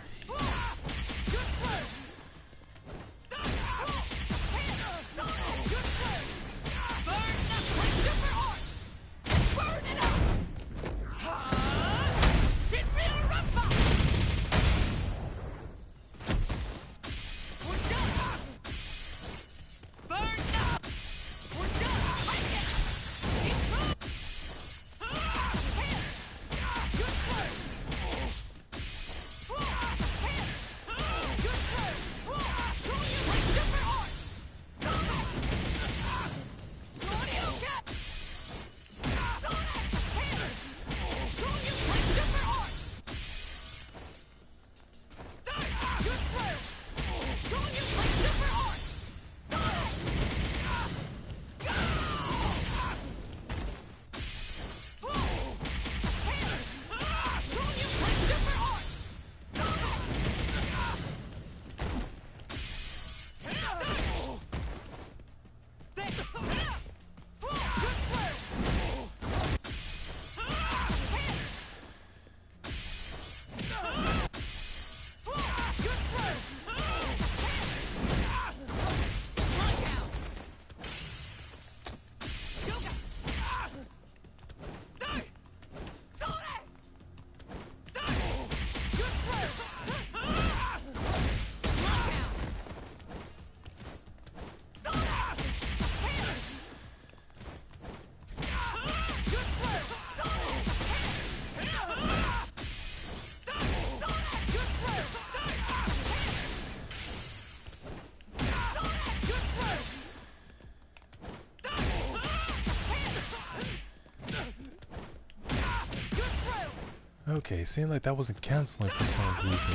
Okay, seemed like that wasn't canceling for some reason.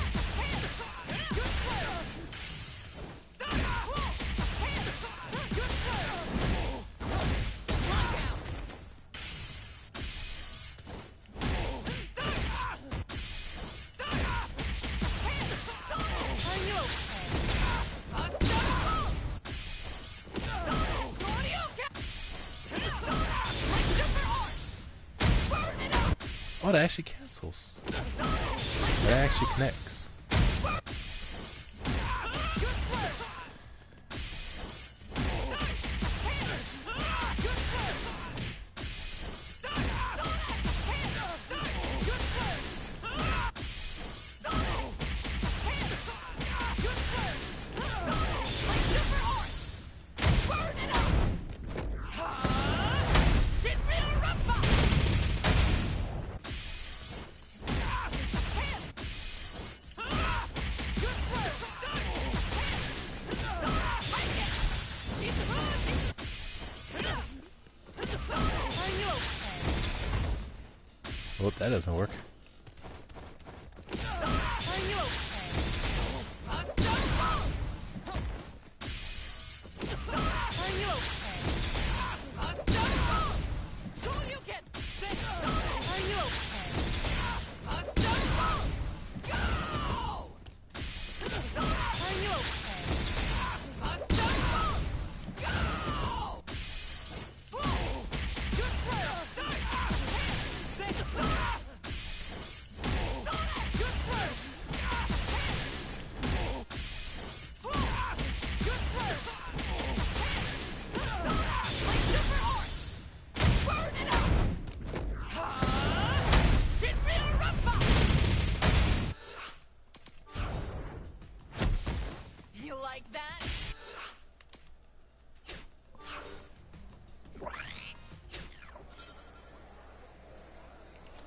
Oh, that actually cancels. That actually connects. Well, that doesn't work.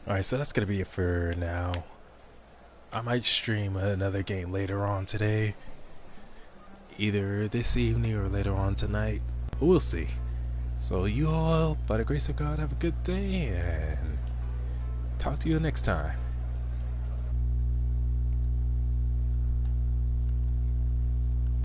Alright, so that's gonna be it for now. I might stream another game later on today. Either this evening or later on tonight. We'll see. So you all, by the grace of God, have a good day and talk to you next time.